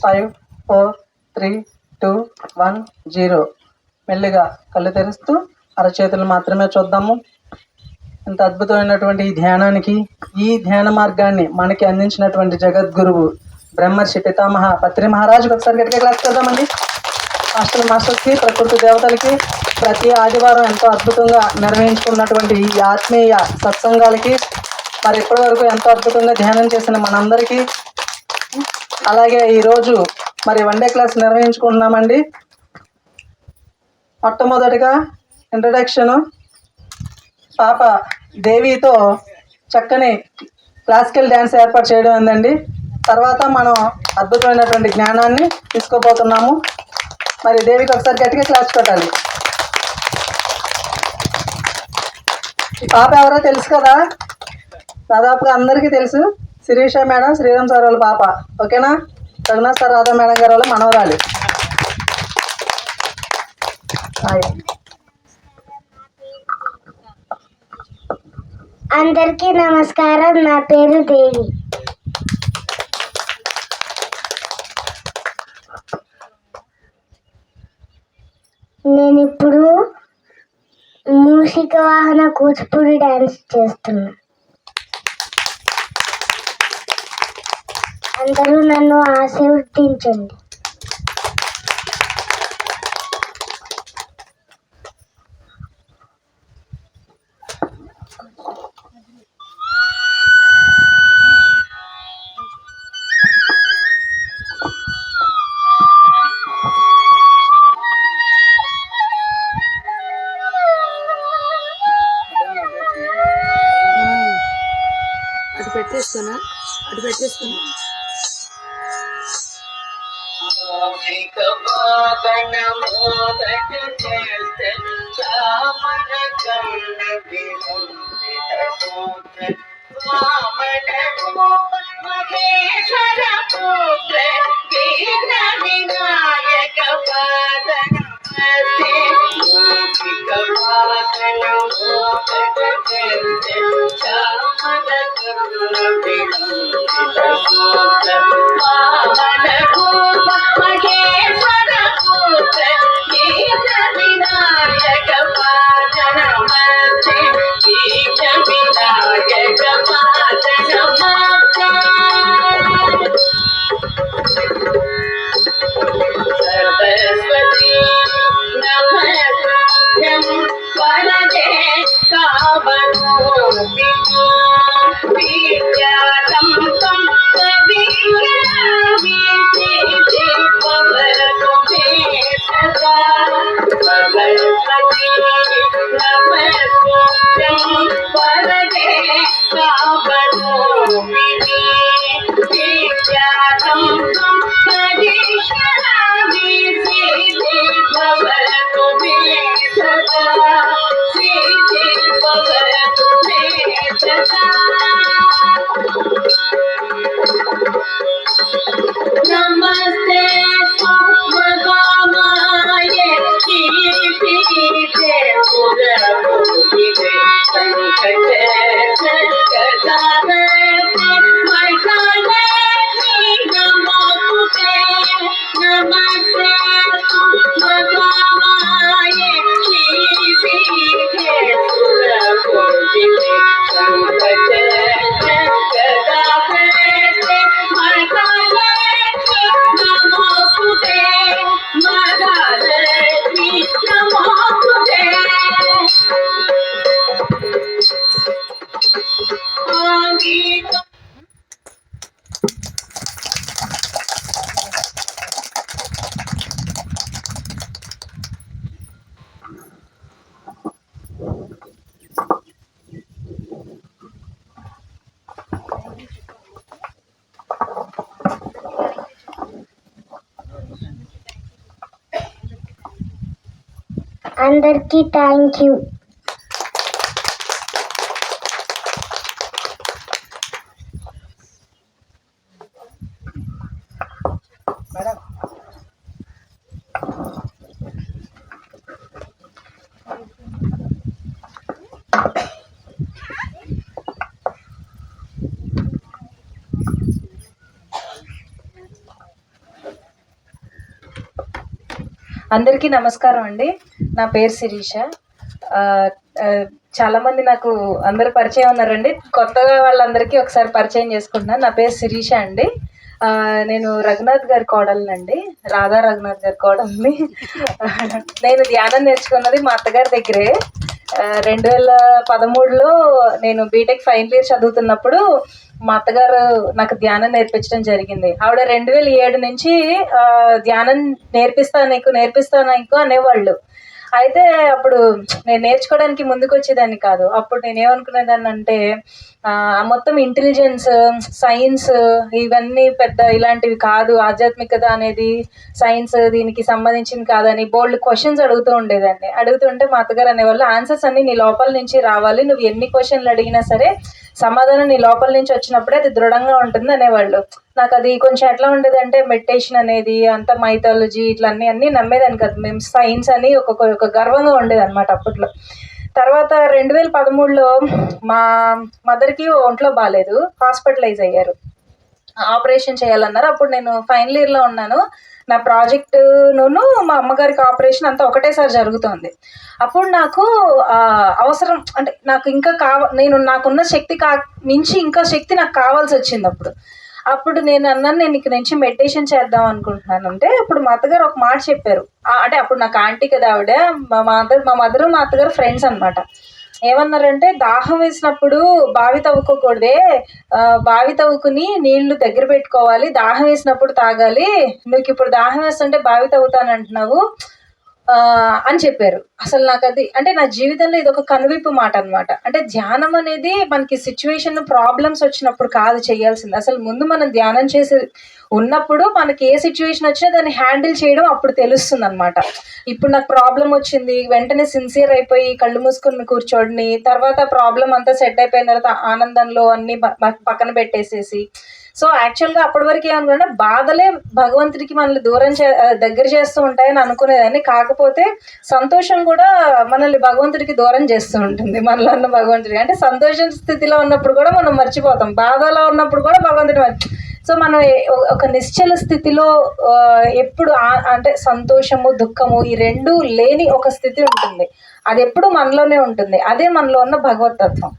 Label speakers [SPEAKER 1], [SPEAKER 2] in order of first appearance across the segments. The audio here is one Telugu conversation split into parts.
[SPEAKER 1] 5 4 3 2 1 0. మెల్లిగా కళ్ళు తెరుస్తూ అరచేతులు మాత్రమే చూద్దాము. ఇంత అద్భుతమైనటువంటి ఈ ధ్యానానికి, ఈ ధ్యాన మార్గాన్ని మనకి అందించినటువంటి జగద్గురువు బ్రహ్మర్షి పితామహ పత్రి మహారాజుకి ఒకసారి గట్టిగా క్లాస్ చేద్దామండి. మాస్టర్స్కి, ప్రకృతి దేవతలకి, ప్రతి ఆదివారం ఎంతో అద్భుతంగా నిర్వహించుకున్నటువంటి ఈ ఆత్మీయ సత్సంగాలకి, మరి ఇప్పటి వరకు ఎంతో అద్భుతంగా ధ్యానం చేసిన మనందరికీ, అలాగే ఈరోజు మరి వన్ డే క్లాస్ నిర్వహించుకుంటున్నామండి. మొట్టమొదటిగా ఇంట్రడక్షను పాప దేవితో చక్కని క్లాసికల్ డ్యాన్స్ ఏర్పాటు చేయడం ఉందండి. తర్వాత మనం అద్భుతమైనటువంటి జ్ఞానాన్ని తీసుకోబోతున్నాము. మరి దేవికి ఒకసారి గట్టిగా క్లాస్ పెట్టాలి. ఈ పాప ఎవరో తెలుసు కదా, దాదాపుగా అందరికీ తెలుసు. శిరీష మేడం, శ్రీరామ్ సార్ వాళ్ళ పాప. ఓకేనా? రఘునాథ్ సార్, రాధా మేడం గారు వాళ్ళ మనవరాలి.
[SPEAKER 2] అందరికీ నమస్కారం. నా పేరు దేవి. నేను ఇప్పుడు మూషిక వాహన కూచిపూడి డ్యాన్స్ చేస్తున్నా. అందరూ నన్ను ఆశీర్వదించండి.
[SPEAKER 3] అటు పెట్టేసుకున్నా
[SPEAKER 2] అందరికీ థ్యాంక్ యూ.
[SPEAKER 3] అందరికీ నమస్కారం అండి. నా పేరు శిరీష. ఆహ్, ఆహ్, చాలామంది నాకు అందరూ పరిచయం ఉన్నారండి. కొత్తగా వాళ్ళందరికీ ఒకసారి పరిచయం చేసుకుంటున్నాను. నా పేరు శిరీష అండి. నేను రఘునాథ్ గారి కోడలినండి. రాధా రఘునాథ్ గారి కోడలిని. నేను ధ్యానం నేర్చుకున్నది మా అత్తగారి దగ్గరే. 2013లో నేను బీటెక్ ఫైనల్ ఇయర్ చదువుతున్నప్పుడు మా అత్తగారు నాకు ధ్యానం నేర్పించడం జరిగింది. ఆవిడ 2007 నుంచి ధ్యానం నేర్పిస్తా నీకు అనేవాళ్ళు. అయితే అప్పుడు నేను నేర్చుకోవడానికి ముందుకొచ్చేదాన్ని కాదు. అప్పుడు నేనేమనుకునేదాన్ని అంటే మొత్తం ఇంటెలిజెన్స్, సైన్స్ ఇవన్నీ పెద్ద ఇలాంటివి కాదు. ఆధ్యాత్మికత అనేది సైన్స్ దీనికి సంబంధించింది కాదని బోల్డ్ క్వశ్చన్స్ అడుగుతూ ఉండేదాన్ని. అడుగుతుంటే మా అత్తగారు అనేవాళ్ళు, ఆన్సర్స్ అన్నీ నీ లోపల నుంచి రావాలి. నువ్వు ఎన్ని క్వశ్చన్లు అడిగినా సరే సమాధానం నీ లోపల నుంచి వచ్చినప్పుడే అది దృఢంగా ఉంటుంది అనేవాళ్ళు. నాకు అది కొంచెం ఎట్లా ఉండేదంటే మెడిటేషన్ అనేది అంత మైథాలజీ ఇట్లా అన్నీ నమ్మేదాన్ని కాదు. మేము సైన్స్ అని ఒక గర్వంగా ఉండేదన్నమాట అప్పట్లో. తర్వాత 2013లో మా మదర్కి ఒంట్లో బాగాలేదు, హాస్పిటలైజ్ అయ్యారు, ఆపరేషన్ చేయాలన్నారు. అప్పుడు నేను ఫైనల్ ఇయర్లో ఉన్నాను. నా ప్రాజెక్టును మా అమ్మగారికి ఆపరేషన్ అంతా ఒకటేసారి జరుగుతోంది. అప్పుడు నాకు అవసరం అంటే నాకు ఇంకా నేను నాకున్న శక్తి మించి ఇంకా శక్తి నాకు కావాల్సి వచ్చింది. అప్పుడు నేను అన్నాను, నేను ఇక నుంచి మెడిటేషన్ చేద్దాం అనుకుంటున్నాను. అంటే అప్పుడు మా అత్తగారు ఒక మాట చెప్పారు. అంటే అప్పుడు నాకు ఆంటీ కదా ఆవిడ. మా మదర్ మా అత్తగారు ఫ్రెండ్స్ అనమాట. ఏమన్నారంటే, దాహం వేసినప్పుడు బావి తవ్వుకోకూడదే, బావి తవ్వుకుని నీళ్లు దగ్గర పెట్టుకోవాలి, దాహం వేసినప్పుడు తాగాలి. నువ్వు ఇప్పుడు దాహం వేస్తుంటే బావి తవ్వుతానంటున్నావు అని చెప్పారు. అసలు నాకు అది అంటే నా జీవితంలో ఇది ఒక కనువిప్పు మాట అనమాట. అంటే ధ్యానం అనేది మనకి సిచ్యువేషన్ ప్రాబ్లమ్స్ వచ్చినప్పుడు కాదు చేయాల్సింది. అసలు ముందు మనం ధ్యానం చేసి ఉన్నప్పుడు మనకి ఏ సిచ్యువేషన్ వచ్చినా దాన్ని హ్యాండిల్ చేయడం అప్పుడు తెలుస్తుంది అనమాట. ఇప్పుడు నాకు ప్రాబ్లం వచ్చింది, వెంటనే సిన్సియర్ అయిపోయి కళ్ళు మూసుకుని కూర్చోడిని, తర్వాత ప్రాబ్లం అంతా సెట్ అయిపోయిన తర్వాత ఆనందంలో అన్ని పక్కన పెట్టేసేసి. సో యాక్చువల్గా అప్పటి వరకు ఏమనుకున్నా బాధలే భగవంతుడికి మనల్ని దగ్గర చేస్తూ ఉంటాయని అనుకునేదాన్ని. కాకపోతే సంతోషం కూడా మనల్ని భగవంతుడికి దూరం చేస్తూ ఉంటుంది. మనలో ఉన్న భగవంతుడికి అంటే సంతోషం స్థితిలో ఉన్నప్పుడు కూడా మనం మర్చిపోతాం, బాధలో ఉన్నప్పుడు కూడా భగవంతుడి సో మనం ఒక నిశ్చల స్థితిలో ఎప్పుడు అంటే సంతోషము దుఃఖము ఈ రెండు లేని ఒక స్థితి ఉంటుంది. అది ఎప్పుడు మనలోనే ఉంటుంది. అదే మనలో ఉన్న భగవతత్వం.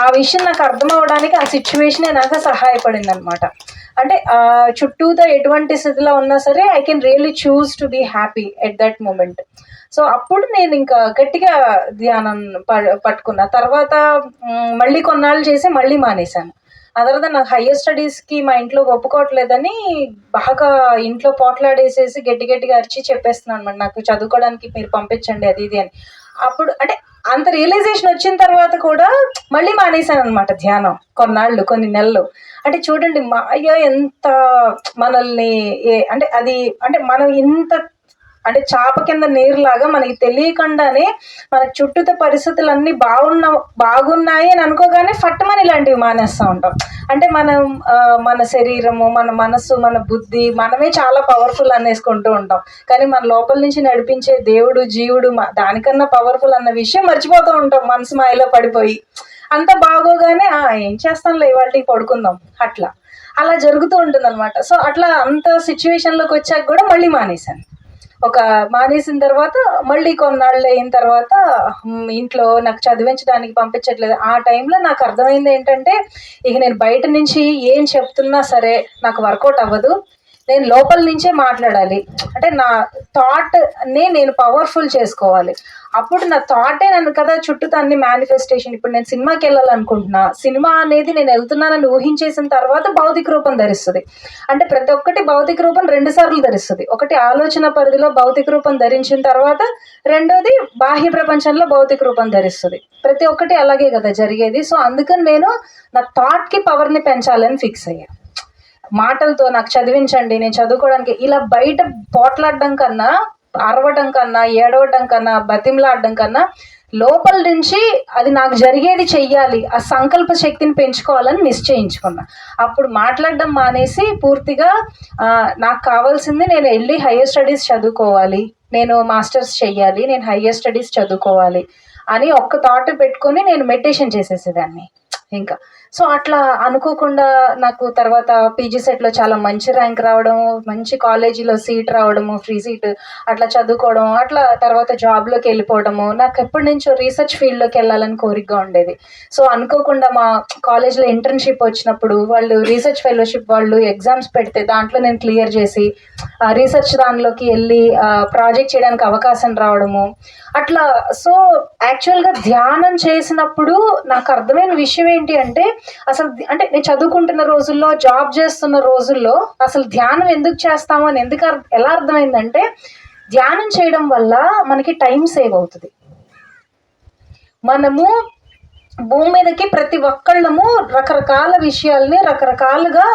[SPEAKER 3] ఆ విషయం నాకు అర్థం అవడానికి ఆ సిచ్యువేషనే నాకు సహాయపడింది అనమాట. అంటే చుట్టూతో ఎటువంటి స్థితిలో ఉన్నా సరే I can really choose to be happy at that moment. So అప్పుడు నేను ఇంకా గట్టిగా ధ్యానం పట్టుకున్నా. తర్వాత మళ్ళీ కొన్నాళ్ళు చేసి మళ్ళీ మానేశాను. ఆ తర్వాత నాకు హయ్యర్ స్టడీస్కి మా ఇంట్లో ఒప్పుకోవట్లేదని బాగా ఇంట్లో పోట్లాడేసేసి గట్టిగా అరిచి చెప్పేస్తున్నాను అనమాట, నాకు చదువుకోవడానికి మీరు పంపించండి అది ఇది అని. అప్పుడు అంటే అంత రియలైజేషన్ వచ్చిన తర్వాత కూడా మళ్ళీ మానేశాను అనమాట ధ్యానం కొన్ని నెలలు. అంటే చూడండి మాయ ఎంత మనల్ని అంటే అది అంటే మనం ఇంత అంటే చాప కింద నీరులాగా మనకి తెలియకుండానే మన చుట్టూతో పరిస్థితులన్నీ బాగున్నాయి అని అనుకోగానే ఫట్టమని ఇలాంటివి మానేస్తూ ఉంటాం. అంటే మనం మన శరీరము, మన మనస్సు, మన బుద్ధి మనమే చాలా పవర్ఫుల్ అనేసుకుంటూ ఉంటాం. కానీ మన లోపల నుంచి నడిపించే దేవుడు, జీవుడు దానికన్నా పవర్ఫుల్ అన్న విషయం మర్చిపోతూ ఉంటాం మనసు మాయలో పడిపోయి. అంత బాగోగానే ఏం చేస్తాంలే ఇవాళకి పడుకుందాం అలా జరుగుతూ ఉంటుంది అనమాట. సో అట్లా అంత సిచ్యువేషన్లోకి వచ్చాక కూడా మళ్ళీ మానేశాను. మానేసిన తర్వాత మళ్ళీ కొన్నాళ్ళు అయిన తర్వాత ఇంట్లో నాకు చదివించడానికి పంపించట్లేదు. ఆ టైంలో నాకు అర్థమైంది ఏంటంటే, ఇక నేను బయట నుంచి ఏం చెప్తున్నా సరే నాకు వర్కౌట్ అవ్వదు, నేను లోపల నుంచే మాట్లాడాలి. అంటే నా థాట్ని నేను పవర్ఫుల్ చేసుకోవాలి. అప్పుడు నా థాటే నన్ను కదా చుట్టూతో అన్ని మేనిఫెస్టేషన్. ఇప్పుడు నేను సినిమాకి వెళ్ళాలనుకుంటున్నా, సినిమా అనేది నేను వెళ్తున్నానని ఊహించేసిన తర్వాత భౌతిక రూపం ధరిస్తుంది. అంటే ప్రతి ఒక్కటి భౌతిక రూపం 2 సార్లు ధరిస్తుంది. ఒకటి ఆలోచన పరిధిలో భౌతిక రూపం ధరించిన తర్వాత, రెండోది బాహ్య ప్రపంచంలో భౌతిక రూపం ధరిస్తుంది. ప్రతి ఒక్కటి అలాగే కదా జరిగేది. సో అందుకని నేను నా థాట్కి పవర్ని పెంచాలని ఫిక్స్ అయ్యా. మాటలతో నాకు చదివించండి, నేను చదువుకోవడానికి ఇలా బయట పోట్లాడడం కన్నా, అరవడం కన్నా, ఏడవడం కన్నా, బతిమలాడడం కన్నా లోపల నుంచి అది నాకు జరిగేది చెయ్యాలి, ఆ సంకల్ప శక్తిని పెంచుకోవాలని నిశ్చయించుకున్నా. అప్పుడు మాట్లాడడం మానేసి పూర్తిగా నాకు కావాల్సింది నేను వెళ్ళి హయ్యర్ స్టడీస్ చదువుకోవాలి, నేను మాస్టర్స్ చెయ్యాలి, నేను హయ్యర్ స్టడీస్ చదువుకోవాలి అని ఒక్క థాట్ పెట్టుకొని నేను మెడిటేషన్ చేసేసేదాన్ని. ఇంకా సో అట్లా అనుకోకుండా నాకు తర్వాత పీజీ సెట్లో చాలా మంచి ర్యాంక్ రావడం, మంచి కాలేజీలో సీట్ రావడము, ఫ్రీ సీట్, అట్లా చదువుకోవడం, అట్లా తర్వాత జాబ్లోకి వెళ్ళిపోవడము. నాకు ఎప్పటి నుంచో రీసెర్చ్ ఫీల్డ్లోకి వెళ్ళాలని కోరికగా ఉండేది. సో అనుకోకుండా మా కాలేజ్లో ఇంటర్న్షిప్ వచ్చినప్పుడు వాళ్ళు రీసెర్చ్ ఫెలోషిప్ వాళ్ళు ఎగ్జామ్స్ పెడితే దాంట్లో నేను క్లియర్ చేసి రీసెర్చ్ దానిలోకి వెళ్ళి ప్రాజెక్ట్ చేయడానికి అవకాశం రావడము అట్లా. సో యాక్చువల్గా ధ్యానం చేసినప్పుడు నాకు అర్థమైన విషయం ఏంటి అంటే, అసలు అంటే నేను చదువుకుంటున్న రోజుల్లో, జాబ్ చేస్తున్న రోజుల్లో అసలు ధ్యానం ఎందుకు చేస్తాము అని ఎలా అర్థమైందంటే, ధ్యానం చేయడం వల్ల మనకి టైం సేవ్ అవుతుంది. మనము భూమి మీదకి ప్రతి ఒక్కళ్ళము రకరకాల విషయాల్ని రకరకాలుగా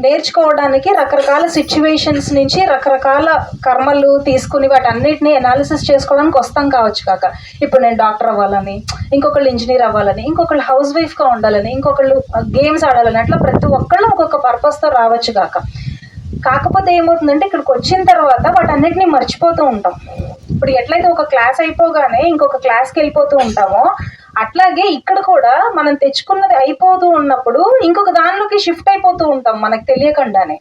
[SPEAKER 3] నేర్చుకోవడానికి, రకరకాల సిచ్యువేషన్స్ నుంచి రకరకాల కర్మలు తీసుకుని వాటన్నిటిని అనాలిసిస్ చేసుకోవడానికి వస్తాం కావచ్చు కాక. ఇప్పుడు నేను డాక్టర్ అవ్వాలని, ఇంకొకళ్ళు ఇంజనీర్ అవ్వాలని, ఇంకొకళ్ళు హౌస్ వైఫ్గా ఉండాలని, ఇంకొకళ్ళు గేమ్స్ ఆడాలని, అట్లా ప్రతి ఒక్కళ్ళు ఒక్కొక్క పర్పస్తో రావచ్చు కాక. కాకపోతే ఏమవుతుందంటే ఇక్కడికి వచ్చిన తర్వాత వాటన్నిటిని మర్చిపోతూ ఉంటాం. ఇప్పుడు ఎట్లయితే ఒక క్లాస్ అయిపోగానే ఇంకొక క్లాస్కి వెళ్ళిపోతూ ఉంటామో, అట్లాగే ఇక్కడ కూడా మనం తెచ్చుకున్నది అయిపోతూ ఉన్నప్పుడు ఇంకొక దానిలోకి షిఫ్ట్ అయిపోతూ ఉంటాం మనకు తెలియకుండానే.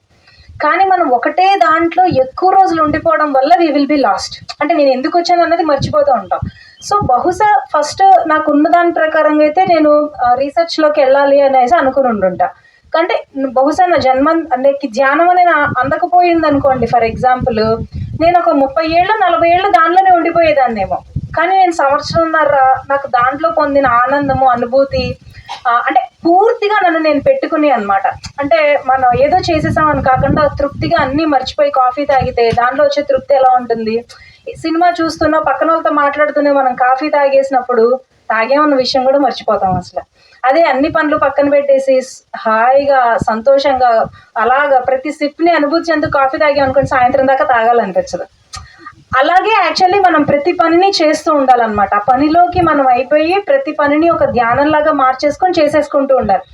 [SPEAKER 3] కానీ మనం ఒకటే దాంట్లో ఎక్కువ రోజులు ఉండిపోవడం వల్ల వీ విల్ బి లాస్ట్. అంటే నేను ఎందుకు వచ్చాను అన్నది మర్చిపోతూ ఉంటాం. సో బహుశా ఫస్ట్ నాకు ఉన్న దాని ప్రకారంగా అయితే నేను రీసెర్చ్లోకి వెళ్ళాలి అనేసి అనుకుని ఉండుంటా. అంటే బహుశా నా జన్మ అంటే ధ్యానం అనేది అందకపోయింది అనుకోండి. ఫర్ ఎగ్జాంపుల్ నేను ఒక 30 ఏళ్ళు 40 ఏళ్ళు దాంట్లోనే ఉండిపోయేదాన్నేమో. కానీ నేను సంవత్సరంన్నర నాకు దాంట్లో పొందిన ఆనందము, అనుభూతి అంటే పూర్తిగా నన్ను నేను పెట్టుకుని అనమాట. అంటే మనం ఏదో చేసేసామని కాకుండా తృప్తిగా అన్నీ మర్చిపోయి కాఫీ తాగితే దాంట్లో వచ్చే తృప్తి ఎలా ఉంటుంది. సినిమా చూస్తున్నా పక్కన వాళ్ళతో మాట్లాడుతూనే మనం కాఫీ తాగేసినప్పుడు తాగేమన్న విషయం కూడా మర్చిపోతాం అసలు. అదే అన్ని పనులు పక్కన పెట్టేసి హాయిగా సంతోషంగా అలాగా ప్రతి సిప్ని అనుభూతి చెందుతూ కాఫీ తాగామనుకోండి, సాయంత్రం దాకా తాగాలనిపించదు. అలాగే యాక్చువల్లీ మనం ప్రతి పనిని చేస్తూ ఉండాలన్నమాట. ఆ పనిలోకి మనం అయిపోయి ప్రతి పనిని ఒక ధ్యానంలాగా మార్చేసుకొని చేసేసుకుంటూ ఉండాలి.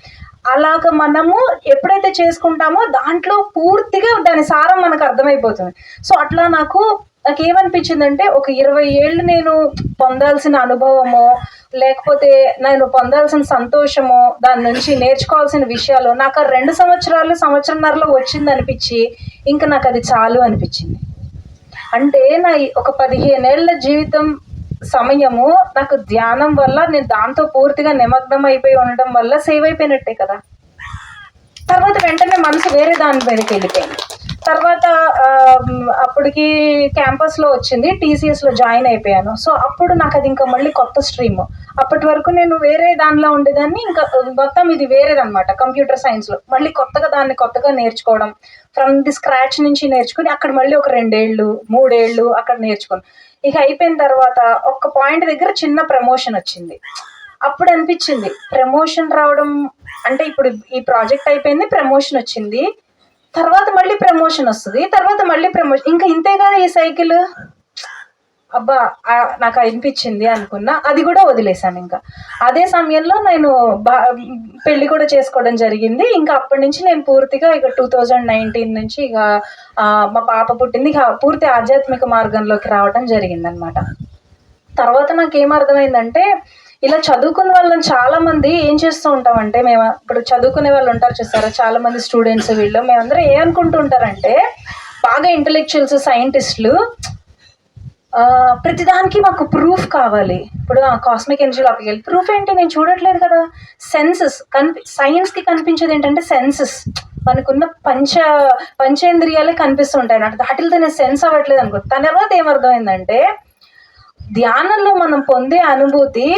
[SPEAKER 3] అలాగ మనము ఎప్పుడైతే చేసుకుంటామో దాంట్లో పూర్తిగా దాని సారం మనకు అర్థమైపోతుంది. సో అట్లా నాకేమనిపించిందంటే, ఒక 20 ఏళ్ళు నేను పొందాల్సిన అనుభవమో లేకపోతే నేను పొందాల్సిన సంతోషమో దాని నుంచి నేర్చుకోవాల్సిన విషయాలు నాకు 2 సంవత్సరాలు సంవత్సరంన్నరలో వచ్చిందనిపించి ఇంకా నాకు అది చాలు అనిపించింది. అంటే నా ఒక 15 ఏళ్ల జీవితం సమయము నాకు ధ్యానం వల్ల నేను దాంతో పూర్తిగా నిమగ్నం అయిపోయి ఉండడం వల్ల సేవ్ అయిపోయినట్టే కదా. తర్వాత వెంటనే మనసు వేరే దాని మీదకి వెళ్ళిపోయింది. తర్వాత అప్పటికి క్యాంపస్లో వచ్చింది, టీసీఎస్లో జాయిన్ అయిపోయాను. సో అప్పుడు నాకు అది ఇంకా మళ్ళీ కొత్త స్ట్రీమ్. అప్పటి వరకు నేను వేరే దానిలో ఉండేదాన్ని, ఇంకా మొత్తం ఇది వేరేదన్నమాట. కంప్యూటర్ సైన్స్లో మళ్ళీ దాన్ని కొత్తగా నేర్చుకోవడం, ఫ్రమ్ ది స్క్రాచ్ నుంచి నేర్చుకుని అక్కడ మళ్ళీ ఒక 2 ఏళ్ళు 3 ఏళ్ళు అక్కడ నేర్చుకుని ఇక అయిపోయిన తర్వాత ఒక పాయింట్ దగ్గర చిన్న ప్రమోషన్ వచ్చింది. అప్పుడు అనిపించింది ప్రమోషన్ రావడం అంటే ఇప్పుడు ఈ ప్రాజెక్ట్ అయిపోయింది, ప్రమోషన్ వచ్చింది, తర్వాత మళ్ళీ ప్రమోషన్ వస్తుంది, తర్వాత మళ్ళీ ప్రమోషన్, ఇంకా ఇంతేగా ఈ సైకిల్. అబ్బా నాకు అనిపించింది అనుకున్నా, అది కూడా వదిలేశాను. ఇంకా అదే సమయంలో నేను పెళ్లి కూడా చేసుకోవడం జరిగింది. ఇంకా అప్పటి నుంచి నేను పూర్తిగా ఇక 2019 నుంచి ఇక మా పాప పుట్టింది, ఇక పూర్తి ఆధ్యాత్మిక మార్గంలోకి రావడం జరిగిందనమాట. తర్వాత నాకు ఏమర్థమైందంటే, ఇలా చదువుకున్న వాళ్ళని చాలా మంది ఏం చేస్తూ ఉంటామంటే, మేము ఇప్పుడు చదువుకునే వాళ్ళు ఉంటారు చూస్తారా, చాలా మంది స్టూడెంట్స్, వీళ్ళు మేమందరం ఏమనుకుంటూ ఉంటారంటే, బాగా ఇంటలెక్చువల్స్ సైంటిస్టులు ప్రతిదానికి మాకు ప్రూఫ్ కావాలి. ఇప్పుడు కాస్మిక్ ఎనర్జీ లోపలికి వెళ్ళి ప్రూఫ్ ఏంటి, నేను చూడట్లేదు కదా. సెన్సెస్ సైన్స్కి కనిపించేది ఏంటంటే సెన్సెస్, మనకున్న పంచేంద్రియాలే కనిపిస్తుంటాయి అన్నట్టు, వాటితో నేను సెన్స్ అవ్వట్లేదు అనుకో. తర్వాత ఏమర్థమైందంటే, ధ్యానంలో మనం పొందే అనుభూతి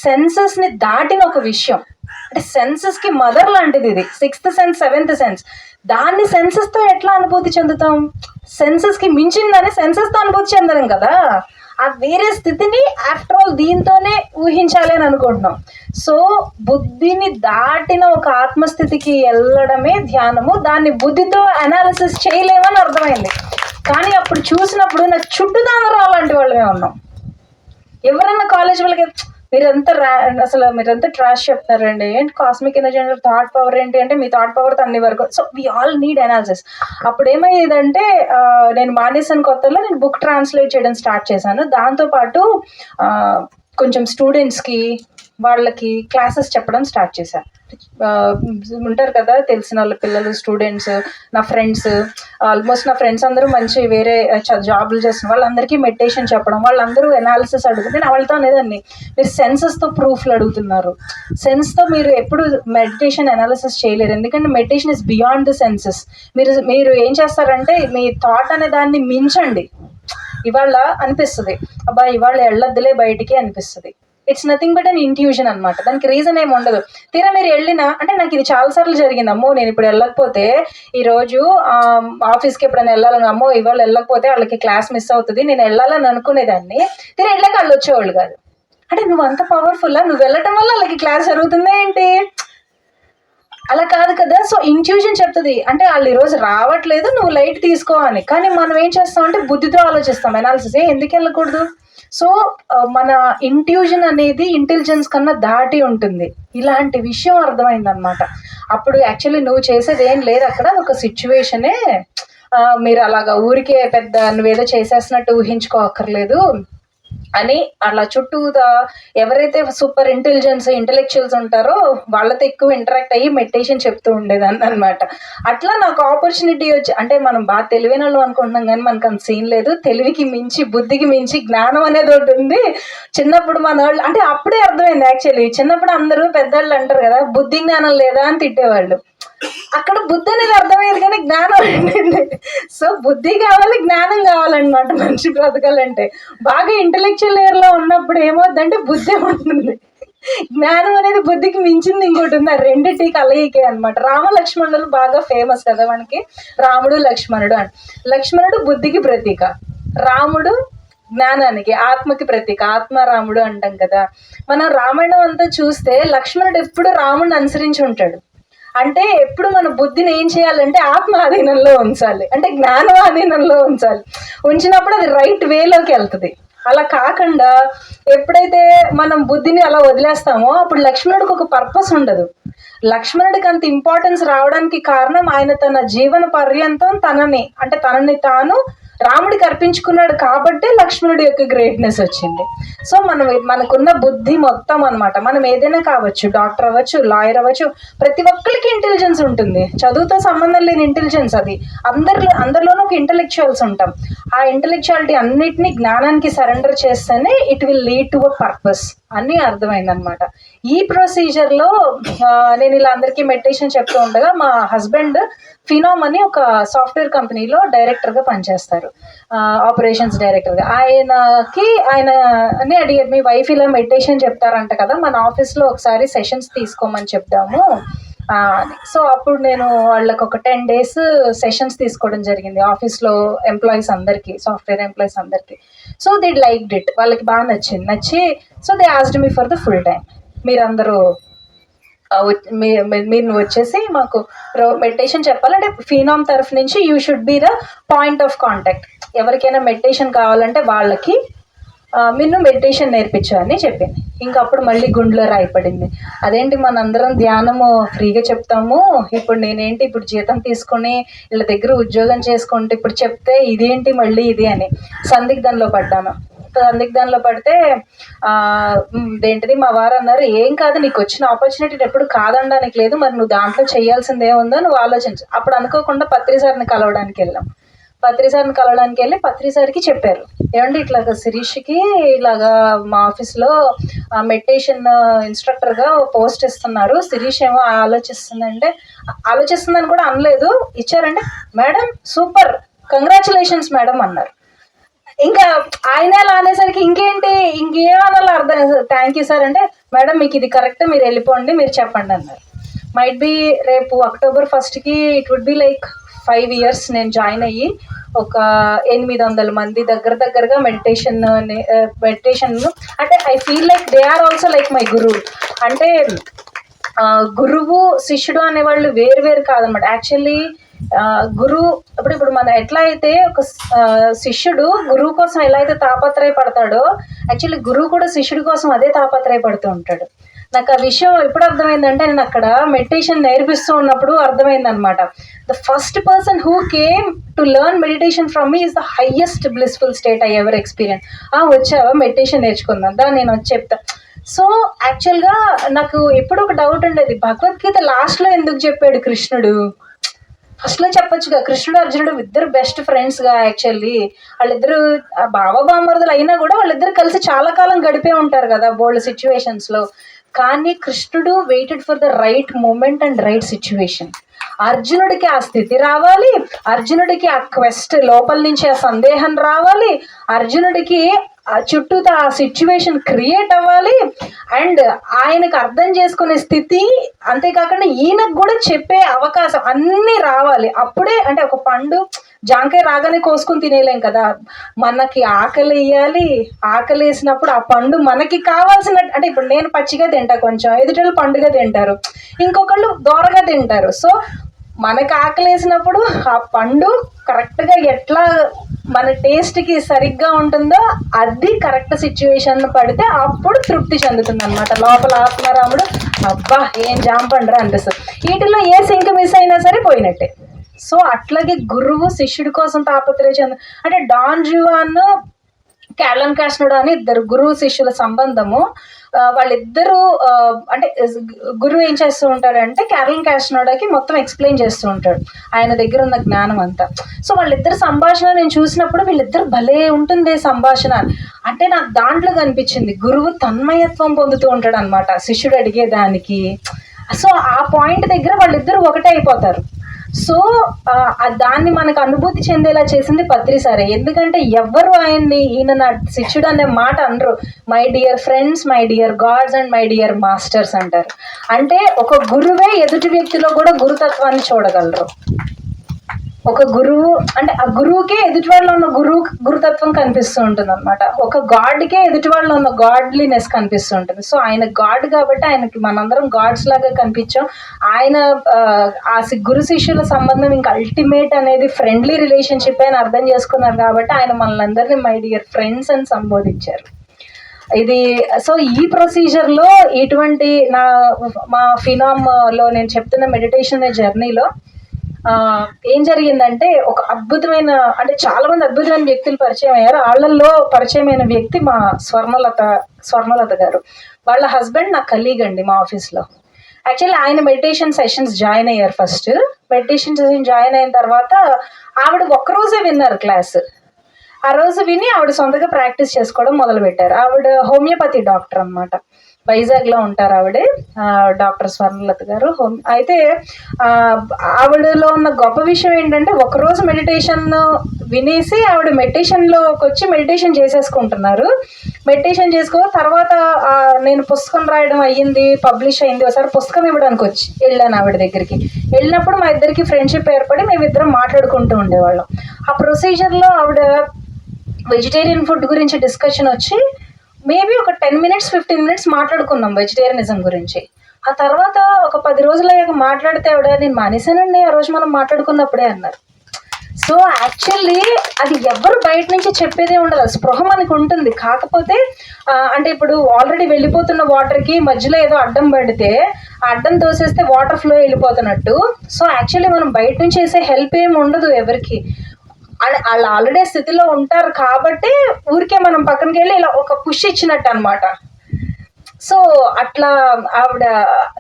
[SPEAKER 3] సెన్సెస్ని దాటిన ఒక విషయం. అంటే సెన్సెస్కి మదర్ లాంటిది ఇది, 6th సెన్స్ 7th సెన్స్. దాన్ని సెన్సెస్తో ఎట్లా అనుభూతి చెందుతాం? సెన్సెస్కి మించిందని సెన్సెస్తో అనుభూతి చెందలేం కదా. ఆ వేరే స్థితిని ఆఫ్టర్ ఆల్ దీంతోనే ఊహించాలి అని అనుకుంటున్నాం. సో బుద్ధిని దాటిన ఒక ఆత్మస్థితికి వెళ్ళడమే ధ్యానము. దాన్ని బుద్ధితో అనాలిసిస్ చేయలేమని అర్థమైంది. కానీ అప్పుడు చూసినప్పుడు నాకు చుట్టూదానరా అలాంటి వాళ్ళమే ఉన్నాం. ఎవరన్నా కాలేజ్ వాళ్ళకి మీరంతా ట్రాష్ చెప్తారండి, ఏంటి కాస్మిక్ ఎనర్జీ అంటే థాట్ పవర్ ఏంటి అంటే, మీ థాట్ పవర్తో అన్ని వరకు. So we all need analysis. అప్పుడు ఏమయ్యేదంటే, నేను మానేసిన కొత్తలో నేను బుక్ ట్రాన్స్లేట్ చేయడం స్టార్ట్ చేశాను. దాంతోపాటు కొంచెం స్టూడెంట్స్కి వాళ్ళకి క్లాసెస్ చెప్పడం స్టార్ట్ చేశాను. ఉంటారు కదా తెలిసిన వాళ్ళ పిల్లలు, స్టూడెంట్స్, నా ఫ్రెండ్స్, ఆల్మోస్ట్ నా ఫ్రెండ్స్ అందరూ మంచి వేరే జాబులు చేస్తున్న వాళ్ళందరికీ మెడిటేషన్ చెప్పడం, వాళ్ళందరూ ఎనాలిసిస్ అడుగుతుంది. నేను వాళ్ళతో అనేదాన్ని, మీరు సెన్సెస్తో ప్రూఫ్లు అడుగుతున్నారు, సెన్స్తో మీరు ఎప్పుడు మెడిటేషన్ ఎనాలిసిస్ చేయలేరు, ఎందుకంటే meditation is beyond the senses. మీరు ఏం చేస్తారంటే మీ థాట్ అనే దాన్ని మించండి. ఇవాళ అనిపిస్తుంది, అబ్బా ఇవాళ వెళ్ళొద్దులే బయటికి అనిపిస్తుంది, it's nothing but an intuition అనమాట. దానికి రీజన్ ఏమి ఉండదు. తీరా మీరు వెళ్ళినా, అంటే నాకు ఇది చాలాసార్లు జరిగింది, అమ్మో నేను ఇప్పుడు వెళ్ళకపోతే ఈరోజు ఆఫీస్కి ఎప్పుడైనా వెళ్ళాలని, అమ్మో ఇవాళ వెళ్ళకపోతే వాళ్ళకి క్లాస్ మిస్ అవుతుంది, నేను వెళ్ళాలని అనుకునేదాన్ని. తీరా వెళ్ళాక వాళ్ళు వచ్చేవాళ్ళు కాదు. అంటే నువ్వు అంత పవర్ఫుల్లా, నువ్వు వెళ్ళటం వల్ల వాళ్ళకి క్లాస్ జరుగుతుందా ఏంటి? అలా కాదు కదా. సో ఇంట్యూషన్ చెప్తుంది, అంటే వాళ్ళు ఈరోజు రావట్లేదు, నువ్వు లైట్ తీసుకో అని. కానీ మనం ఏం చేస్తాం అంటే బుద్ధితో ఆలోచిస్తాం, ఎనాలిసిస్ ఎందుకు వెళ్ళకూడదు. సో మన ఇంట్యూషన్ అనేది ఇంటెలిజెన్స్ కన్నా దాటి ఉంటుంది. ఇలాంటి విషయం అర్థమైందనమాట. అప్పుడు యాక్చువల్లీ నువ్వు చేసేది ఏం లేదు అక్కడ, ఒక సిచ్యువేషనే. మీరు అలాగా ఊరికే పెద్ద నువ్వేదో చేసేసినట్టు ఊహించుకోక్కర్లేదు అని అలా చుట్టూతా ఎవరైతే సూపర్ ఇంటెలెక్చువల్స్ ఉంటారో వాళ్ళతో ఎక్కువ ఇంటరాక్ట్ అయ్యి మెడిటేషన్ చెప్తూ ఉండేదాన్ని అనమాట. అట్లా నాకు ఆపర్చునిటీ వచ్చి, అంటే మనం బాగా తెలివైన వాళ్ళు అనుకుంటున్నాం కానీ మనకు అంత సీన్ లేదు. తెలివికి మించి, బుద్ధికి మించి జ్ఞానం అనేది ఒకటి ఉంది. చిన్నప్పుడు మన వాళ్ళు, అంటే అప్పుడే అర్థమైంది యాక్చువల్లీ. చిన్నప్పుడు అందరూ పెద్దవాళ్ళు అంటారు కదా, బుద్ధి జ్ఞానం లేదా అని తిట్టేవాళ్ళు. అక్కడ బుద్ధి అనేది అర్థమయ్యేది కానీ జ్ఞానం ఏంటండి. సో బుద్ధి కావాలి, జ్ఞానం కావాలన్నమాట మనిషి బ్రతకాలంటే. బాగా ఇంటెలెక్చువల్ లేయర్లో ఉన్నప్పుడు ఏమవుతుందంటే బుద్ధి ఉంటుంది, జ్ఞానం అనేది బుద్ధికి మించింది ఇంకోటి ఉంది. ఆ రెండింటి కలయికే అనమాట. రామలక్ష్మణులు బాగా ఫేమస్ కదా మనకి, రాముడు లక్ష్మణుడు అని. లక్ష్మణుడు బుద్ధికి ప్రతీక, రాముడు జ్ఞానానికి, ఆత్మకి ప్రతీక, ఆత్మారాముడు అంటాం కదా. మనం రామాయణం అంతా చూస్తే లక్ష్మణుడు ఎప్పుడు రాముడిని అనుసరించి ఉంటాడు. అంటే ఎప్పుడు మన బుద్ధిని ఏం చేయాలంటే ఆత్మ ఆధీనంలో ఉంచాలి, అంటే జ్ఞానం ఆధీనంలో ఉంచాలి. ఉంచినప్పుడు అది రైట్ వేలోకి వెళ్తుంది. అలా కాకుండా ఎప్పుడైతే మనం బుద్ధిని అలా వదిలేస్తామో అప్పుడు లక్ష్మణుడికి ఒక పర్పస్ ఉండదు. లక్ష్మణుడికి అంత ఇంపార్టెన్స్ రావడానికి కారణం ఆయన తన జీవన పర్యంతం తనని తాను రాముడికి అర్పించుకున్నాడు కాబట్టి లక్ష్మణుడి యొక్క గ్రేట్నెస్ వచ్చింది. సో మనకున్న బుద్ధి మొత్తం అనమాట. మనం ఏదైనా కావచ్చు, డాక్టర్ అవ్వచ్చు, లాయర్ అవ్వచ్చు, ప్రతి ఒక్కరికి ఇంటెలిజెన్స్ ఉంటుంది. చదువుతో సంబంధం లేని ఇంటెలిజెన్స్ అది. అందరిలోనూ ఒక ఇంటెలెక్చువల్స్ ఉంటాం. ఆ ఇంటెలెక్చువాలిటీ అన్నిటినీ జ్ఞానానికి సరెండర్ చేస్తేనే it will lead to a purpose అని అర్థమైందనమాట. ఈ ప్రొసీజర్లో నేను ఇలా అందరికీ మెడిటేషన్ చెప్తూ ఉండగా మా హస్బెండ్ ఫినామ్ అని ఒక సాఫ్ట్వేర్ కంపెనీలో డైరెక్టర్గా పనిచేస్తారు, ఆపరేషన్స్ డైరెక్టర్గా. ఆయనని అడిగారు, మీ వైఫ్ ఇలా మెడిటేషన్ చెప్తారంట కదా, మన ఆఫీస్లో ఒకసారి సెషన్స్ తీసుకోమని చెప్దాము అని. సో అప్పుడు నేను వాళ్ళకి ఒక 10 days సెషన్స్ తీసుకోవడం జరిగింది ఆఫీస్లో ఎంప్లాయీస్ అందరికీ, సాఫ్ట్వేర్ ఎంప్లాయీస్ అందరికీ. సో దే లైక్డ్ ఇట్, వాళ్ళకి బాగా నచ్చి so they asked me for the full time, మీరందరూ మీరు వచ్చేసి మాకు మెడిటేషన్ చెప్పాలంటే ఫినామ్ తరఫు నుంచి you should be the point of contact. ఎవరికైనా మెడిటేషన్ కావాలంటే వాళ్ళకి మీరు మెడిటేషన్ నేర్పించాలని చెప్పింది. ఇంకప్పుడు మళ్ళీ గుండెలో రాయిపడింది, అదేంటి మనందరం ధ్యానము ఫ్రీగా చెప్తాము, ఇప్పుడు నేనేంటి ఇప్పుడు జీతం తీసుకొని వీళ్ళ దగ్గర ఉద్యోగం చేసుకుంటే ఇప్పుడు చెప్తే ఇదేంటి మళ్ళీ ఇది అని సందిగ్ధంలో పడితే ఏంటిది మా వారు అన్నారు, ఏం కాదు నీకు వచ్చిన ఆపర్చునిటీ ఎప్పుడు కాదనడానికి లేదు, మరి నువ్వు దాంట్లో చేయాల్సింది ఏముందో నువ్వు ఆలోచించు. అప్పుడు అనుకోకుండా పత్రి సార్ని కలవడానికి వెళ్ళి పత్రి సార్కి చెప్పారు, ఏమంటే ఇట్లాగా శిరీష్కి ఇలాగా మా ఆఫీస్లో మెడిటేషన్ ఇన్స్ట్రక్టర్గా పోస్ట్ ఇస్తున్నారు, శిరీష్ ఏమో ఆలోచిస్తుందని కూడా అనలేదు, ఇచ్చారంటే మేడం సూపర్ కంగ్రాచులేషన్స్ మేడం అన్నారు. ఇంకా ఆయన అలా అనేసరికి ఇంకేమన్నా అర్థం, థ్యాంక్ యూ సార్ అంటే, మేడం మీకు ఇది కరెక్ట్, మీరు వెళ్ళిపోండి, మీరు చెప్పండి అన్నారు. మైట్ బి రేపు October 1st it would be like 5 years నేను జాయిన్ అయ్యి ఒక 800 మంది దగ్గరగా మెడిటేషన్ అంటే I feel like they are also like my గురువు. అంటే గురువు శిష్యుడు అనేవాళ్ళు వేరు కాదనమాట. యాక్చువల్లీ గురువు ఇప్పుడు మనం ఎట్లా అయితే ఒక శిష్యుడు గురువు కోసం ఎలా అయితే తాపత్రయపడతాడో, యాక్చువల్లీ గురువు కూడా శిష్యుడి కోసం అదే తాపత్రయపడుతూ ఉంటాడు. నాకు ఆ విషయం ఎప్పుడు అర్థమైందంటే, నేను అక్కడ మెడిటేషన్ నేర్పిస్తూ ఉన్నప్పుడు అర్థమైందనమాట. The first person who came to learn meditation from me is the highest blissful state I ever experience. వచ్చావా మెడిటేషన్ నేర్చుకుందాం దా, నేను వచ్చి చెప్తా. సో యాక్చువల్గా నాకు ఎప్పుడు ఒక డౌట్ ఉండేది, భగవద్గీత లాస్ట్లో ఎందుకు చెప్పాడు కృష్ణుడు? ఫస్ట్లో చెప్పొచ్చుగా, కృష్ణుడు అర్జునుడు ఇద్దరు బెస్ట్ ఫ్రెండ్స్గా. యాక్చువల్లీ వాళ్ళిద్దరు బావబామరుదులు అయినా కూడా వాళ్ళిద్దరు కలిసి చాలా కాలం గడిపే ఉంటారు కదా బోల్డ్ సిచ్యువేషన్స్లో. కానీ కృష్ణుడు waited for the right moment and right situation. అర్జునుడికి ఆ స్థితి రావాలి, అర్జునుడికి ఆ క్వెస్ట్ లోపల నుంచి ఆ సందేహం రావాలి, అర్జునుడికి ఆ చుట్టూ ఆ సిచ్యువేషన్ క్రియేట్ అవ్వాలి, అండ్ ఆయనకు అర్థం చేసుకునే స్థితి, అంతేకాకుండా ఈయనకు కూడా చెప్పే అవకాశం అన్నీ రావాలి. అప్పుడే అంటే ఒక పండు జాంకాయ రాగానే కోసుకుని తినేలేం కదా, మనకి ఆకలి వేయాలి. ఆకలి వేసినప్పుడు ఆ పండు మనకి కావాల్సిన, అంటే ఇప్పుడు నేను పచ్చిగా తింటా, కొంచెం ఎదుటోళ్ళు పండుగా తింటారు, ఇంకొకళ్ళు దోరగా తింటారు. సో మనకు ఆకలి వేసినప్పుడు ఆ పండు కరెక్ట్గా ఎట్లా మన టేస్ట్కి సరిగ్గా ఉంటుందో అది కరెక్ట్ సిచ్యువేషన్ పడితే అప్పుడు తృప్తి చెందుతుంది అనమాట. లోపల ఆత్మారాముడు అబ్బా ఏం జాంపండ్రా అనిపిస్తుంది. వీటిలో ఏ సింక్ మిస్ అయినా సరే పోయినట్టే. సో అట్లాగే గురువు శిష్యుడి కోసం తాపత్రయ చెంది, అంటే డాన్ జువాన్ క్యాలన్ కాస్నోడా అని ఇద్దరు గురువు శిష్యుల సంబంధము. వాళ్ళిద్దరూ అంటే గురువు ఏం చేస్తూ ఉంటాడంటే క్యారలిన్ కాస్నోడాకి మొత్తం ఎక్స్ప్లెయిన్ చేస్తూ ఉంటాడు ఆయన దగ్గర ఉన్న జ్ఞానం అంతా. సో వాళ్ళిద్దరు సంభాషణ నేను చూసినప్పుడు వీళ్ళిద్దరు భలే ఉంటుంది సంభాషణ. అంటే నాకు దాంట్లో కనిపించింది గురువు తన్మయత్వం పొందుతూ ఉంటాడు అనమాట శిష్యుడు అడిగేదానికి. సో ఆ పాయింట్ దగ్గర వాళ్ళిద్దరు ఒకటే అయిపోతారు. సో దాన్ని మనకు అనుభూతి చెందేలా చేసింది పత్రి సారే. ఎందుకంటే ఎవరు ఆయన్ని ఈయన నా శిష్యుడు అనే మాట అనరు, my dear friends, my dear gods and my dear masters అంటారు. అంటే ఒక గురువే ఎదుటి వ్యక్తిలో కూడా గురుతత్వాన్ని చూడగలరు. ఒక గురువు అంటే ఆ గురువుకే ఎదుటి వాళ్ళలో ఉన్న గురుతత్వం కనిపిస్తూ ఉంటుంది అనమాట. ఒక గాడ్కే ఎదుటి వాళ్ళలో ఉన్న గాడ్లీనెస్ కనిపిస్తూ ఉంటుంది. సో ఆయన గాడ్ కాబట్టి ఆయనకి మనందరం గాడ్స్ లాగా కనిపించాం. ఆయన ఆ గురు శిష్యుల సంబంధం ఇంకా అల్టిమేట్ అనేది ఫ్రెండ్లీ రిలేషన్షిప్ అని అర్థం చేసుకున్నారు కాబట్టి ఆయన మనల్ని మై డియర్ ఫ్రెండ్స్ అని సంబోధించారు. ఇది సో ఈ ప్రొసీజర్లో ఇటువంటి మా ఫినామ్లో నేను చెప్తున్న మెడిటేషన్ జర్నీలో ఏం జరిగిందంటే ఒక అద్భుతమైన, అంటే చాలా మంది అద్భుతమైన వ్యక్తులు పరిచయం అయ్యారు. వాళ్ళల్లో పరిచయమైన వ్యక్తి మా స్వర్ణలత గారు. వాళ్ళ హస్బెండ్ నా కలీగ్ అండి మా ఆఫీస్లో. యాక్చువల్లీ ఆయన మెడిటేషన్ సెషన్స్ జాయిన్ అయ్యారు. ఫస్ట్ మెడిటేషన్ సెషన్ జాయిన్ అయిన తర్వాత ఆవిడ ఒక్కరోజే విన్నారు క్లాస్. ఆ రోజు విని ఆవిడ సొంతగా ప్రాక్టీస్ చేసుకోవడం మొదలుపెట్టారు. ఆవిడ హోమియోపతి డాక్టర్ అనమాట. వైజాగ్లో ఉంటారు ఆవిడే, డాక్టర్ స్వర్ణలత గారు. అయితే ఆవిడలో ఉన్న గొప్ప విషయం ఏంటంటే ఒకరోజు మెడిటేషన్ వినేసి ఆవిడ మెడిటేషన్లోకి వచ్చి మెడిటేషన్ చేసేసుకుంటున్నారు. మెడిటేషన్ చేసుకో తర్వాత నేను పుస్తకం రాయడం అయ్యింది, పబ్లిష్ అయింది. ఒకసారి పుస్తకం ఇవ్వడానికి వెళ్ళాను ఆవిడ దగ్గరికి. వెళ్ళినప్పుడు మా ఇద్దరికి ఫ్రెండ్షిప్ ఏర్పడి మేమిద్దరం మాట్లాడుకుంటూ ఉండేవాళ్ళం. ఆ ప్రొసీజర్లో ఆవిడ వెజిటేరియన్ ఫుడ్ గురించి డిస్కషన్ వచ్చి మేబీ ఒక 10 minutes 15 minutes మాట్లాడుకున్నాం వెజిటేరియనిజం గురించి. ఆ తర్వాత ఒక 10 రోజులయ్యాక మాట్లాడితే ఆవిడ నేను మానేశానండి ఆ రోజు మనం మాట్లాడుకున్నప్పుడే అన్నారు. సో యాక్చువల్లీ అది ఎవరు బయట నుంచి చెప్పేదే ఉండదు, స్పృహ మనకు ఉంటుంది. కాకపోతే అంటే ఇప్పుడు ఆల్రెడీ వెళ్ళిపోతున్న వాటర్కి మధ్యలో ఏదో అడ్డం పడితే ఆ అడ్డం తోసేస్తే వాటర్ ఫ్లో వెళ్ళిపోతున్నట్టు. సో యాక్చువల్లీ మనం బయట నుంచి చేసే హెల్ప్ ఏమి ఉండదు ఎవరికి. వాళ్ళు ఆల్రెడీ స్థితిలో ఉంటారు కాబట్టి ఊరికే మనం పక్కనకి వెళ్ళి ఇలా ఒక పుష్ ఇచ్చినట్టు అనమాట. సో అట్లా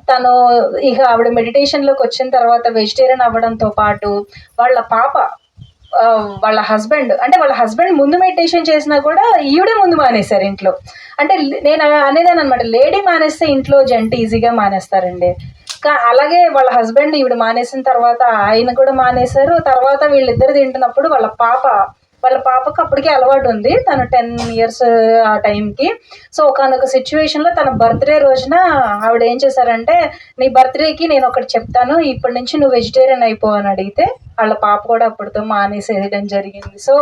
[SPEAKER 3] తను ఆవిడ మెడిటేషన్లోకి వచ్చిన తర్వాత వెజిటేరియన్ అవ్వడంతో పాటు వాళ్ళ హస్బెండ్ ముందు మెడిటేషన్ చేసినా కూడా ఈవిడే ముందు మానేశారు ఇంట్లో. అంటే నేను అనేదాన్ని అనమాట, లేడీ మానేస్తే ఇంట్లో జంట ఈజీగా మానేస్తారండి. అలాగే వాళ్ళ హస్బెండ్ ఈవిడ మానేసిన తర్వాత ఆయన కూడా మానేశారు. తర్వాత వీళ్ళిద్దరు తింటున్నప్పుడు వాళ్ళ పాపకు అప్పటికే అలవాటు ఉంది, తను 10 years ఆ టైంకి. సో ఒకనొక సిచ్యువేషన్లో తన బర్త్డే రోజున ఆవిడ ఏం చేశారంటే, నీ బర్త్డేకి నేను ఒకటి చెప్తాను, ఇప్పటి నుంచి నువ్వు వెజిటేరియన్ అయిపో అని అడిగితే వాళ్ళ పాప కూడా అప్పటితో మానేసేయడం జరిగింది. సో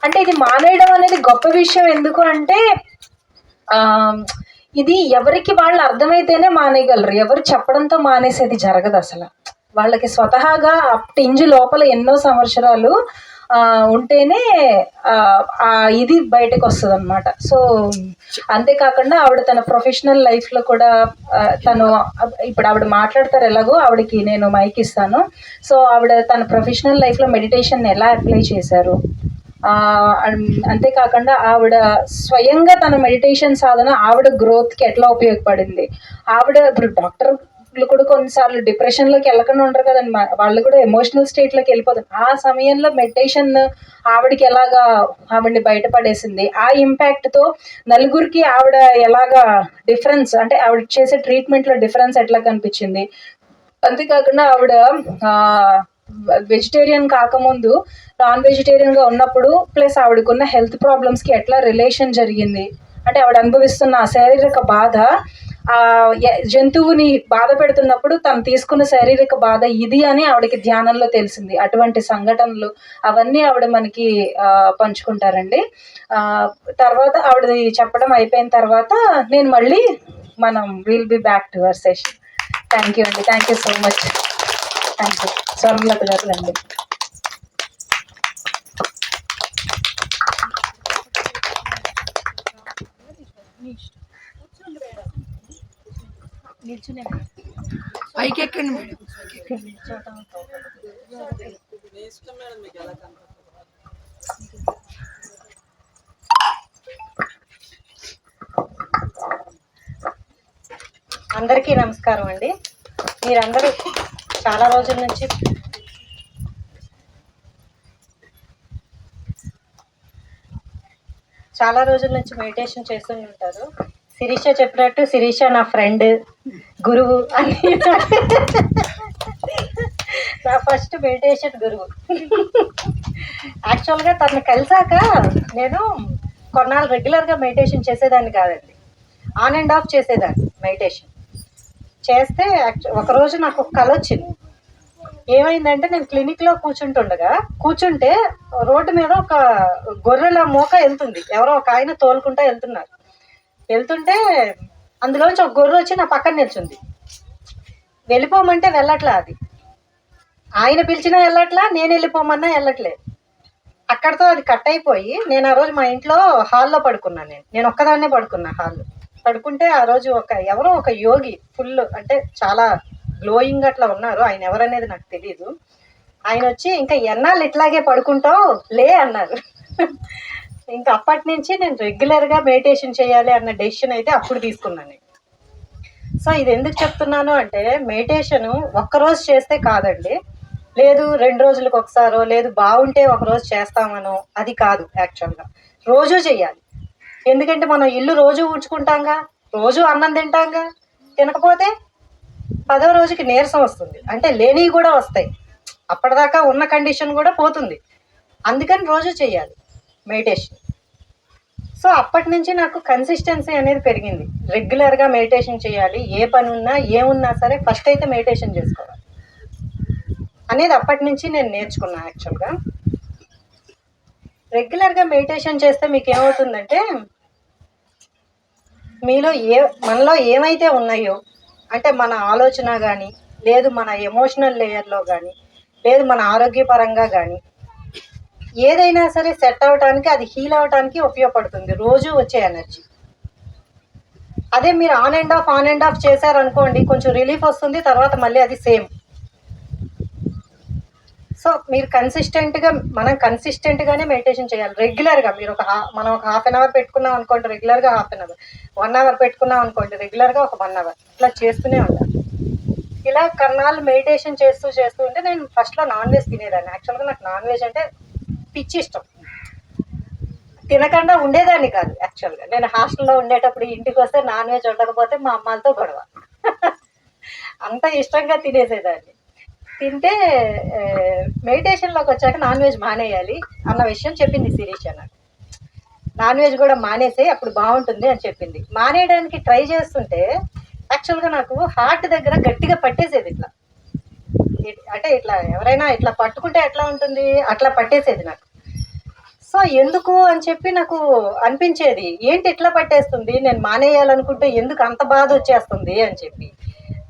[SPEAKER 3] అంటే ఇది మానేయడం అనేది గొప్ప విషయం. ఎందుకు అంటే ఇది ఎవరికి వాళ్ళు అర్థమైతేనే మానేయగలరు, ఎవరు చెప్పడంతో మానేసేది జరగదు అసలు. వాళ్ళకి స్వతహాగా టింజు లోపల ఎన్నో సంవత్సరాలు ఉంటేనే ఇది బయటకు వస్తుంది అనమాట. సో అంతేకాకుండా ఆవిడ తన ప్రొఫెషనల్ లైఫ్లో కూడా ఇప్పుడు ఆవిడ మాట్లాడతారు ఎలాగో, ఆవిడకి నేను మైక్ ఇస్తాను. సో ఆవిడ తన ప్రొఫెషనల్ లైఫ్లో మెడిటేషన్ ఎలా అప్లై చేశారు, అంతేకాకుండా ఆవిడ స్వయంగా తన మెడిటేషన్ సాధన ఆవిడ గ్రోత్కి ఎట్లా ఉపయోగపడింది. ఆవిడ ఇప్పుడు డాక్టర్లు కూడా కొన్నిసార్లు డిప్రెషన్లోకి వెళ్ళకుండా ఉంటారు కదండి, వాళ్ళు కూడా ఎమోషనల్ స్టేట్లోకి వెళ్ళిపోతారు. ఆ సమయంలో మెడిటేషన్ ఆవిడకి ఎలాగా ఆవిడని బయటపడేసింది, ఆ ఇంపాక్ట్తో నలుగురికి ఆవిడ ఎలాగా డిఫరెన్స్, అంటే ఆవిడ చేసే ట్రీట్మెంట్లో డిఫరెన్స్ ఎట్లా కనిపించింది. అంతేకాకుండా ఆవిడ వెజిటేరియన్ కాకముందు నాన్ వెజిటేరియన్గా ఉన్నప్పుడు ప్లస్ ఆవిడకున్న హెల్త్ ప్రాబ్లమ్స్కి ఎట్లా రిలేషన్ జరిగింది, అంటే ఆవిడ అనుభవిస్తున్న శారీరక బాధ జంతువుని బాధ పెడుతున్నప్పుడు తను తీసుకున్న శారీరక బాధ ఇది అని ఆవిడకి ధ్యానంలో తెలిసింది. అటువంటి సంఘటనలు అవన్నీ ఆవిడ మనకి పంచుకుంటారండి. తర్వాత ఆవిడ చెప్పడం అయిపోయిన తర్వాత నేను మళ్ళీ మనం will be back to our session. Thank you అండి, thank you so much. Thank you. Swarnalatha garu రండి.
[SPEAKER 4] పైకి ఎక్కండి మేడం.
[SPEAKER 5] అందరికీ నమస్కారం అండి. మీరందరూ చాలా రోజుల నుంచి మెడిటేషన్ చేస్తూనే ఉంటారు. శిరీష చెప్పినట్టు శిరీష నా ఫ్రెండ్, గురువు అని. నా ఫస్ట్ మెడిటేషన్ గురువు. యాక్చువల్గా తను కలిసాక నేను కొన్నాళ్ళు రెగ్యులర్గా మెడిటేషన్ చేసేదాన్ని కాదండి, ఆన్ అండ్ ఆఫ్ చేసేదాన్ని. మెడిటేషన్ చేస్తే ఒకరోజు నాకు ఒక కల వచ్చింది. ఏమైందంటే నేను క్లినిక్లో కూర్చుంటే రోడ్డు మీద ఒక గొర్రెల మోక వెళ్తుంది, ఎవరో ఒక ఆయన తోలుకుంటా వెళ్తుంటే అందులోంచి ఒక గొర్రె వచ్చి నా పక్కన నిల్చుంది. వెళ్ళిపోమంటే వెళ్ళట్లా, అది ఆయన పిలిచినా వెళ్ళట్లా, నేను వెళ్ళిపోమన్నా వెళ్ళట్లేదు. అక్కడితో అది కట్ అయిపోయి నేను ఆ రోజు మా ఇంట్లో హాల్లో పడుకున్నాను. నేను ఒక్కదాన్నే పడుకున్నా హాల్లో. పడుకుంటే ఆ రోజు ఎవరో ఒక యోగి ఫుల్, అంటే చాలా గ్లోయింగ్ అట్లా ఉన్నారు, ఆయన ఎవరనేది నాకు తెలియదు. ఆయన వచ్చి ఇంకా ఎన్నాళ్ళు ఇట్లాగే పడుకుంటావు లే అన్నారు. ఇంకా అప్పటి నుంచి నేను రెగ్యులర్గా మెడిటేషన్ చేయాలి అన్న డెసిషన్ అయితే అప్పుడు తీసుకున్నాను. సో ఇది ఎందుకు చెప్తున్నాను అంటే, మెడిటేషను ఒక్కరోజు చేస్తే కాదండి, లేదు 2 రోజులకు ఒకసారో, లేదు బాగుంటే ఒకరోజు చేస్తామనో, అది కాదు. యాక్చువల్గా రోజూ చెయ్యాలి. ఎందుకంటే మనం ఇల్లు రోజు ఊడ్చుకుంటాంగా, రోజు అన్నం తింటాంగా, తినకపోతే 10వ రోజుకి నీరసం వస్తుంది, అంటే లేనివి కూడా వస్తాయి, అప్పటిదాకా ఉన్న కండిషన్ కూడా పోతుంది. అందుకని రోజు చేయాలి మెడిటేషన్. సో అప్పటి నుంచి నాకు కన్సిస్టెన్సీ అనేది పెరిగింది. రెగ్యులర్గా మెడిటేషన్ చేయాలి, ఏ పని ఉన్నా ఏమున్నా సరే ఫస్ట్ అయితే మెడిటేషన్ చేసుకోవాలి అనేది అప్పటి నుంచి నేను నేర్చుకున్నాను. యాక్చువల్గా రెగ్యులర్గా మెడిటేషన్ చేస్తే మీకు ఏమవుతుందంటే, మనలో ఏమైతే ఉన్నాయో, అంటే మన ఆలోచన కానీ, లేదు మన ఎమోషనల్ లేయర్లో కానీ, లేదు మన ఆరోగ్యపరంగా కానీ, ఏదైనా సరే సెట్ అవ్వటానికి, అది హీల్ అవ్వటానికి ఉపయోగపడుతుంది రోజు వచ్చే ఎనర్జీ. అదే మీరు ఆన్ అండ్ ఆఫ్ చేశారనుకోండి, కొంచెం రిలీఫ్ వస్తుంది, తర్వాత మళ్ళీ అది సేమ్. సో మీరు మనం కన్సిస్టెంట్గానే మెడిటేషన్ చేయాలి రెగ్యులర్గా. మీరు మనం ఒక 1/2 అవర్ పెట్టుకున్నాం అనుకోండి, రెగ్యులర్గా 1/2 అవర్, 1 అవర్ పెట్టుకున్నాం అనుకోండి, రెగ్యులర్గా ఒక 1 అవర్, ఇట్లా చేస్తూనే ఉండాలి. ఇలా కన్నాళ్ళు మెడిటేషన్ చేస్తూ ఉంటే, నేను ఫస్ట్లో నాన్ వెజ్ తినేదాన్ని. యాక్చువల్గా నాకు నాన్ వెజ్ అంటే పిచ్చి ఇష్టం, తినకుండా ఉండేదాన్ని కాదు. యాక్చువల్గా నేను హాస్టల్లో ఉండేటప్పుడు ఇంటికి వస్తే నాన్ వెజ్ ఉండకపోతే మా అమ్మాలతో గొడవ. అంత ఇష్టంగా తినేసేదాన్ని. తింటే మెడిటేషన్లోకి వచ్చాక నాన్ వెజ్ మానేయాలి అన్న విషయం చెప్పింది శిరీష నాకు. నాన్ వెజ్ కూడా మానేసే, అప్పుడు బాగుంటుంది అని చెప్పింది. మానేయడానికి ట్రై చేస్తుంటే యాక్చువల్గా నాకు హార్ట్ దగ్గర గట్టిగా పట్టేసేది, ఇట్లా అంటే ఇట్లా ఎవరైనా ఇట్లా పట్టుకుంటే ఎట్లా ఉంటుంది అట్లా పట్టేసేది నాకు. సో ఎందుకు అని చెప్పి నాకు అనిపించేది, ఏంటి ఇట్లా పట్టేస్తుంది, నేను మానేయాలనుకుంటే ఎందుకు అంత బాధ వచ్చేస్తుంది అని చెప్పి.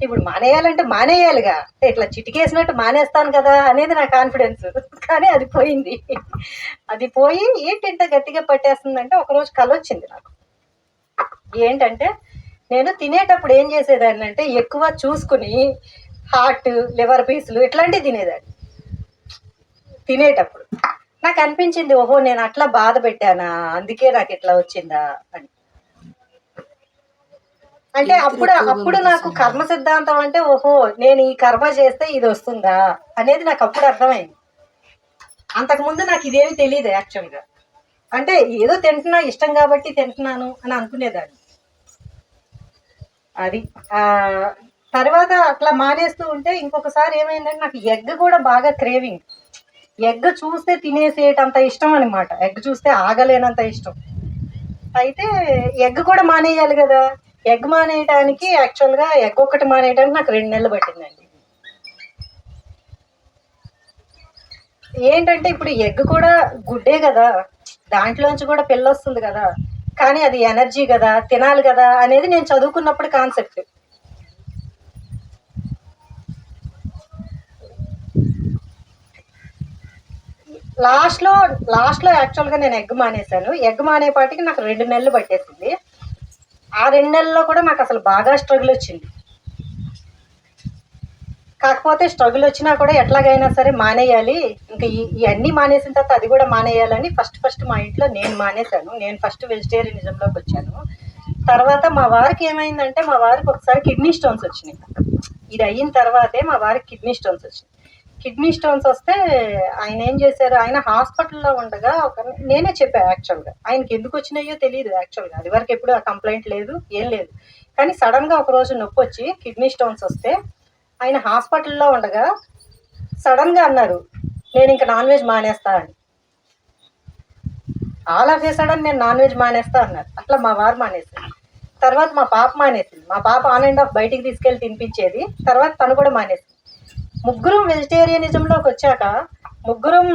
[SPEAKER 5] ఇప్పుడు మానేయాలంటే మానేయాలిగా, ఇట్లా చిటికేసినట్టు మానేస్తాను కదా అనేది నా కాన్ఫిడెన్స్. కానీ అది పోయింది. అది పోయి ఏంటి ఇంత గట్టిగా పట్టేస్తుందంటే, ఒకరోజు కల వచ్చింది నాకు. ఏంటంటే, నేను తినేటప్పుడు ఏం చేసేదాన్ని అంటే, ఎక్కువ చూసుకుని హార్ట్, లివర్ పీసులు ఇట్లాంటివి తినేదాన్ని తినేటప్పుడు. నాకు అనిపించింది, ఓహో నేను అట్లా బాధ పెట్టానా, అందుకే నాకు ఇట్లా వచ్చిందా అని. అంటే అప్పుడు నాకు కర్మ సిద్ధాంతం అంటే, ఓహో నేను ఈ కర్మ చేస్తే ఇది వస్తుందా అనేది నాకు అప్పుడు అర్థమైంది. అంతకుముందు నాకు ఇదేమి తెలియదు యాక్చువల్గా. అంటే ఏదో తింటున్నా, ఇష్టం కాబట్టి తింటున్నాను అని అనుకునేదాన్ని. అది తర్వాత అట్లా మానేస్తూ ఉంటే ఇంకొకసారి ఏమైందంటే నాకు ఎగ్ కూడా బాగా క్రేవింగ్. ఎగ్ చూస్తే తినేసేటంత ఇష్టం అనమాట. ఎగ్ చూస్తే ఆగలేనంత ఇష్టం. అయితే ఎగ్ కూడా మానేయాలి కదా. ఎగ్ మానేయడానికి యాక్చువల్గా ఎగ్ ఒక్కటి మానేయడానికి నాకు 2 నెలలు పట్టిందండి. ఏంటంటే ఇప్పుడు ఎగ్ కూడా గుడ్డే కదా, దాంట్లోంచి కూడా పిల్ల వస్తుంది కదా, కానీ అది ఎనర్జీ కదా, తినాలి కదా అనేది నేను చదువుకున్నప్పుడు కాన్సెప్ట్. లాస్ట్లో యాక్చువల్గా నేను ఎగ్ మానేశాను. ఎగ్ మానేపాటికి నాకు 2 నెలలు పట్టేసింది. ఆ 2 నెలల్లో కూడా నాకు అసలు బాగా స్ట్రగుల్ వచ్చింది. కాకపోతే స్ట్రగుల్ వచ్చినా కూడా ఎట్లాగైనా సరే మానేయాలి, ఇంకా ఇవన్నీ మానేసిన తర్వాత అది కూడా మానేయాలని ఫస్ట్ మా ఇంట్లో నేను మానేశాను. నేను ఫస్ట్ వెజిటేరియనిజంలోకి వచ్చాను. తర్వాత మా వారికి ఏమైందంటే, మా వారికి ఒకసారి కిడ్నీ స్టోన్స్ వచ్చినాయి. ఇది అయిన తర్వాతే మా వారికి కిడ్నీ స్టోన్స్ వచ్చినాయి. కిడ్నీ స్టోన్స్ వస్తే ఆయన ఏం చేశారు, ఆయన హాస్పిటల్లో ఉండగా నేనే చెప్పాను యాక్చువల్గా. ఆయనకి ఎందుకు వచ్చినాయో తెలియదు యాక్చువల్గా. అది వరకు ఎప్పుడు ఆ కంప్లైంట్ లేదు, ఏం లేదు. కానీ సడన్గా ఒకరోజు నొప్పి వచ్చి కిడ్నీ స్టోన్స్ వస్తే ఆయన హాస్పిటల్లో ఉండగా సడన్గా అన్నారు, నేను ఇంకా నాన్ వెజ్ మానేస్తా అని. ఆల్ ఆఫ్ ఏ సడన్ నేను నాన్ వెజ్ మానేస్తా అన్నారు. అట్లా మా వారు మానేశారు. తర్వాత మా పాప మానేసింది. మా పాప ఆన్ అండ్ ఆఫ్ బయటికి తీసుకెళ్ళి తినిపించేది. తర్వాత తను కూడా మానేసింది. ముగ్గురం వెజిటేరియనిజంలోకి వచ్చాక, ముగ్గురం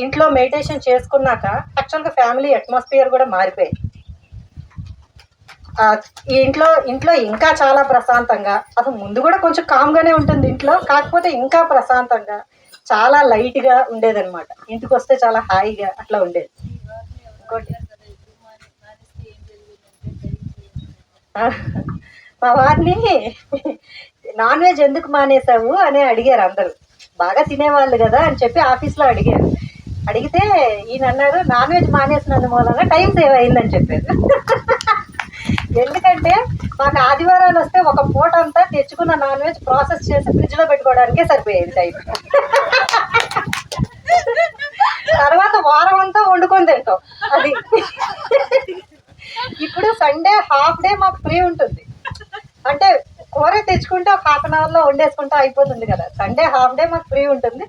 [SPEAKER 5] ఇంట్లో మెడిటేషన్ చేసుకున్నాక యాక్చువల్గా ఫ్యామిలీ అట్మాస్ఫియర్ కూడా మారిపోయింది. ఈ ఇంట్లో ఇంకా చాలా ప్రశాంతంగా, అసలు ముందు కూడా కొంచెం కామ్గానే ఉంటుంది ఇంట్లో, కాకపోతే ఇంకా ప్రశాంతంగా చాలా లైట్గా ఉండేదన్నమాట. ఇంటికి వస్తే చాలా హాయిగా అట్లా ఉండేది. ఇంకోటి మా వారిని నాన్ వెజ్ ఎందుకు మానేసావు అని అడిగారు అందరూ. బాగా తినేవాళ్ళు కదా అని చెప్పి ఆఫీస్లో అడిగారు. అడిగితే ఈయన అన్నారు, నాన్ వెజ్ మానేసినందు మూలంగా టైం సేవ్ అయిందని చెప్పారు. ఎందుకంటే మాకు ఆదివారాలు వస్తే ఒక పూట అంతా తెచ్చుకున్న నాన్ వెజ్ ప్రాసెస్ చేసి ఫ్రిడ్జ్లో పెట్టుకోవడానికే సరిపోయేది టైం. తర్వాత వారం అంతా వండుకొని తింటాం. అది ఇప్పుడు సండే హాఫ్ డే మాకు ఫ్రీ ఉంటుంది. అంటే కూర తెచ్చుకుంటే ఒక 1/2 అవర్లో వండేసుకుంటే అయిపోతుంది కదా. సండే హాఫ్ డే మాకు ఫ్రీ ఉంటుంది.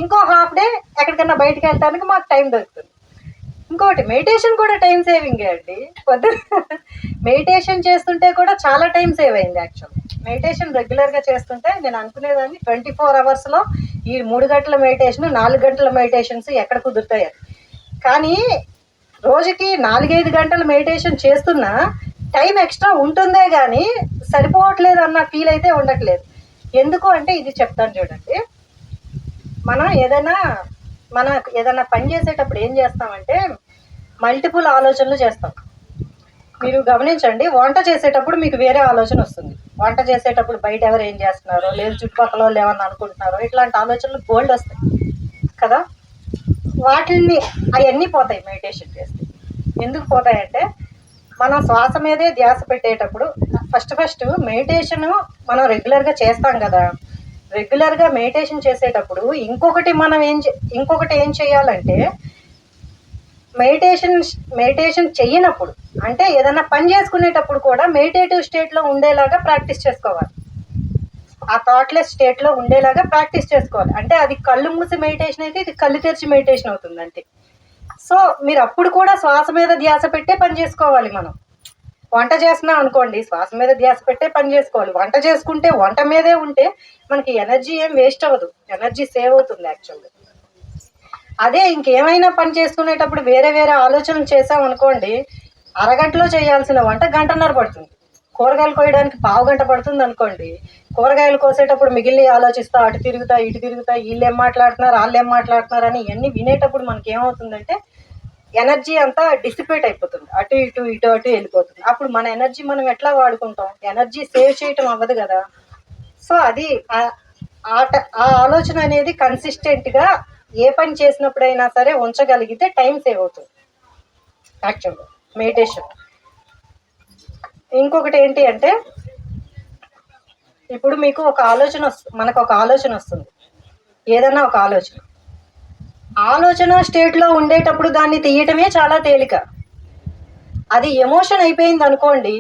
[SPEAKER 5] ఇంకో హాఫ్ డే ఎక్కడికన్నా బయటకు వెళ్ళడానికి మాకు టైం దొరుకుతుంది. ఇంకోటి మెడిటేషన్ కూడా టైం సేవింగే అండి. మెడిటేషన్ చేస్తుంటే కూడా చాలా టైం సేవ్ అయింది యాక్చువల్. మెడిటేషన్ రెగ్యులర్గా చేస్తుంటే నేను అనుకునేదాన్ని 24 అవర్స్లో ఈ 3 గంటల మెడిటేషన్, 4 గంటల మెడిటేషన్స్ ఎక్కడ కుదురుతాయి. కానీ రోజుకి 4-5 గంటలు మెడిటేషన్ చేస్తున్నా టైం ఎక్స్ట్రా ఉంటుందే కానీ సరిపోవట్లేదు అన్న ఫీల్ అయితే ఉండట్లేదు. ఎందుకు అంటే ఇది చెప్తాను చూడండి. మనం ఏదైనా పని చేసేటప్పుడు ఏం చేస్తామంటే మల్టిపుల్ ఆలోచనలు చేస్తాం. మీరు గమనించండి, వంట చేసేటప్పుడు మీకు వేరే ఆలోచన వస్తుంది. వంట చేసేటప్పుడు బయట ఎవరు ఏం చేస్తున్నారో, లేదు చుట్టుపక్కల వాళ్ళు ఏమన్నా అనుకుంటున్నారో, ఇట్లాంటి ఆలోచనలు బోల్డ్ వస్తాయి కదా. అవన్నీ పోతాయి మెడిటేషన్ చేస్తే. ఎందుకు పోతాయంటే మనం శ్వాస మీదే ధ్యాస పెట్టేటప్పుడు ఫస్ట్ మెడిటేషన్ మనం రెగ్యులర్గా చేస్తాం కదా. రెగ్యులర్గా మెడిటేషన్ చేసేటప్పుడు ఇంకొకటి ఏం చేయాలంటే మెడిటేషన్ చెయ్యనప్పుడు, అంటే ఏదైనా పని చేసుకునేటప్పుడు కూడా మెడిటేటివ్ స్టేట్లో ఉండేలాగా ప్రాక్టీస్ చేసుకోవాలి. ఆ థాట్లెస్ స్టేట్లో ఉండేలాగా ప్రాక్టీస్ చేసుకోవాలి. అంటే అది కళ్ళు మూసి మెడిటేషన్ అయితే, ఇది కళ్ళు తెరిచి మెడిటేషన్ అవుతుంది అంతే. సో మీరు అప్పుడు కూడా శ్వాస మీద ధ్యాస పెట్టే పని చేసుకోవాలి. మనం వంట చేస్తున్నాం అనుకోండి, శ్వాస మీద ధ్యాస పెట్టే పని చేసుకోవాలి. వంట చేసుకుంటే వంట మీదే ఉంటే మనకి ఎనర్జీ ఏం వేస్ట్ అవ్వదు, ఎనర్జీ సేవ్ అవుతుంది యాక్చువల్గా. అదే ఇంకేమైనా పని చేసుకునేటప్పుడు వేరే ఆలోచనలు చేసాం అనుకోండి, అరగంటలో చేయాల్సిన వంట 1.5 గంటలు పడుతుంది. కూరగాయలు కోయడానికి 1/2 గంట పడుతుంది అనుకోండి. కూరగాయలు కోసేటప్పుడు మిగిలిన ఆలోచిస్తా, అటు తిరుగుతా ఇటు తిరుగుతా, వీళ్ళు ఏం మాట్లాడుతున్నారు వాళ్ళు ఏం మాట్లాడుతున్నారు అని ఇవన్నీ వినేటప్పుడు మనకి ఏమవుతుందంటే ఎనర్జీ అంతా డిసిపేట్ అయిపోతుంది, ఇటు వెళ్ళిపోతుంది. అప్పుడు మన ఎనర్జీ మనం ఎట్లా వాడుకుంటాం, ఎనర్జీ సేవ్ చేయటం అవ్వదు కదా. సో అది ఆ ఆలోచన అనేది కన్సిస్టెంట్గా ఏ పని చేసినప్పుడైనా సరే ఉంచగలిగితే టైం సేవ్ అవుతుంది యాక్చువల్గా మెడిటేషన్. ఇంకొకటి ఏంటి అంటే, ఇప్పుడు మీకు ఒక ఆలోచన మనకు ఒక ఆలోచన వస్తుంది, ఏదన్నా ఒక ఆలోచన స్టేట్లో ఉండేటప్పుడు దాన్ని తీయటమే చాలా తేలిక. అది ఎమోషన్ అయిపోయింది అనుకోండి,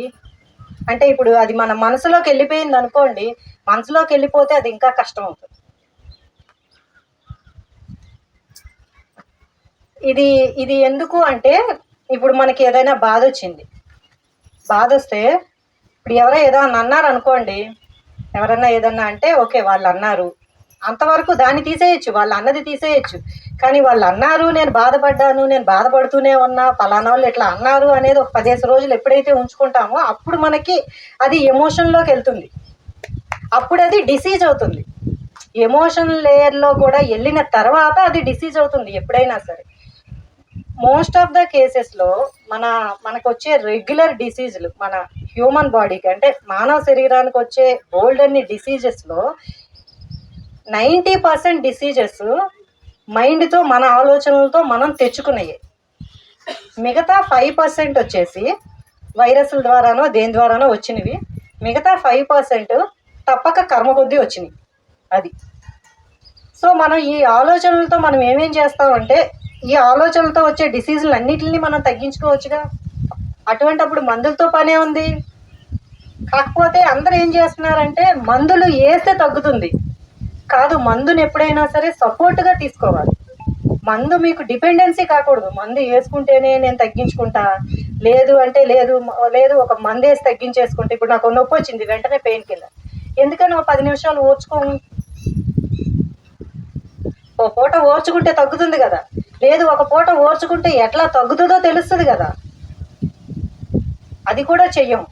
[SPEAKER 5] అంటే ఇప్పుడు అది మన మనసులోకి వెళ్ళిపోయింది అనుకోండి, మనసులోకి వెళ్ళిపోతే అది ఇంకా కష్టం అవుతుంది. ఇది ఎందుకు అంటే, ఇప్పుడు మనకి ఏదైనా బాధ వచ్చింది, బాధ వస్తే ఇప్పుడు ఏదైనా అన్నారు అనుకోండి, ఎవరన్నా ఏదన్నా అంటే ఓకే వాళ్ళు అన్నారు, అంతవరకు దాన్ని తీసేయచ్చు, వాళ్ళు అన్నది తీసేయచ్చు. కానీ వాళ్ళు అన్నారు, నేను బాధపడ్డాను, నేను బాధపడుతూనే ఉన్నా, పలానా వాళ్ళు ఇట్లా అన్నారు అనేది ఒక 15 రోజులు ఎప్పుడైతే ఉంచుకుంటామో అప్పుడు మనకి అది ఎమోషన్లోకి వెళ్తుంది, అప్పుడు అది డిసీజ్ అవుతుంది. ఎమోషన్ లేయర్లో కూడా వెళ్ళిన తర్వాత అది డిసీజ్ అవుతుంది ఎప్పుడైనా సరే. మోస్ట్ ఆఫ్ ద కేసెస్లో మనకు వచ్చే రెగ్యులర్ డిసీజులు, మన హ్యూమన్ బాడీకి అంటే మానవ శరీరానికి వచ్చే బోల్డ్ అన్ని డిసీజెస్లో 90% డిసీజెస్ మైండ్తో, మన ఆలోచనలతో మనం తెచ్చుకున్నాయి. మిగతా 5% వచ్చేసి వైరస్ల ద్వారానో దేని ద్వారానో వచ్చినవి. మిగతా 5% తప్పక కర్మ కొద్దీ వచ్చినాయి. అది సో మనం ఈ ఆలోచనలతో మనం ఏమేం చేస్తామంటే, ఈ ఆలోచనలతో వచ్చే డిసీజులు అన్నిటిని మనం తగ్గించుకోవచ్చుగా. అటువంటప్పుడు మందులతో పనే ఉంది. కాకపోతే అందరూ ఏం చేస్తున్నారంటే, మందులు వేస్తే తగ్గుతుంది కాదు, మందుని ఎప్పుడైనా సరే సపోర్ట్గా తీసుకోవాలి. మందు మీకు డిపెండెన్సీ కాకూడదు. మందు వేసుకుంటేనే నేను తగ్గించుకుంటా, లేదు అంటే లేదు ఒక మందు వేసి తగ్గించేసుకుంటే, ఇప్పుడు నాకు నొప్పి వచ్చింది వెంటనే పెయిన్ కిల్లర్, ఎందుకని ఒక 10 నిమిషాలు ఓర్చుకోము, ఓ పూట ఓర్చుకుంటే తగ్గుతుంది కదా. లేదు ఒక పూట ఓర్చుకుంటే ఎట్లా తగ్గుతుందో తెలుస్తుంది కదా, అది కూడా చెయ్యము.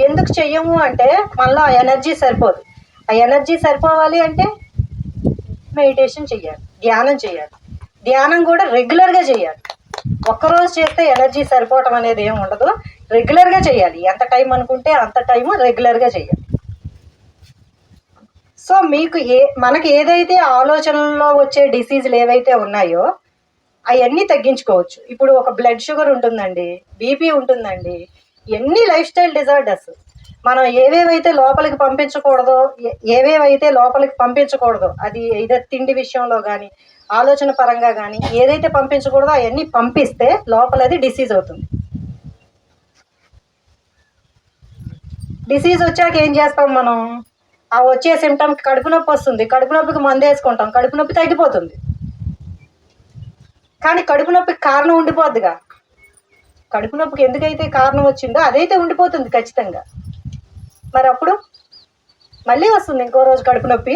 [SPEAKER 5] ఎందుకు చెయ్యము అంటే, మళ్ళీ ఆ ఎనర్జీ సరిపోదు. ఆ ఎనర్జీ సరిపోవాలి అంటే మెడిటేషన్ చెయ్యాలి, ధ్యానం చేయాలి. ధ్యానం కూడా రెగ్యులర్గా చేయాలి. ఒక్కరోజు చేస్తే ఎనర్జీ సరిపోవటం అనేది ఏమి ఉండదు, రెగ్యులర్గా చేయాలి. ఎంత టైం అనుకుంటే అంత టైము రెగ్యులర్గా చేయాలి. సో మీకు మనకి ఏదైతే ఆలోచనల్లో వచ్చే డిసీజులు ఏవైతే ఉన్నాయో అవన్నీ తగ్గించుకోవచ్చు. ఇప్పుడు ఒక బ్లడ్ షుగర్ ఉంటుందండి, బీపీ ఉంటుందండి, ఎన్ని లైఫ్ స్టైల్ డిజార్డర్స్. మనం ఏవేవైతే లోపలికి పంపించకూడదో అది ఏదో తిండి విషయంలో కానీ, ఆలోచన పరంగా కానీ ఏదైతే పంపించకూడదో అవన్నీ పంపిస్తే లోపలది డిసీజ్ అవుతుంది. డిసీజ్ వచ్చాక ఏం చేస్తాం మనం, ఆ వచ్చే సిమ్టమ్కి కడుపు నొప్పి వస్తుంది, కడుపు నొప్పికి మందు వేసుకుంటాం, కడుపు నొప్పి తగ్గిపోతుంది. కానీ కడుపు నొప్పికి కారణం ఉండిపోద్దిగా. కడుపు నొప్పికి ఎందుకైతే కారణం వచ్చిందో అదైతే ఉండిపోతుంది ఖచ్చితంగా. మరి అప్పుడు మళ్ళీ వస్తుంది ఇంకో రోజు కడుపు నొప్పి,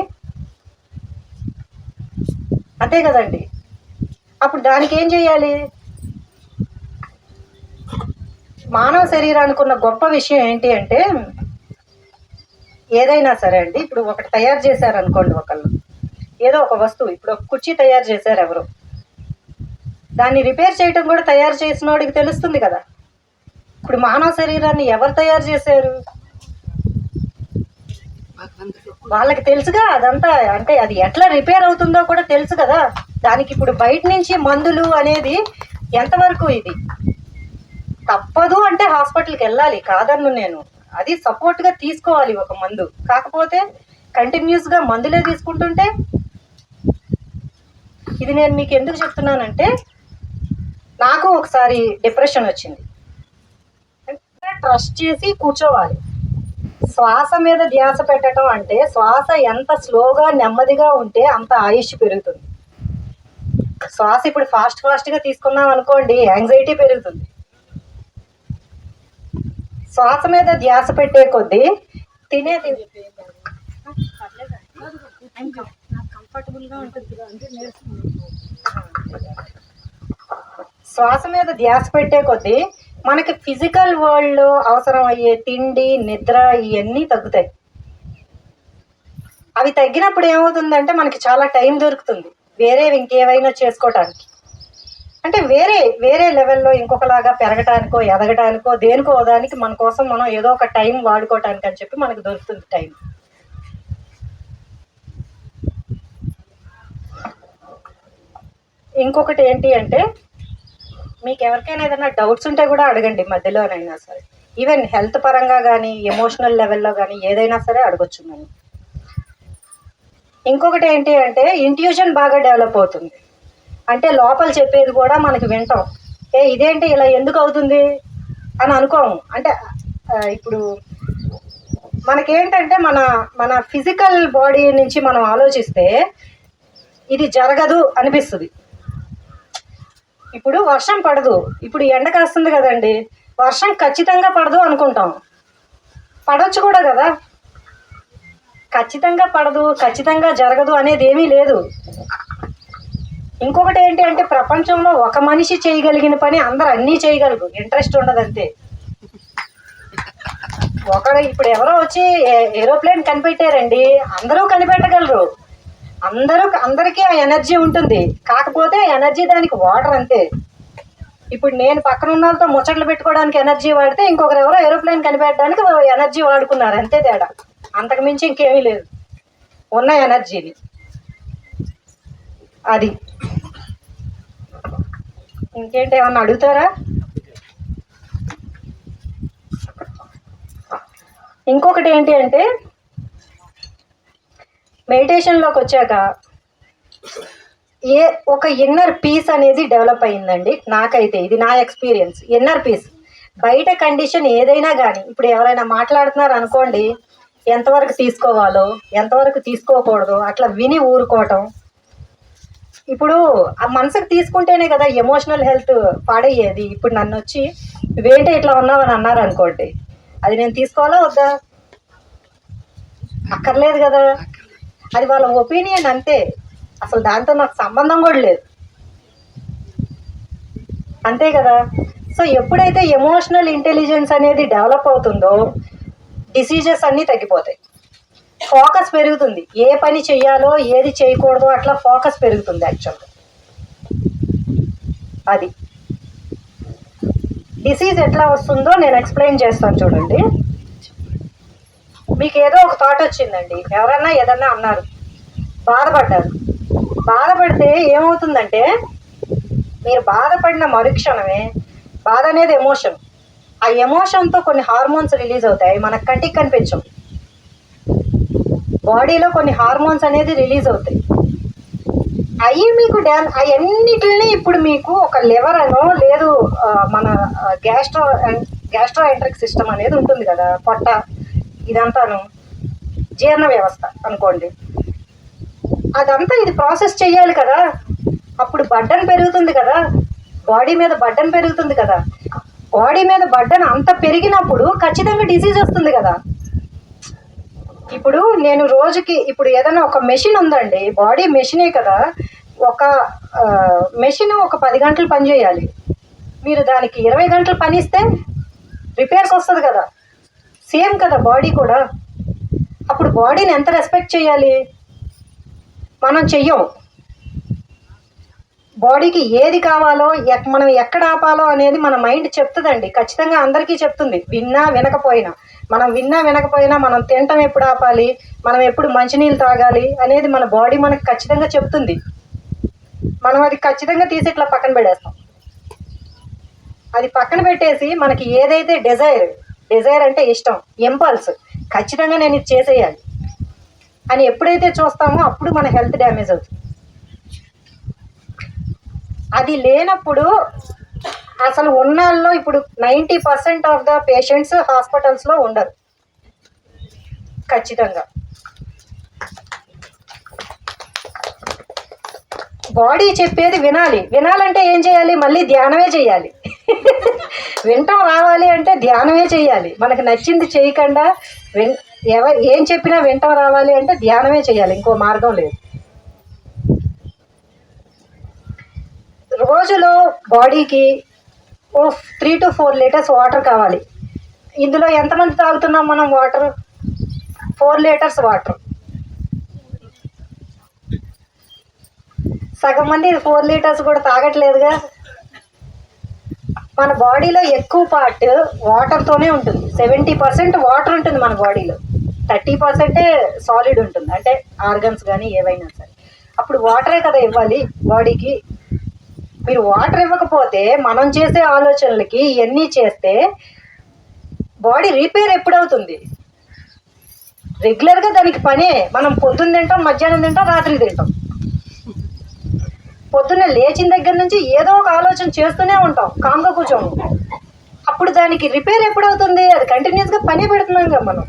[SPEAKER 5] అంతే కదండి. అప్పుడు దానికి ఏం చేయాలి? మానవ శరీరానికి ఉన్న గొప్ప విషయం ఏంటి అంటే, ఏదైనా సరే అండి, ఇప్పుడు ఒకటి తయారు చేశారనుకోండి, ఒకళ్ళు ఏదో ఒక వస్తువు, ఇప్పుడు ఒక కుర్చీ తయారు చేశారు ఎవరు, దాన్ని రిపేర్ చేయటం కూడా తయారు చేసిన వాడికి తెలుస్తుంది కదా. ఇప్పుడు మానవ శరీరాన్ని ఎవరు తయారు చేశారు? వాళ్ళకి తెలుసుగా అదంతా, అంటే అది ఎట్లా రిపేర్ అవుతుందో కూడా తెలుసు కదా. దానికి ఇప్పుడు బయట నుంచి మందులు అనేది ఎంతవరకు, ఇది తప్పదు అంటే హాస్పిటల్కి వెళ్ళాలి, కాదన్ను నేను, అది సపోర్ట్గా తీసుకోవాలి ఒక మందు. కాకపోతే కంటిన్యూస్గా మందులే తీసుకుంటుంటే, ఇది నేను మీకు ఎందుకు చెప్తున్నానంటే, నాకు ఒకసారి డిప్రెషన్ వచ్చింది. ట్రస్ట్ చేసి కూర్చోవాలి. శ్వాస మీద ధ్యాస పెట్టడం అంటే, శ్వాస ఎంత స్లోగా నెమ్మదిగా ఉంటే అంత ఆయుష్ పెరుగుతుంది. శ్వాస ఇప్పుడు ఫాస్ట్గా తీసుకున్నాం అనుకోండి, యాంగ్జైటీ పెరుగుతుంది. శ్వాస మీద ధ్యాస పెట్టే కొద్దీ తినేది కంఫర్టబుల్గా ఉంటుంది. శ్వాస మీద ధ్యాస పెట్టే కొద్దీ మనకి ఫిజికల్ వరల్డ్లో అవసరం అయ్యే తిండి, నిద్ర ఇవన్నీ తగ్గుతాయి. అవి తగ్గినప్పుడు ఏమవుతుందంటే మనకి చాలా టైం దొరుకుతుంది వేరేవి ఇంకేవైనా చేసుకోవటానికి. అంటే వేరే లెవెల్లో ఇంకొకలాగా పెరగటానికో, ఎదగటానికో, దేనికో దానికి మన కోసం మనం ఏదో ఒక టైం వాడుకోవటానికి అని చెప్పి మనకు దొరుకుతుంది టైం. ఇంకొకటి ఏంటి అంటే, మీకు ఎవరికైనా ఏదైనా డౌట్స్ ఉంటే కూడా అడగండి మధ్యలోనైనా సరే. ఈవెన్ హెల్త్ పరంగా కానీ ఎమోషనల్ లెవెల్లో కానీ ఏదైనా సరే అడగొచ్చు నన్ను. ఇంకొకటి ఏంటి అంటే ఇంట్యూషన్ బాగా డెవలప్ అవుతుంది. అంటే లోపల చెప్పేది కూడా మనకి వింటాం. ఇదేంటి ఇలా ఎందుకు అవుతుంది అని అనుకోము. అంటే ఇప్పుడు మనకేంటంటే మన ఫిజికల్ బాడీ నుంచి మనం ఆలోచిస్తే ఇది జరగదు అనిపిస్తుంది. ఇప్పుడు వర్షం పడదు, ఇప్పుడు ఎండ కాస్తుంది కదండి, వర్షం ఖచ్చితంగా పడదు అనుకుంటాం. పడవచ్చు కూడా కదా. ఖచ్చితంగా పడదు, ఖచ్చితంగా జరగదు అనేది ఏమీ లేదు. ఇంకొకటి ఏంటి అంటే ప్రపంచంలో ఒక మనిషి చేయగలిగిన పని అందరూ అన్నీ చేయగలరు, ఇంట్రెస్ట్ ఉండదు అంతే. ఇప్పుడు ఎవరో వచ్చి ఏరోప్లేన్ కనిపెట్టారండి, అందరూ కనిపెట్టగలరు, అందరికీ ఆ ఎనర్జీ ఉంటుంది. కాకపోతే ఎనర్జీ దానికి వాటర్ అంతే. ఇప్పుడు నేను పక్కన ఉన్న వాళ్ళతో ముచ్చట్లు పెట్టుకోవడానికి ఎనర్జీ వాడితే ఇంకొకరు ఎవరో ఏరోప్లేన్ కనిపెట్టడానికి ఎనర్జీ వాడుకున్నారు, అంతే తేడా. అంతకు మించి ఇంకేమీ లేదు ఉన్న ఎనర్జీని. అది ఇంకేంటి, ఏమన్నా అడుగుతారా? ఇంకొకటి ఏంటి అంటే మెడిటేషన్లోకి వచ్చాక ఒక ఇన్నర్ పీస్ అనేది డెవలప్ అయ్యిందండి నాకైతే. ఇది నా ఎక్స్పీరియన్స్. Inner peace. బయట కండిషన్ ఏదైనా కానీ, ఇప్పుడు ఎవరైనా మాట్లాడుతున్నారు అనుకోండి, ఎంతవరకు తీసుకోవాలో ఎంతవరకు తీసుకోకూడదు అట్లా విని ఊరుకోవటం. ఇప్పుడు ఆ మనసుకు తీసుకుంటేనే కదా ఎమోషనల్ హెల్త్ పాడయ్యేది. ఇప్పుడు నన్ను వచ్చి నువ్వేంటి ఇట్లా ఉన్నావని అన్నారు అనుకోండి, అది నేను తీసుకోవాలా వద్దా? అక్కర్లేదు కదా. అది వాళ్ళ ఒపీనియన్ అంతే, అసలు దాంతో నాకు సంబంధం కూడా లేదు, అంతే కదా. సో ఎప్పుడైతే ఎమోషనల్ ఇంటెలిజెన్స్ అనేది డెవలప్ అవుతుందో డిసీజెస్ అన్నీ తగ్గిపోతాయి, ఫోకస్ పెరుగుతుంది. ఏ పని చెయ్యాలో ఏది చేయకూడదో అట్లా ఫోకస్ పెరుగుతుంది యాక్చువల్గా. అది డిసీజ్ ఎట్లా వస్తుందో నేను ఎక్స్ప్లెయిన్ చేస్తాను చూడండి. మీకు ఏదో ఒక థాట్ వచ్చిందండి, ఎవరన్నా ఏదన్నా అన్నారు, బాధపడ్డారు. బాధపడితే ఏమవుతుందంటే మీరు బాధపడిన మరుక్షణమే, బాధ అనేది ఎమోషన్, ఆ ఎమోషన్తో కొన్ని హార్మోన్స్ రిలీజ్ అవుతాయి, మనకు కంటికి కనిపించవు. బాడీలో కొన్ని హార్మోన్స్ అనేది రిలీజ్ అవుతాయి. అవి మీకు అవన్నిటిని ఇప్పుడు మీకు ఒక లివర్ అనో లేదు మన గ్యాస్ట్రో ఎంట్రిక్ సిస్టమ్ అనేది ఉంటుంది కదా, పొట్ట ఇదంతాను జీర్ణ వ్యవస్థ అనుకోండి, అదంతా ఇది ప్రాసెస్ చేయాలి కదా. అప్పుడు బర్డన్ పెరుగుతుంది కదా, బాడీ మీద బర్డన్ పెరుగుతుంది కదా. బాడీ మీద బర్డన్ అంత పెరిగినప్పుడు ఖచ్చితంగా డిసీజ్ వస్తుంది కదా. ఇప్పుడు నేను రోజుకి ఇప్పుడు ఏదైనా ఒక మెషిన్ ఉందండి, బాడీ మెషినే కదా, ఒక మెషిన్ ఒక 10 గంటలు పని చేయాలి, మీరు దానికి 20 గంటలు పని ఇస్తే రిపేర్స్ వస్తుంది కదా. సేమ్ కదా బాడీ కూడా. అప్పుడు బాడీని ఎంత రెస్పెక్ట్ చేయాలి, మనం చెయ్యం. బాడీకి ఏది కావాలో మనం ఎక్కడ ఆపాలో అనేది మన మైండ్ చెప్తుందండి, ఖచ్చితంగా అందరికీ చెప్తుంది, విన్నా వినకపోయినా. మనం విన్నా వినకపోయినా మనం తినటం ఎప్పుడు ఆపాలి, మనం ఎప్పుడు మంచినీళ్ళు తాగాలి అనేది మన బాడీ మనకు ఖచ్చితంగా చెప్తుంది. మనం అది ఖచ్చితంగా తీసి ఇట్లా పక్కన పెట్టేస్తాం. అది పక్కన పెట్టేసి మనకి ఏదైతే డిజైర్ అంటే ఇష్టం, ఇంపల్స్, ఖచ్చితంగా నేను ఇది చేసేయాలి అని ఎప్పుడైతే చూస్తామో అప్పుడు మన హెల్త్ డ్యామేజ్ అవుతుంది. అది లేనప్పుడు అసలు ఉన్నాళ్ళలో ఇప్పుడు 90% ఆఫ్ ద పేషెంట్స్ హాస్పిటల్స్లో ఉండరు ఖచ్చితంగా. బాడీ చెప్పేది వినాలంటే ఏం చేయాలి, మళ్ళీ ధ్యానమే చేయాలి. వింటం రావాలి అంటే ధ్యానమే చేయాలి. మనకు నచ్చింది చేయకుండా ఏం చెప్పినా వింటం రావాలి అంటే ధ్యానమే చేయాలి, ఇంకో మార్గం లేదు. రోజులో బాడీకి 3 to 4 లీటర్స్ వాటర్ కావాలి. ఇందులో ఎంతమంది తాగుతున్నాం మనం వాటర్? 4 litres water. సగం మంది 4 లీటర్స్ కూడా తాగట్లేదుగా. మన బాడీలో ఎక్కువ పార్ట్ వాటర్తోనే ఉంటుంది. 70% వాటర్ ఉంటుంది మన బాడీలో, 30% సాలిడ్ ఉంటుంది, అంటే ఆర్గన్స్ కానీ ఏవైనా సరే. అప్పుడు వాటరే కదా ఇవ్వాలి బాడీకి. మీరు వాటర్ ఇవ్వకపోతే మనం చేసే ఆలోచనలకి ఇవన్నీ చేస్తే బాడీ రిపేర్ ఎప్పుడవుతుంది? రెగ్యులర్గా దానికి పనే. మనం పొద్దున్న తింటాం, మధ్యాహ్నం తింటాం, రాత్రి తింటాం. పొద్దున్న లేచిన దగ్గర నుంచి ఏదో ఒక ఆలోచన చేస్తూనే ఉంటాం, కామ్గా కూర్చోము. అప్పుడు దానికి రిపేర్ ఎప్పుడవుతుంది? అది కంటిన్యూస్గా పనే పెడుతున్నాం కదా మనం.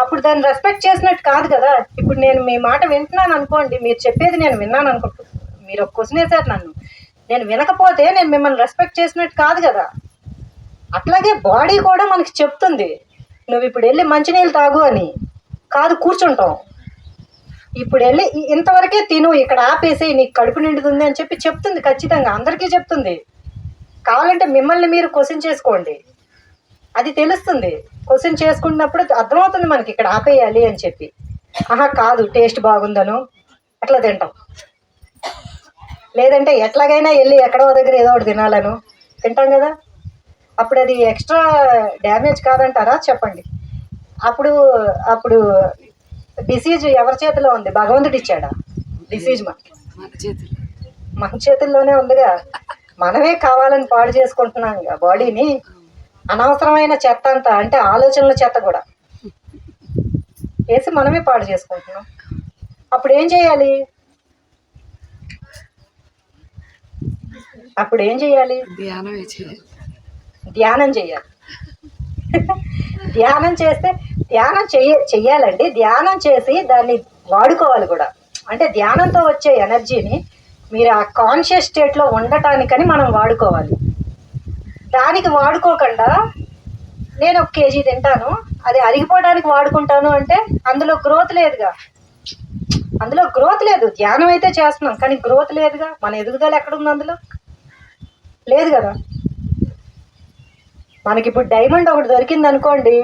[SPEAKER 5] అప్పుడు దాన్ని రెస్పెక్ట్ చేసినట్టు కాదు కదా. ఇప్పుడు నేను మీ మాట వింటున్నాను అనుకోండి, మీరు చెప్పేది నేను విన్నాను అనుకో, మీరు ఒక క్వశ్చన్ వేసారు నన్ను, నేను వినకపోతే నేను మిమ్మల్ని రెస్పెక్ట్ చేసినట్టు కాదు కదా. అట్లాగే బాడీ కూడా మనకి చెప్తుంది, నువ్వు ఇప్పుడు వెళ్ళి మంచినీళ్ళు తాగు అని. కాదు, కూర్చుంటాం. ఇప్పుడు వెళ్ళి ఇంతవరకే తిను, ఇక్కడ ఆపేసి నీకు కడుపు నిండుతుంది అని చెప్పి చెప్తుంది. ఖచ్చితంగా అందరికీ చెప్తుంది. కావాలంటే మిమ్మల్ని మీరు క్వశ్చన్ చేసుకోండి, అది తెలుస్తుంది. క్వశ్చన్ చేసుకున్నప్పుడు అర్థమవుతుంది మనకి ఇక్కడ ఆపేయాలి అని చెప్పి. ఆహా కాదు, టేస్ట్ బాగుందను అట్లా తింటాం. లేదంటే ఎట్లాగైనా వెళ్ళి ఎక్కడో దగ్గర ఏదో ఒకటి తినాలను తింటాం కదా. అప్పుడు అది ఎక్స్ట్రా డ్యామేజ్ కాదంటారా చెప్పండి? అప్పుడు అప్పుడు డిసీజ్ ఎవరి చేతిలో ఉంది? భగవంతుడు ఇచ్చాడా డిసీజ్? మనకి మన చేతుల్లోనే ఉందిగా. మనమే కావాలని పాడు చేసుకుంటున్నాం బాడీని. అనవసరమైన చెత్త అంతా, అంటే ఆలోచనల చెత్త కూడా వేసి మనమే పాడు చేసుకుంటున్నాం. అప్పుడు ఏం చేయాలి? ధ్యానం చేయాలి. ధ్యానం చేస్తే చెయ్యాలండి. ధ్యానం చేసి దాన్ని వాడుకోవాలి కూడా. అంటే ధ్యానంతో వచ్చే ఎనర్జీని మీరు ఆ కాన్షియస్ స్టేట్లో ఉండటానికని మనం వాడుకోవాలి. దానికి వాడుకోకుండా నేను 1 కేజీ తింటాను, అది అరిగిపోవడానికి వాడుకుంటాను అంటే అందులో గ్రోత్ లేదుగా. అందులో గ్రోత్ లేదు. ధ్యానం అయితే చేస్తున్నాం కానీ గ్రోత్ లేదుగా. మన ఎదుగుదల ఎక్కడుంది? అందులో లేదు కదా. మనకి ఇప్పుడు డైమండ్ ఒకటి దొరికింది అనుకోండి,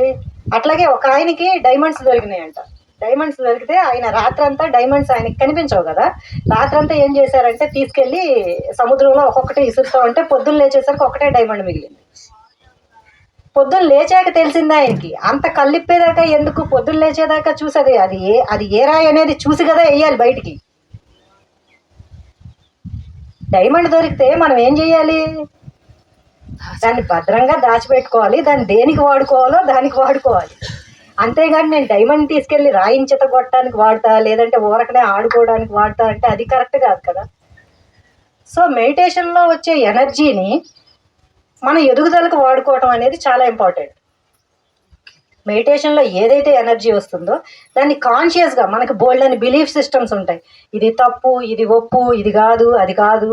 [SPEAKER 5] అట్లాగే ఒక ఆయనకి డైమండ్స్ దొరికినాయంట. డైమండ్స్ దొరికితే ఆయన రాత్రంతా డైమండ్స్ ఆయనకి కనిపించవు కదా. రాత్రంతా ఏం చేశారంటే తీసుకెళ్ళి సముద్రంలో ఒక్కొక్కటి ఇసురుతూ ఉంటే పొద్దున్న లేచేసరికి ఒకటే డైమండ్ మిగిలింది. పొద్దున్న లేచాక తెలిసింది ఆయనకి. అంత కళ్ళిప్పేదాకా ఎందుకు? పొద్దున్న లేచేదాకా చూసేది అది ఏ రాయి అనేది చూసి కదా వేయాలి బయటికి. డైమండ్ దొరికితే మనం ఏం చెయ్యాలి? దాన్ని భద్రంగా దాచిపెట్టుకోవాలి. దాన్ని దేనికి వాడుకోవాలో దానికి వాడుకోవాలి. అంతేగాని నేను డైమండ్ తీసుకెళ్ళి రాయిని చెత్త కొట్టడానికి వాడతా, లేదంటే ఊరకనే ఆడుకోవడానికి వాడతా అంటే అది కరెక్ట్ కాదు కదా. సో మెడిటేషన్లో వచ్చే ఎనర్జీని మన ఎదుగుదలకు వాడుకోవటం అనేది చాలా ఇంపార్టెంట్. మెడిటేషన్లో ఏదైతే ఎనర్జీ వస్తుందో దాన్ని కాన్షియస్గా, మనకి బోల్డ్ అని బిలీఫ్ సిస్టమ్స్ ఉంటాయి. ఇది తప్పు, ఇది ఒప్పు, ఇది కాదు, అది కాదు.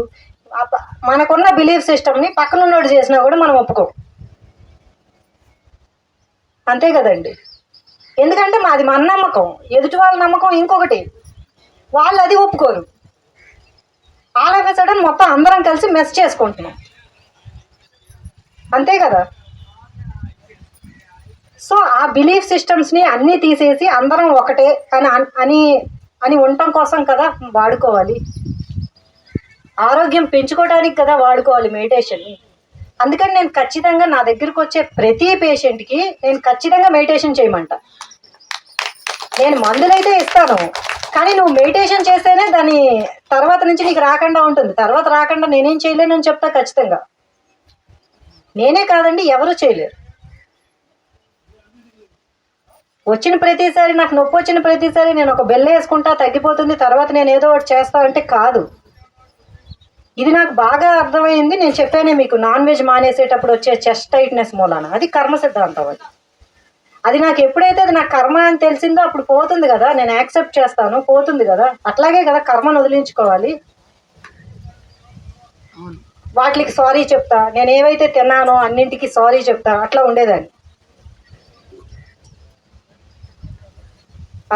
[SPEAKER 5] మనకున్న బిలీఫ్ సిస్టమ్ని పక్కన ఉన్నోడు చేసినా కూడా మనం ఒప్పుకోం. అంతే కదండి. ఎందుకంటే మాది మన నమ్మకం, ఎదుటి వాళ్ళ నమ్మకం ఇంకొకటి. వాళ్ళు అది ఒప్పుకోరు. ఆల్ ఆఫ్ ఎ సడన్ మొత్తం అందరం కలిసి మెస్ చేసుకుంటున్నాం. అంతే కదా. సో ఆ బిలీఫ్ సిస్టమ్స్ని అన్నీ తీసేసి అందరం ఒకటే అని ఉండటం కోసం కదా వాడుకోవాలి. ఆరోగ్యం పెంచుకోవడానికి కదా వాడుకోవాలి మెడిటేషన్ని. అందుకని నేను ఖచ్చితంగా నా దగ్గరకు వచ్చే ప్రతి పేషెంట్కి నేను ఖచ్చితంగా మెడిటేషన్ చేయమంట. నేను మందులైతే ఇస్తాను, కానీ నువ్వు మెడిటేషన్ చేస్తేనే దాని తర్వాత నుంచి నీకు రాకుండా ఉంటుంది. తర్వాత రాకుండా నేనేం చేయలేనని చెప్తా ఖచ్చితంగా. నేనే కాదండి, ఎవరు చేయలేరు. వచ్చిన ప్రతిసారి నాకు నొప్పి వచ్చిన ప్రతిసారి నేను ఒక బెల్ల వేసుకుంటా తగ్గిపోతుంది, తర్వాత నేను ఏదో ఒకటి చేస్తా అంటే కాదు. ఇది నాకు బాగా అర్థమైంది. నేను చెప్పానే మీకు, నాన్ వెజ్ మానేసేటప్పుడు వచ్చే చెస్ట్ టైట్నెస్ మూలాన అది కర్మ సిద్ధాంతం. అది నాకు ఎప్పుడైతే అది నాకు కర్మ అని తెలిసిందో అప్పుడు పోతుంది కదా. నేను యాక్సెప్ట్ చేస్తాను, పోతుంది కదా. అట్లాగే కదా కర్మను వదిలించుకోవాలి. వాటికి సారీ చెప్తా, నేను ఏవైతే తిన్నానో అన్నింటికి సారీ చెప్తా, అట్లా ఉండేదాన్ని.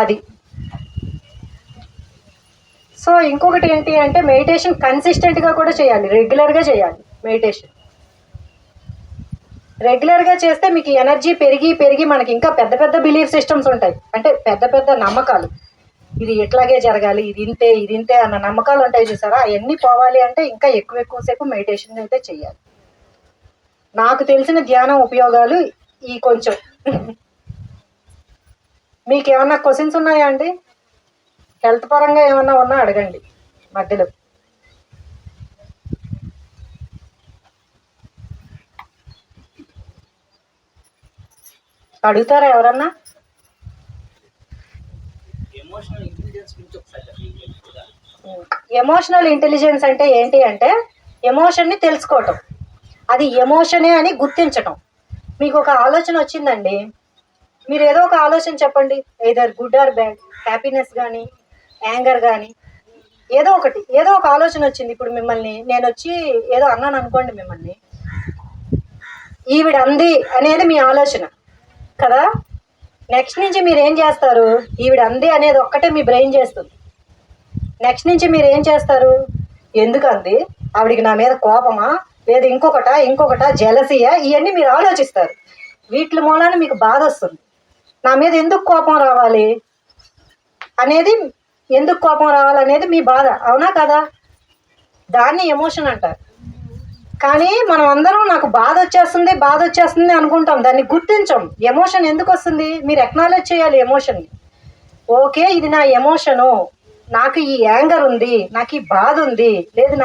[SPEAKER 5] అది. సో ఇంకొకటి ఏంటి అంటే మెడిటేషన్ కన్సిస్టెంట్గా కూడా చేయాలి, రెగ్యులర్గా చేయాలి. మెడిటేషన్ రెగ్యులర్గా చేస్తే మీకు ఎనర్జీ పెరిగి మనకి ఇంకా పెద్ద పెద్ద బిలీఫ్ సిస్టమ్స్ ఉంటాయి. అంటే పెద్ద పెద్ద నమ్మకాలు, ఇది ఎట్లాగే జరగాలి, ఇది ఇంతే అన్న నమ్మకాలు ఉంటాయి చూసారా. అవన్నీ పోవాలి అంటే ఇంకా ఎక్కువసేపు మెడిటేషన్ అయితే చెయ్యాలి. నాకు తెలిసిన ధ్యానం ఉపయోగాలు ఈ కొంచెం. మీకు ఏమన్నా క్వశ్చన్స్ ఉన్నాయా అండి? హెల్త్ పరంగా ఏమన్నా ఉన్నా అడగండి మధ్యలో. అడుగుతారా ఎవరన్నా? ఎమోషనల్ ఇంటెలిజెన్స్ అంటే ఏంటి అంటే ఎమోషన్ని తెలుసుకోవటం, అది ఎమోషనే అని గుర్తించటం. మీకు ఒక ఆలోచన వచ్చిందండి, మీరు ఏదో ఒక ఆలోచన చెప్పండి, either good or bad, happiness కానీ యాంగర్ కానీ ఏదో ఒక ఆలోచన వచ్చింది. ఇప్పుడు మిమ్మల్ని నేను వచ్చి ఏదో అన్నాను అనుకోండి, మిమ్మల్ని ఈవిడ అంది అనేది మీ ఆలోచన కదా. నెక్స్ట్ నుంచి మీరు ఏం చేస్తారు? ఈవిడ అంది అనేది ఒక్కటే మీ బ్రెయిన్ చేస్తుంది. నెక్స్ట్ నుంచి మీరు ఏం చేస్తారు? ఎందుకు అంది, ఆవిడికి నా మీద కోపమా, లేదా ఇంకొకట జెలసీయా, ఇవన్నీ మీరు ఆలోచిస్తారు. వీటి మూలాన మీకు బాధ వస్తుంది. నా మీద ఎందుకు కోపం రావాలి అనేది మీ బాధ, అవునా కదా? దాన్ని ఎమోషన్ అంటారు. కానీ మనం అందరం నాకు బాధ వచ్చేస్తుంది అనుకుంటాం, దాన్ని గుర్తించం. ఎమోషన్ ఎందుకు వస్తుంది? మీరు ఎక్నాలెడ్జ్ చేయాలి ఎమోషన్ని. ఓకే, ఇది నా ఎమోషను, నాకు ఈ యాంగర్ ఉంది, నాకు ఈ బాధ ఉంది, లేదు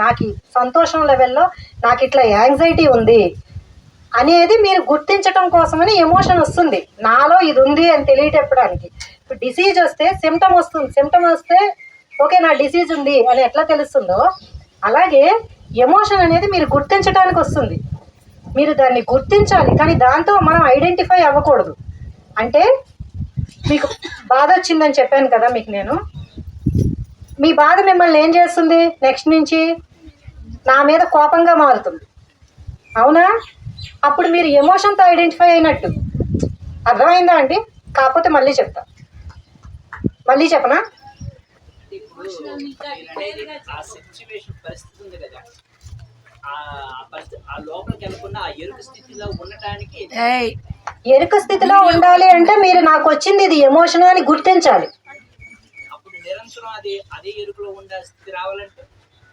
[SPEAKER 5] నాకు సంతోషం లెవెల్లో నాకు ఇట్లా యాంగ్జైటీ ఉంది అనేది మీరు గుర్తించటం కోసమని ఎమోషన్ వస్తుంది. నాలో ఇది ఉంది అని తెలియటప్పడానికి. ఇప్పుడు డిసీజ్ వస్తే సిమ్టమ్ వస్తుంది. సిమ్టమ్ వస్తే ఓకే నా డిసీజ్ ఉంది అని ఎట్లా తెలుస్తుందో, అలాగే ఎమోషన్ అనేది మీరు గుర్తించడానికి వస్తుంది. మీరు దాన్ని గుర్తించాలి, కానీ దాంతో మనం ఐడెంటిఫై అవ్వకూడదు. అంటే మీకు బాధ వచ్చిందని చెప్పాను కదా మీకు నేను, మీ బాధ మిమ్మల్ని ఏం చేస్తుంది? నెక్స్ట్ నుంచి నా మీద కోపంగా మారుతుంది, అవునా? అప్పుడు మీరు ఎమోషన్తో ఐడెంటిఫై అయినట్టు. అర్థమైందా అండి? కాకపోతే మళ్ళీ చెప్పనా? ఎరుక స్థితిలో ఉండాలి అంటే మీరు నాకు వచ్చింది ఇది ఎమోషన్ అని గుర్తించాలి.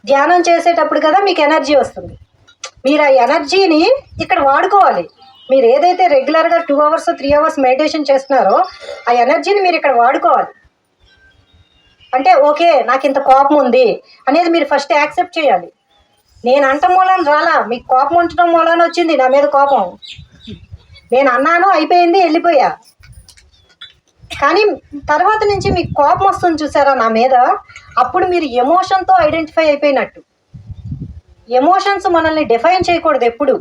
[SPEAKER 5] ధ్యానం చేసేటప్పుడు కదా మీకు ఎనర్జీ వస్తుంది. మీరు ఆ ఎనర్జీని ఇక్కడ వాడుకోవాలి. మీరు ఏదైతే రెగ్యులర్గా 2 hours 3 hours మెడిటేషన్ చేస్తున్నారో ఆ ఎనర్జీని మీరు ఇక్కడ వాడుకోవాలి. అంటే ఓకే నాకు ఇంత కోపం ఉంది అనేది మీరు ఫస్ట్ యాక్సెప్ట్ చేయాలి. నేను అంటం మూలాన రాలా, మీకు కోపం ఉంచడం మూలాన వచ్చింది నా మీద కోపం. నేను అన్నాను, అయిపోయింది, వెళ్ళిపోయా. కానీ తర్వాత నుంచి మీకు కోపం వస్తుంది చూసారా నా మీద, అప్పుడు మీరు ఎమోషన్తో ఐడెంటిఫై అయిపోయినట్టు. ఎమోషన్స్ మనల్ని డిఫైన్ చేయకూడదు ఎప్పుడు.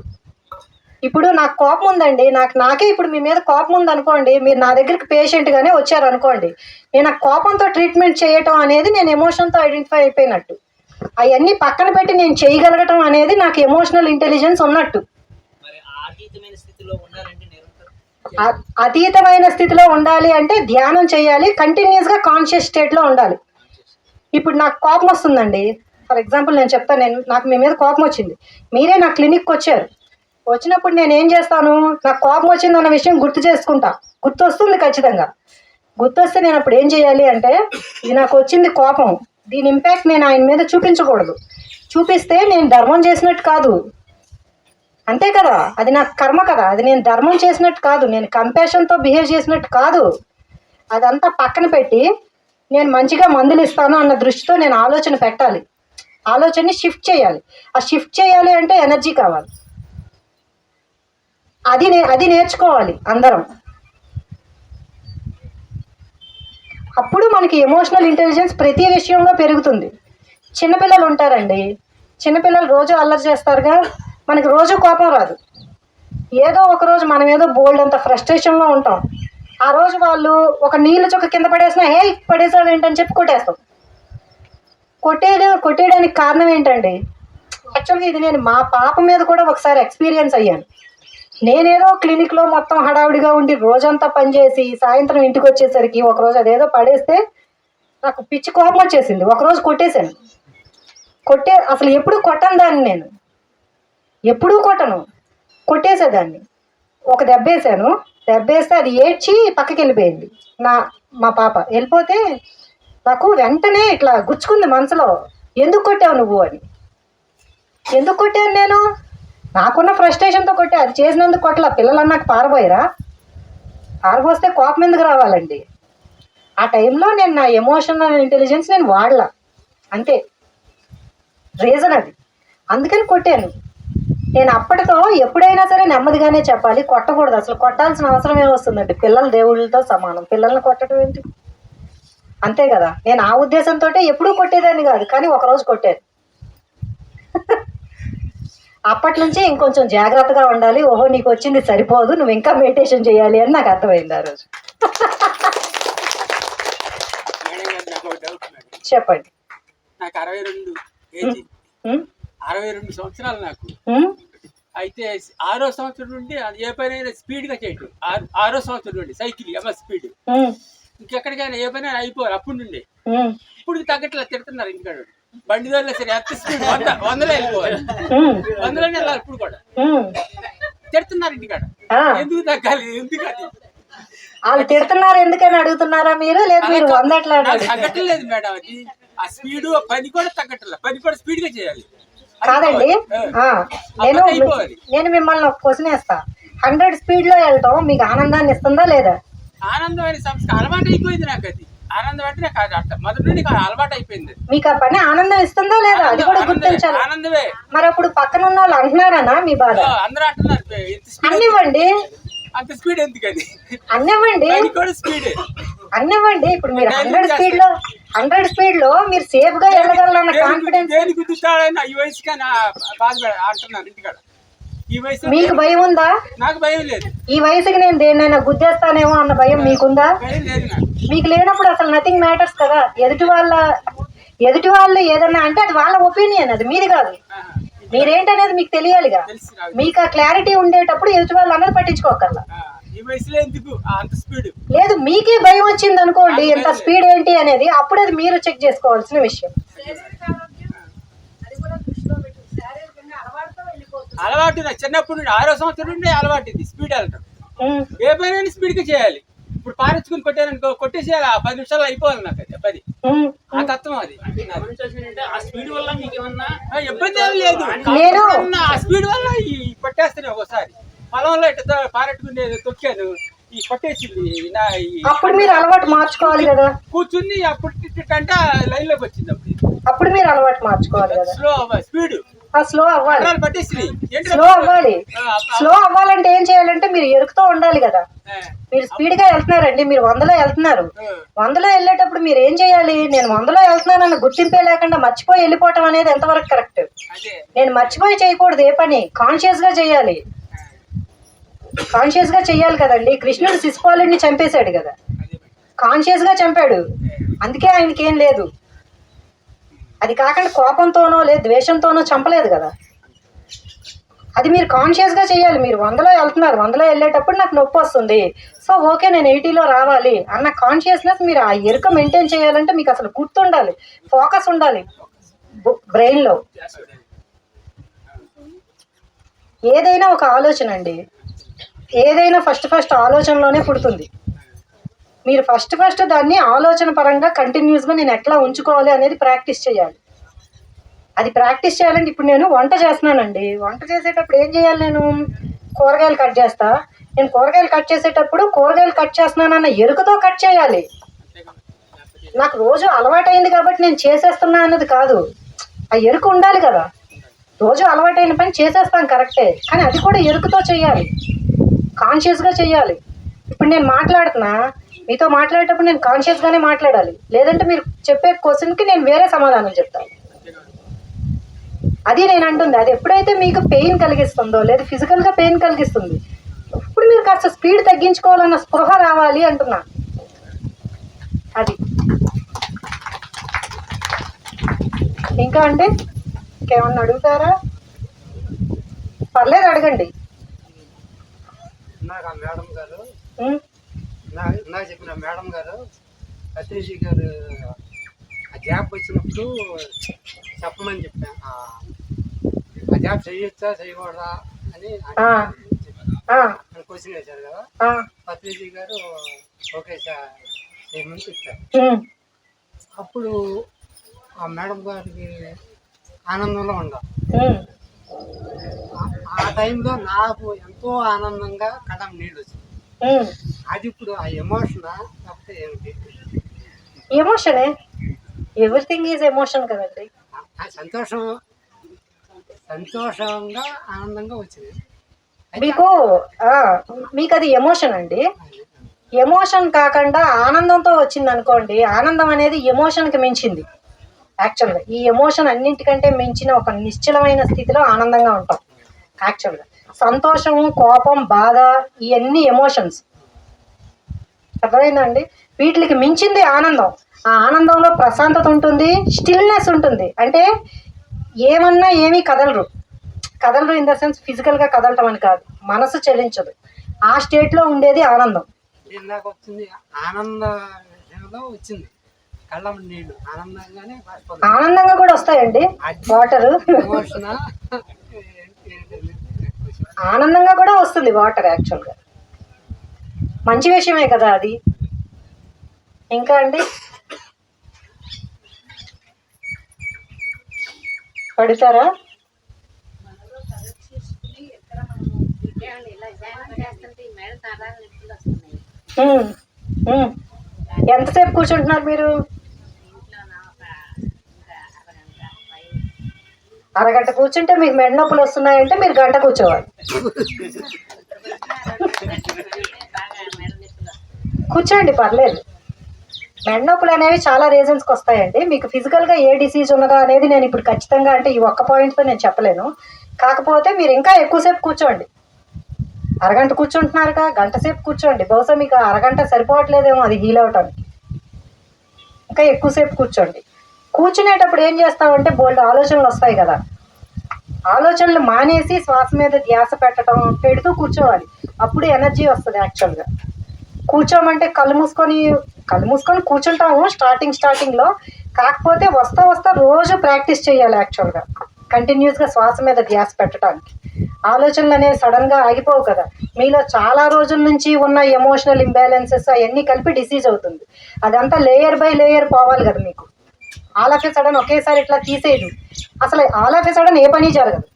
[SPEAKER 5] ఇప్పుడు నాకు కోపం ఉందండి, నాకే ఇప్పుడు మీ మీద కోపం ఉంది అనుకోండి, మీరు నా దగ్గరికి పేషెంట్గానే వచ్చారు అనుకోండి, నేను ఆ కోపంతో ట్రీట్మెంట్ చేయటం అనేది నేను ఎమోషన్తో ఐడెంటిఫై అయిపోయినట్టు. అవన్నీ పక్కన పెట్టి నేను చేయగలగటం అనేది నాకు ఎమోషనల్ ఇంటెలిజెన్స్ ఉన్నట్టు. అతీతమైన స్థితిలో ఉండాలి అంటే ధ్యానం చేయాలి, కంటిన్యూస్గా కాన్షియస్ స్టేట్లో ఉండాలి. ఇప్పుడు నాకు కోపం వస్తుందండి, ఫర్ ఎగ్జాంపుల్ నేను చెప్తాను, నాకు మీ మీద కోపం వచ్చింది, మీరే నా క్లినిక్కి వచ్చారు. వచ్చినప్పుడు నేను ఏం చేస్తాను? నాకు కోపం వచ్చింది అన్న విషయం గుర్తు వస్తుంది ఖచ్చితంగా. గుర్తొస్తే నేను అప్పుడు ఏం చేయాలి అంటే, ఇది నాకు వచ్చింది కోపం, దీని ఇంపాక్ట్ నేను ఆయన మీద చూపించకూడదు. చూపిస్తే నేను ధర్మం చేసినట్టు కాదు, అంతే కదా, అది నాకు కర్మ కదా, అది నేను ధర్మం చేసినట్టు కాదు, నేను కంపాషన్తో బిహేవ్ చేసినట్టు కాదు. అదంతా పక్కన పెట్టి నేను మంచిగా మందులు ఇస్తాను అన్న దృష్టితో నేను ఆలోచన పెట్టాలి, ఆలోచనని షిఫ్ట్ చేయాలి. ఆ షిఫ్ట్ చేయాలి అంటే ఎనర్జీ కావాలి, అది నేర్చుకోవాలి అందరం. అప్పుడు మనకి ఎమోషనల్ ఇంటెలిజెన్స్ ప్రతి విషయంలో పెరుగుతుంది. చిన్నపిల్లలు ఉంటారండి, చిన్నపిల్లలు రోజు అల్లరి చేస్తారుగా, మనకి రోజు కోపం రాదు. ఏదో ఒక రోజు మనం ఏదో బోల్డ్ అంత ఫ్రస్ట్రేషన్లో ఉంటాం, ఆ రోజు వాళ్ళు ఒక నీళ్ళ చుక్క కింద పడేసినా పడేసావు ఏంటని చెప్పి కొట్టేస్తాం. కొట్టేయడానికి కారణం ఏంటండి? యాక్చువల్గా ఇది నేను మా పాప మీద కూడా ఒకసారి ఎక్స్పీరియన్స్ అయ్యాను. నేనేదో క్లినిక్లో మొత్తం హడావుడిగా ఉండి రోజంతా పనిచేసి సాయంత్రం ఇంటికి వచ్చేసరికి ఒకరోజు అదేదో పడేస్తే నాకు పిచ్చి కోపం వచ్చేసింది. ఒకరోజు కొట్టేశాను. అసలు ఎప్పుడు కొట్టను దాన్ని, నేను ఎప్పుడూ కొట్టేసేదాన్ని. ఒక దెబ్బేసాను, దెబ్బేస్తే అది ఏడ్చి పక్కకి వెళ్ళిపోయింది. మా పాప వెళ్ళిపోతే నాకు వెంటనే ఇట్లా గుచ్చుకుంది మనసులో, ఎందుకు కొట్టావు నువ్వు అని. ఎందుకు కొట్టాను నేను? నాకున్న ఫ్రస్ట్రేషన్తో కొట్టా, అది చేసినందుకు కొట్టలా. పిల్లలు నాకు పారబోస్తే కోపం ఎందుకు రావాలండి? ఆ టైంలో నేను నా ఎమోషనల్ ఇంటెలిజెన్స్ నేను వాడలా, అంతే రీజన్ అది. అందుకని కొట్టాను. నేను అప్పటితో ఎప్పుడైనా సరే నెమ్మదిగానే చెప్పాలి, కొట్టకూడదు. అసలు కొట్టాల్సిన అవసరం ఏమొస్తుందండి? పిల్లలు దేవుళ్ళతో సమానం, పిల్లల్ని కొట్టడం ఏంటి? అంతే కదా. నేను ఆ ఉద్దేశంతో ఎప్పుడూ కొట్టేదాన్ని కాదు, కానీ ఒకరోజు కొట్టాను. అప్పటి నుంచి ఇంకొంచెం జాగ్రత్తగా ఉండాలి. ఓహో, నీకు వచ్చింది సరిపోదు, నువ్వు ఇంకా మెడిటేషన్ చేయాలి అని నాకు అర్థమైంది ఆ రోజు. చెప్పండి.
[SPEAKER 6] నాకు 62 ఏజీ, 62 సంవత్సరాలు నాకు. అయితే 6వ సంవత్సరం నుండి ఏ పనైనా స్పీడ్ గా చేయటం. 6వ సంవత్సరం నుండి సైకిల్ స్పీడ్, ఇంకెక్కడికైనా ఏ పని అయిపోవాలి అప్పుడు నుండి. ఇప్పుడు తగ్గట్లా తిడుతున్నారు ఇంటికాడ. బండి దొరలే సరే ఎంత స్పీడ్ 100లో వెళ్ళిపోవాలి, 100లోనే వెళ్ళాలి. ఇప్పుడు కూడా తిడుతున్నారు ఇంటికాడ. ఎందుకు తగ్గాలి? ఎందుకు అది
[SPEAKER 5] వాళ్ళు తిడుతున్నారు ఎందుకని అడుగుతున్నారా మీరు? లేదు మీరు వందట్లా
[SPEAKER 6] తగ్గట్లేదు మేడం. అది ఆ స్పీడ్ పని కూడా తగ్గట్లేదు, పని కూడా స్పీడ్ గా చేయాలి.
[SPEAKER 5] కాదండి, నేను మిమ్మల్ని ఒక క్వశ్చన్ వేస్తా. 100 స్పీడ్ లో వెళ్ళటం మీకు ఆనందాన్ని ఇస్తుందా లేదా?
[SPEAKER 6] ఆనందమైన సంస్థ అలవాటు అయిపోయింది నాకు. అది ఆనందం అంటే నాకు అట్లా మొదటి నుండి అలవాటు అయిపోయింది.
[SPEAKER 5] మీకు ఆ పని ఆనందం ఇస్తుందా లేదా? అది కూడా గుర్తించాలి.
[SPEAKER 6] ఆనందమే.
[SPEAKER 5] మరి అప్పుడు పక్కన ఉన్న వాళ్ళు అంటున్నారనా మీ బాధ?
[SPEAKER 6] అందరూ అంటున్నారు
[SPEAKER 5] అన్నివ్వండి,
[SPEAKER 6] అంత స్పీడ్ ఎందుకని.
[SPEAKER 5] అన్నివ్వండి,
[SPEAKER 6] స్పీడ్
[SPEAKER 5] అన్నివ్వండి. ఇప్పుడు మీరు 100 స్పీడ్ లో మీరు సేఫ్ గా వెళ్ళగలరన్న కాన్ఫిడెన్స్.
[SPEAKER 6] దేని గుర్తుతాడని ఈ వయసు కానీ బాధ అంటున్నారు ఇంటికాడ. ఈ వయసు
[SPEAKER 5] మీకు భయం ఉందా?
[SPEAKER 6] నాకు భయం లేదు.
[SPEAKER 5] ఈ వయసుకి నేను దేన్నైనా గుద్దేస్తానేమో అన్న భయం మీకుందా?
[SPEAKER 6] భయం లేదు నాకు.
[SPEAKER 5] మీకు లేనప్పుడు అసలు నథింగ్ మ్యాటర్స్ కదా. ఎదుటి వాళ్ళు ఏదన్నా అంటే అది వాళ్ళ ఒపీనియన్, అది మీది కాదు. మీరేంటనేది మీకు తెలియాలిగా. మీకు ఆ క్లారిటీ ఉండేటప్పుడు ఎదుటి వాళ్ళు అన్నది పట్టించుకోకర్లా.
[SPEAKER 6] ఈ వయసులో ఎందుకు అంత స్పీడ్?
[SPEAKER 5] లేదు, మీకే భయం వచ్చింది అనుకోండి ఎంత స్పీడ్ ఏంటి అనేది, అప్పుడు అది మీరు చెక్ చేసుకోవాల్సిన విషయం.
[SPEAKER 6] అలవాటు నాకు చిన్నప్పటి నుండి 6వ సంవత్సరం నుండి అలవాటు ఇది స్పీడ్ వెళ్ళటం. ఏ పని స్పీడ్ గా చేయాలి. ఇప్పుడు పారించుకుని కొట్టారనుకో, కొట్టేసేయాలి. 10 నిమిషాలు అయిపోవాలి నాకు. అది 10 ఆ తత్వం అది. ఆ స్పీడ్ వల్ల మీకు ఏమన్నా ఇబ్బంది ఏమి లేదు. ఆ స్పీడ్ వల్ల ఈ కొట్టేస్తాను. ఒకసారి పొలంలో ఇట్లా పారెట్టుకుని తొక్కాను, ఈ కొట్టేసింది.
[SPEAKER 5] అప్పుడు మీరు అలవాటు మార్చుకోవాలి కదా.
[SPEAKER 6] కూర్చుని అప్పుడు అంటే లైన్ లోకి వచ్చింది.
[SPEAKER 5] అప్పుడు మీరు అలవాటు మార్చుకోవాలి కదా.
[SPEAKER 6] స్లో స్పీడ్
[SPEAKER 5] స్లో అవ్వాలి.
[SPEAKER 6] పట్టేసి
[SPEAKER 5] స్లో అవ్వాలి. స్లో అవ్వాలంటే ఏం చేయాలంటే మీరు ఎరుకుతూ ఉండాలి కదా. మీరు స్పీడ్ గా వెళ్తున్నారండి, మీరు 100లో వెళ్తున్నారు. 100లో వెళ్ళేటప్పుడు మీరు ఏం చేయాలి? నేను 100లో వెళ్తున్నానన్న గుర్తింపే లేకుండా మర్చిపోయి వెళ్ళిపోవటం అనేది ఎంతవరకు కరెక్ట్? నేను మర్చిపోయి చేయకూడదు. ఏ పని కాన్షియస్ గా చేయాలి. కాన్షియస్ గా చెయ్యాలి కదండి. కృష్ణుడు శిశుపాలుడిని చంపేశాడు కదా, కాన్షియస్ గా చంపాడు. అందుకే ఆయనకి ఏం లేదు. అది కాకుండా కోపంతోనో లేదు ద్వేషంతోనో చంపలేదు కదా. అది మీరు కాన్షియస్ గా చేయాలి. మీరు 100లో వెళ్తున్నారు, 100లో వెళ్ళేటప్పుడు నాకు నొప్పి వస్తుంది, సో ఓకే నేను 80లో రావాలి అన్న కాన్షియస్నెస్ మీరు ఆ ఎరుక మెయింటైన్ చేయాలంటే మీకు అసలు గుర్తుండాలి, ఫోకస్ ఉండాలి బ్రెయిన్ లో. ఏదైనా ఒక ఆలోచన అండి, ఏదైనా ఫస్ట్ ఆలోచనలోనే పుడుతుంది. మీరు ఫస్ట్ దాన్ని ఆలోచన పరంగా కంటిన్యూస్గా నేను ఎట్లా ఉంచుకోవాలి అనేది ప్రాక్టీస్ చేయాలి. అది ప్రాక్టీస్ చేయాలంటే ఇప్పుడు నేను వంట చేస్తున్నానండి. వంట చేసేటప్పుడు ఏం చేయాలి? నేను కూరగాయలు కట్ చేస్తా. నేను కూరగాయలు కట్ చేసేటప్పుడు కూరగాయలు కట్ చేస్తున్నానన్న ఎరుకతో కట్ చేయాలి. నాకు రోజు అలవాటైంది కాబట్టి నేను చేసేస్తున్నా అన్నది కాదు. ఆ ఎరుక ఉండాలి కదా. రోజు అలవాటైన పని చేసేస్తాం కరెక్టే, కానీ అది కూడా ఎరుకతో చేయాలి, కాన్షియస్గా చేయాలి. ఇప్పుడు నేను మాట్లాడుతున్నా, మీతో మాట్లాడేటప్పుడు నేను కాన్షియస్గానే మాట్లాడాలి. లేదంటే మీరు చెప్పే క్వశ్చన్కి నేను వేరే సమాధానం చెప్తాను. అది నేను అంటుంది. అది ఎప్పుడైతే మీకు పెయిన్ కలిగిస్తుందో లేదా ఫిజికల్గా పెయిన్ కలిగిస్తుంది, ఇప్పుడు మీరు కాస్త స్పీడ్ తగ్గించుకోవాలన్న స్పృహ రావాలి అంటున్నా. అది ఇంకా అంటే ఇంకేమన్నా అడుగుతారా? పర్లేదు, అడగండి.
[SPEAKER 7] మేడం గారు నాకు చెప్పిన మేడం గారు సతీష్ గారు ఆ జాబ్ వచ్చినప్పుడు చెప్పమని చెప్పాను. ఆ జాబ్ చేయొచ్చా చేయకూడదా అని క్వశ్చన్ వేశారు కదా. సతీష్ గారు ఓకే సార్ చేయమని చెప్పారు. అప్పుడు ఆ మేడం గారికి ఆనందంలో ఉండాలి. ఆ టైంలో నాకు ఎంతో ఆనందంగా కళ్ళం నీళ్ళు వచ్చింది. అది ఇప్పుడు ఆ ఎమోషనా లేకపోతే ఏమిటి?
[SPEAKER 5] ఎమోషనే, ఎవ్రీథింగ్ ఈజ్ ఎమోషన్ కదండి.
[SPEAKER 7] ఆ సంతోషం సంతోషంగా ఆనందంగా వచ్చింది.
[SPEAKER 5] మీకు మీకు అది ఎమోషన్ అండి. ఎమోషన్ కాకుండా ఆనందంతో వచ్చింది అనుకోండి, ఆనందం అనేది ఎమోషన్కి మించింది. యాక్చువల్గా ఈ ఎమోషన్ అన్నింటికంటే మించిన ఒక నిశ్చలమైన స్థితిలో ఆనందంగా ఉంటాం. యాక్చువల్గా సంతోషం, కోపం, బాధ ఇవన్నీ ఎమోషన్స్. అర్థమైందండి? వీటికి మించింది ఆనందం. ఆ ఆనందంలో ప్రశాంతత ఉంటుంది, స్టిల్నెస్ ఉంటుంది. అంటే ఏమన్నా ఏమీ కదలరు ఇన్ ద సెన్స్ ఫిజికల్గా కదలటం అని కాదు, మనసు చలించదు. ఆ స్టేట్లో ఉండేది ఆనందం.
[SPEAKER 7] నాకు వచ్చింది ఆనంద విషయంలో వచ్చింది. కళ్ళం నీళ్ళు ఆనందంగానే
[SPEAKER 5] ఆనందంగా కూడా వస్తాయండి. వాటర్ ఆనందంగా కూడా వస్తుంది వాటర్. యాక్చువల్గా మంచి విషయమే కదా అది. ఇంకా అండి పడతారా? ఎంతసేపు కూర్చుంటున్నారు మీరు? అరగంట కూర్చుంటే మీకు మెడ నొప్పులు వస్తున్నాయంటే మీరు గంట కూర్చోవాలి. కూర్చోండి, పర్లేదు. మెడ నొప్పులు అనేవి చాలా రీజన్స్కి వస్తాయండి. మీకు ఫిజికల్గా ఏ డిసీజ్ ఉన్నదా అనేది నేను ఇప్పుడు ఖచ్చితంగా అంటే ఈ ఒక్క పాయింట్తో నేను చెప్పలేను. కాకపోతే మీరు ఇంకా ఎక్కువసేపు కూర్చోండి. అరగంట కూర్చుంటున్నారుగా, గంట సేపు కూర్చోండి. బహుశా మీకు అరగంట సరిపోవట్లేదేమో అది హీల్ అవటానికి. ఇంకా ఎక్కువసేపు కూర్చోండి. కూర్చునేటప్పుడు ఏం చేస్తామంటే బోల్డ్ ఆలోచనలు వస్తాయి కదా, ఆలోచనలు మానేసి శ్వాస మీద ధ్యాస పెడుతూ కూర్చోవాలి. అప్పుడు ఎనర్జీ వస్తుంది. యాక్చువల్గా కూర్చోమంటే కళ్ళు మూసుకొని కూర్చుంటాము స్టార్టింగ్లో. కాకపోతే వస్తా రోజు ప్రాక్టీస్ చేయాలి. యాక్చువల్గా కంటిన్యూస్గా శ్వాస మీద ధ్యాస పెట్టడానికి. ఆలోచనలు అనేవి సడన్గా ఆగిపోవు కదా. మీలో చాలా రోజుల నుంచి ఉన్న ఎమోషనల్ ఇంబ్యాలెన్సెస్ అవన్నీ కలిపి డిసీజ్ అవుతుంది. అదంతా లేయర్ బై లేయర్ పోవాలి కదా. మీకు ఆల్ ఆఫ్ ఏ సడన్ ఒకేసారి ఇట్లా తీసేది, అసలు ఆల్ ఆఫ్ ఏ సడన్ ఏ పని జరగదు.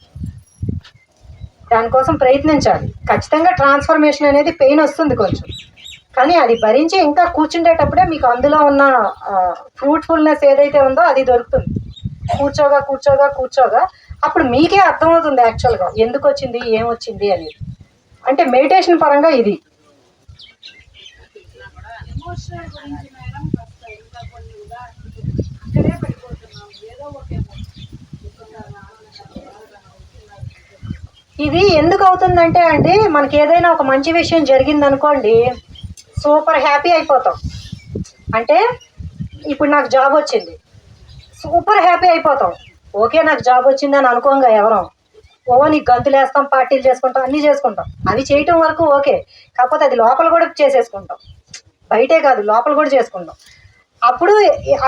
[SPEAKER 5] దానికోసం ప్రయత్నించాలి. ఖచ్చితంగా ట్రాన్స్ఫర్మేషన్ అనేది పెయిన్ వస్తుంది కొంచెం, కానీ అది భరించి ఇంకా కూర్చుండేటప్పుడే మీకు అందులో ఉన్న ఫ్రూట్ఫుల్నెస్ ఏదైతే ఉందో అది దొరుకుతుంది. కూర్చోగా అప్పుడు మీకే అర్థమవుతుంది యాక్చువల్గా ఎందుకు వచ్చింది, ఏమొచ్చింది అనేది. అంటే మెడిటేషన్ పరంగా ఇది. ఇది ఎందుకు అవుతుందంటే అండి, మనకి ఏదైనా ఒక మంచి విషయం జరిగిందనుకోండి, సూపర్ హ్యాపీ అయిపోతాం. అంటే ఇప్పుడు నాకు జాబ్ వచ్చింది, సూపర్ హ్యాపీ అయిపోతాం. ఓకే నాకు జాబ్ వచ్చిందని అనుకోంగా ఎవరం, నీకు గంతులు వేస్తాం, పార్టీలు చేసుకుంటాం, అన్నీ చేసుకుంటాం. అవి చేయటం వరకు ఓకే. కాకపోతే అది లోపల కూడా చేసేసుకుంటాం, బయటే కాదు లోపల కూడా చేసుకుంటాం.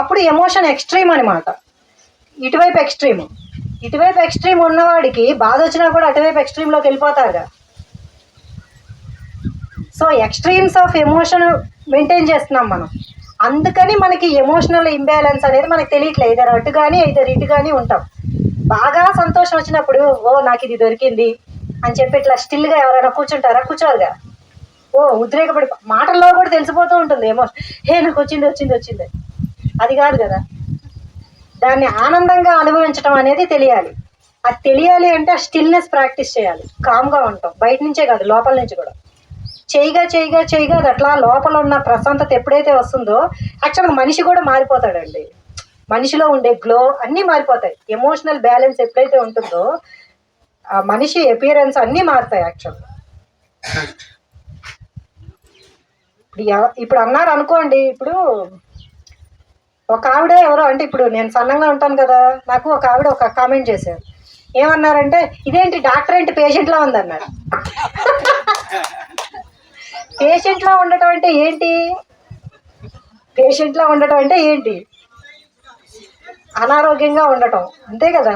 [SPEAKER 5] అప్పుడు ఎమోషన్ ఎక్స్ట్రీమ్ అనమాట. ఇటువైపు ఎక్స్ట్రీమ్ ఉన్నవాడికి బాధ వచ్చినా కూడా అటువైపు ఎక్స్ట్రీమ్లోకి వెళ్ళిపోతారుగా. So extremes of emotion maintain చేస్తున్నాం మనం. అందుకని మనకి ఎమోషనల్ ఇంబ్యాలెన్స్ అనేది మనకు తెలియట్లేదు. ఇద్దరు అటు కానీ ఇటు కానీ ఉంటాం. బాగా సంతోషం వచ్చినప్పుడు నాకు ఇది దొరికింది అని చెప్పి ఇట్లా స్టిల్గా ఎవరైనా కూర్చుంటారా? కూర్చోరుగా. ఉద్రేకపడి మాటల్లో కూడా తెలిసిపోతూ ఉంటుంది ఎమోషన్. నాకు వచ్చింది అది కాదు కదా. దాన్ని ఆనందంగా అనుభవించడం అనేది తెలియాలి. అది తెలియాలి అంటే ఆ స్టిల్నెస్ ప్రాక్టీస్ చేయాలి. కామ్గా ఉంటాం, బయట నుంచే కాదు లోపల నుంచి కూడా. చేయగా అది అట్లా లోపల ఉన్న ప్రశాంతత ఎప్పుడైతే వస్తుందో యాక్చువల్గా మనిషి కూడా మారిపోతాడండి. మనిషిలో ఉండే గ్లో అన్నీ మారిపోతాయి. ఎమోషనల్ బ్యాలెన్స్ ఎప్పుడైతే ఉంటుందో ఆ మనిషి అపియరెన్స్ అన్నీ మారుతాయి యాక్చువల్గా. ఇప్పుడు అన్నారు అనుకోండి, ఇప్పుడు ఒక ఆవిడ ఎవరో అంటే ఇప్పుడు నేను సన్నంగా ఉంటాను కదా, నాకు ఒక ఆవిడ ఒక కామెంట్ చేశారు. ఏమన్నారంటే, ఇదేంటి డాక్టర్ ఏంటి పేషెంట్లా ఉందన్నారు. పేషెంట్లా ఉండటం అంటే ఏంటి? అనారోగ్యంగా ఉండటం అంతే కదా.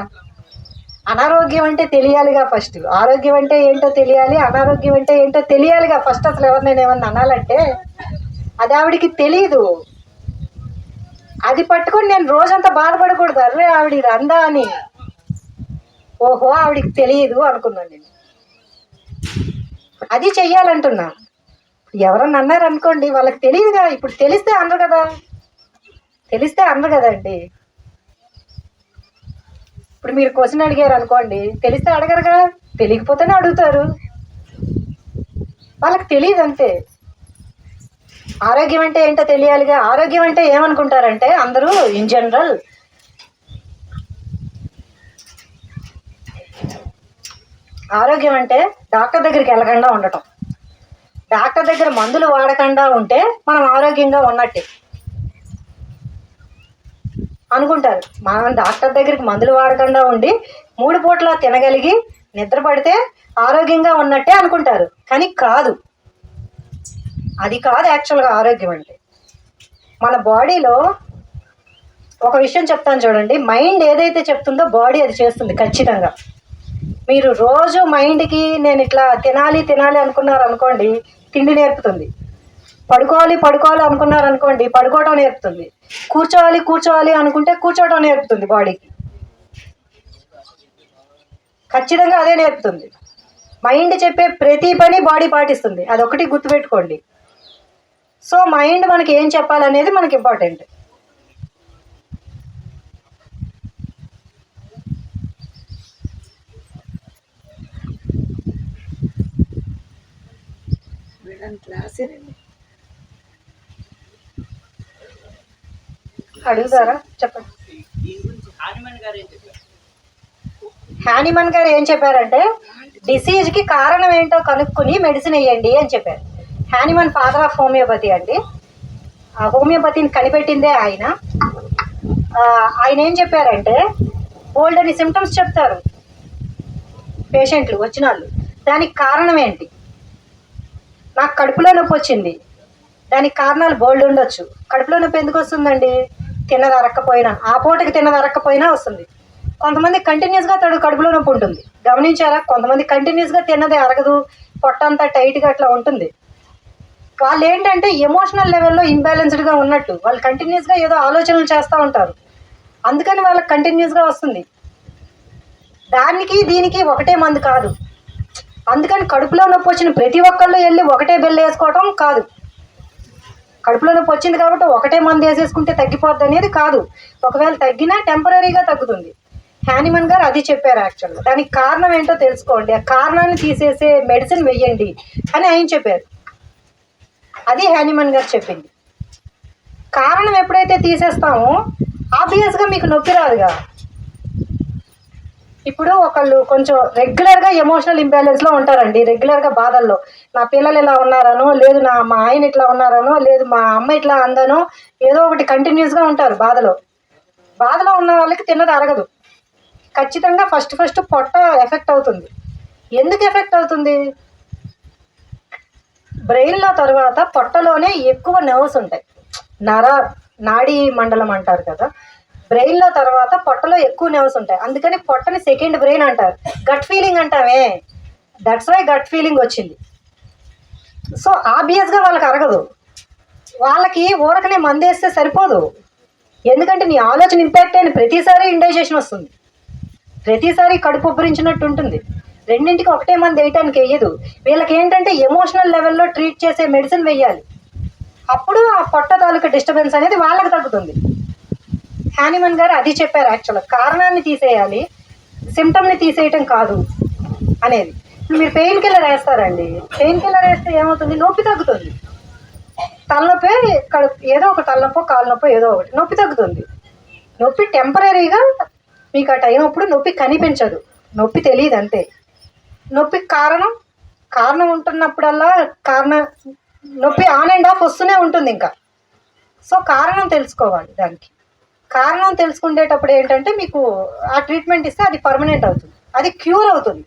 [SPEAKER 5] అనారోగ్యం అంటే తెలియాలిగా ఫస్ట్. ఆరోగ్యం అంటే ఏంటో తెలియాలి, అనారోగ్యం అంటే ఏంటో తెలియాలిగా ఫస్ట్. అసలు ఎవరినైనా ఏమన్నా అనాలంటే అది ఆవిడికి తెలీదు. అది పట్టుకొని నేను రోజంతా బాధపడకూడదు, అరే ఆవిడ ఇది అందా అని. ఆవిడికి తెలియదు అనుకున్నాను నేను. అది చెయ్యాలంటున్నా. ఎవరన్నా అన్నారు అనుకోండి, వాళ్ళకి తెలియదుగా. ఇప్పుడు తెలిస్తే అనరు కదండి. ఇప్పుడు మీరు క్వశ్చన్ అడిగారు అనుకోండి, తెలిస్తే అడగరుగా, తెలియకపోతేనే అడుగుతారు. వాళ్ళకి తెలియదు అంతే. ఆరోగ్యం అంటే ఏంటో తెలియాలిగా. ఆరోగ్యం అంటే ఏమనుకుంటారంటే అందరూ ఇన్ జనరల్ ఆరోగ్యం అంటే డాక్టర్ దగ్గరికి వెళ్ళకుండా ఉండటం. డాక్టర్ దగ్గర మందులు వాడకుండా ఉంటే మనం ఆరోగ్యంగా ఉన్నట్టే అనుకుంటారు. మనం డాక్టర్ దగ్గరికి మందులు వాడకుండా ఉండి 3 పూటలా తినగలిగి నిద్ర పడితే ఆరోగ్యంగా ఉన్నట్టే అనుకుంటారు. కానీ కాదు, అది కాదు యాక్చువల్గా ఆరోగ్యం అంటే. మన బాడీలో ఒక విషయం చెప్తాను చూడండి, మైండ్ ఏదైతే చెప్తుందో బాడీ అది చేస్తుంది ఖచ్చితంగా. మీరు రోజు మైండ్కి నేను ఇట్లా తినాలి అనుకున్నారు అనుకోండి, తిండి నేర్పుతుంది. పడుకోవాలి అనుకున్నారు అనుకోండి, పడుకోవడం నేర్పుతుంది. కూర్చోవాలి అనుకుంటే కూర్చోవడం నేర్పుతుంది బాడీకి. ఖచ్చితంగా అదే నేర్పుతుంది. మైండ్ చెప్పే ప్రతి పని బాడీ పాటిస్తుంది. అదొకటి గుర్తుపెట్టుకోండి. సో మైండ్ మనకి ఏం చెప్పాలనేది మనకి ఇంపార్టెంట్. అడుగుతారా? చెప్పండి. హానిమన్ గారు ఏం చెప్పారంటే డిసీజ్కి కారణం ఏంటో కనుక్కుని మెడిసిన్ వేయండి అని చెప్పారు. హానిమన్ ఫాదర్ ఆఫ్ హోమియోపతి అండి. ఆ హోమియోపతిని కనిపెట్టిందే ఆయన. ఆయన ఏం చెప్పారంటే బోల్డ్ అని సిమ్టమ్స్ చెప్తారు పేషెంట్లు వచ్చిన వాళ్ళు. దానికి కారణం ఏంటి? నాకు కడుపులో నొప్పి వచ్చింది, దానికి కారణాలు బోల్డ్ ఉండొచ్చు. కడుపులో నొప్పి ఎందుకు వస్తుందండి? తిన్నది అరక్కపోయినా, ఆ పూటకి తిన్నది అరక్కపోయినా వస్తుంది. కొంతమంది కంటిన్యూస్గా కడుపులో నొప్పి ఉంటుంది, గమనించారా? కొంతమంది కంటిన్యూస్గా తిన్నది అరగదు, పొట్టంతా టైట్గా అట్లా ఉంటుంది. వాళ్ళు ఏంటంటే ఎమోషనల్ లెవెల్లో ఇంబ్యాలెన్స్డ్గా ఉన్నట్టు, వాళ్ళు కంటిన్యూస్గా ఏదో ఆలోచనలు చేస్తూ ఉంటారు, అందుకని వాళ్ళకి కంటిన్యూస్గా వస్తుంది. దానికి దీనికి ఒకటే మందు కాదు. అందుకని కడుపులో నొప్పి వచ్చిన ప్రతి ఒక్కళ్ళు వెళ్ళి ఒకటే బెల్లు వేసుకోవటం కాదు. కడుపులో నొప్పి వచ్చింది కాబట్టి ఒకటే మందు వేసేసుకుంటే తగ్గిపోద్ది అనేది కాదు. ఒకవేళ తగ్గినా టెంపరీగా తగ్గుతుంది. హానిమన్ గారు అది చెప్పారు యాక్చువల్గా. దానికి కారణం ఏంటో తెలుసుకోండి, ఆ కారణాన్ని తీసేసే మెడిసిన్ వెయ్యండి అని ఆయన చెప్పారు. అది హానిమన్ గారు చెప్పింది. కారణం ఎప్పుడైతే తీసేస్తామో ఆబ్వియస్గా మీకు నొప్పి రాదుగా. ఇప్పుడు ఒకళ్ళు కొంచెం రెగ్యులర్గా ఎమోషనల్ ఇంబ్యాలెన్స్లో ఉంటారండి, రెగ్యులర్గా బాధల్లో. నా పిల్లలు ఇలా ఉన్నారనో, లేదు మా ఆయన ఇట్లా ఉన్నారనో, లేదు మా అమ్మ ఇట్లా అందనో, ఏదో ఒకటి కంటిన్యూస్గా ఉంటారు బాధలో. బాధలో ఉన్న వాళ్ళకి తిన్నది అరగదు. ఖచ్చితంగా ఫస్ట్ పొట్ట ఎఫెక్ట్ అవుతుంది. ఎందుకు ఎఫెక్ట్ అవుతుంది? బ్రెయిన్లో తర్వాత పొట్టలోనే ఎక్కువ నర్వ్స్ ఉంటాయి. నాడీ మండలం అంటారు కదా, బ్రెయిన్లో తర్వాత పొట్టలో ఎక్కువ నర్వ్స్ ఉంటాయి. అందుకని పొట్టని సెకండ్ బ్రెయిన్ అంటారు. గట్ ఫీలింగ్ అంటామే, దట్స్ వై గట్ ఫీలింగ్ వచ్చింది. సో ఆబ్వియస్గా వాళ్ళకి అరగదు. వాళ్ళకి ఊరకనే మందేస్తే సరిపోదు. ఎందుకంటే నీ ఆలోచన ఇంపాక్ట్ అయిన ప్రతిసారి ఇండైజెషన్ వస్తుంది, ప్రతిసారి కడుపు ఉబ్బరించినట్టు ఉంటుంది. రెండింటికి ఒకటే మంది వేయటానికి వేయదు. వీళ్ళకి ఏంటంటే ఎమోషనల్ లెవెల్లో ట్రీట్ చేసే మెడిసిన్ వేయాలి. అప్పుడు ఆ పొట్ట తాలూకా డిస్టర్బెన్స్ అనేది వాళ్ళకి తగ్గుతుంది. హానిమన్ గారు అది చెప్పారు యాక్చువల్గా. కారణాన్ని తీసేయాలి, సిమ్టమ్ని తీసేయటం కాదు అనేది. మీరు పెయిన్ కిల్లర్ వేస్తారండి, పెయిన్ కిల్లర్ వేస్తే ఏమవుతుంది? నొప్పి తగ్గుతుంది. తలనొప్పి, ఏదో ఒక తలనొప్పో కాలు నొప్పో ఏదో ఒకటి, నొప్పి తగ్గుతుంది. నొప్పి టెంపరీగా మీకు ఆ టైం అప్పుడు నొప్పి కనిపించదు, నొప్పి తెలియదు అంతే. నొప్పికి కారణం ఉంటున్నప్పుడల్లా నొప్పి ఆన్ అండ్ ఆఫ్ వస్తూనే ఉంటుంది ఇంకా. సో కారణం తెలుసుకోవాలి. దానికి కారణం తెలుసుకునేటప్పుడు ఏంటంటే మీకు ఆ ట్రీట్మెంట్ ఇస్తే అది పర్మనెంట్ అవుతుంది, అది క్యూర్ అవుతుంది.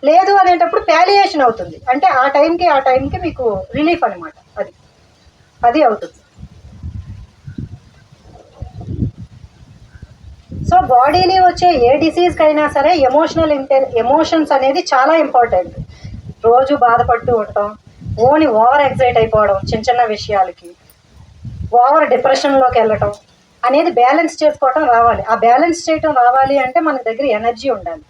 [SPEAKER 5] లేదు అనేటప్పుడు ప్యాలియేషన్ అవుతుంది, అంటే ఆ టైంకి మీకు రిలీఫ్ అనమాట, అది అవుతుంది. సో బాడీని వచ్చే ఏ డిసీజ్కి అయినా సరే ఎమోషన్స్ అనేది చాలా ఇంపార్టెంట్. రోజు బాధపడుతూ ఉండటం, ఓవర్ ఎగ్జైట్ అయిపోవడం చిన్న విషయాలకి, ఓవర్ డిప్రెషన్లోకి వెళ్ళటం అనేది బ్యాలెన్స్ చేసుకోవటం రావాలి. ఆ బ్యాలెన్స్ చేయటం రావాలి అంటే మన దగ్గర ఎనర్జీ ఉండాలి.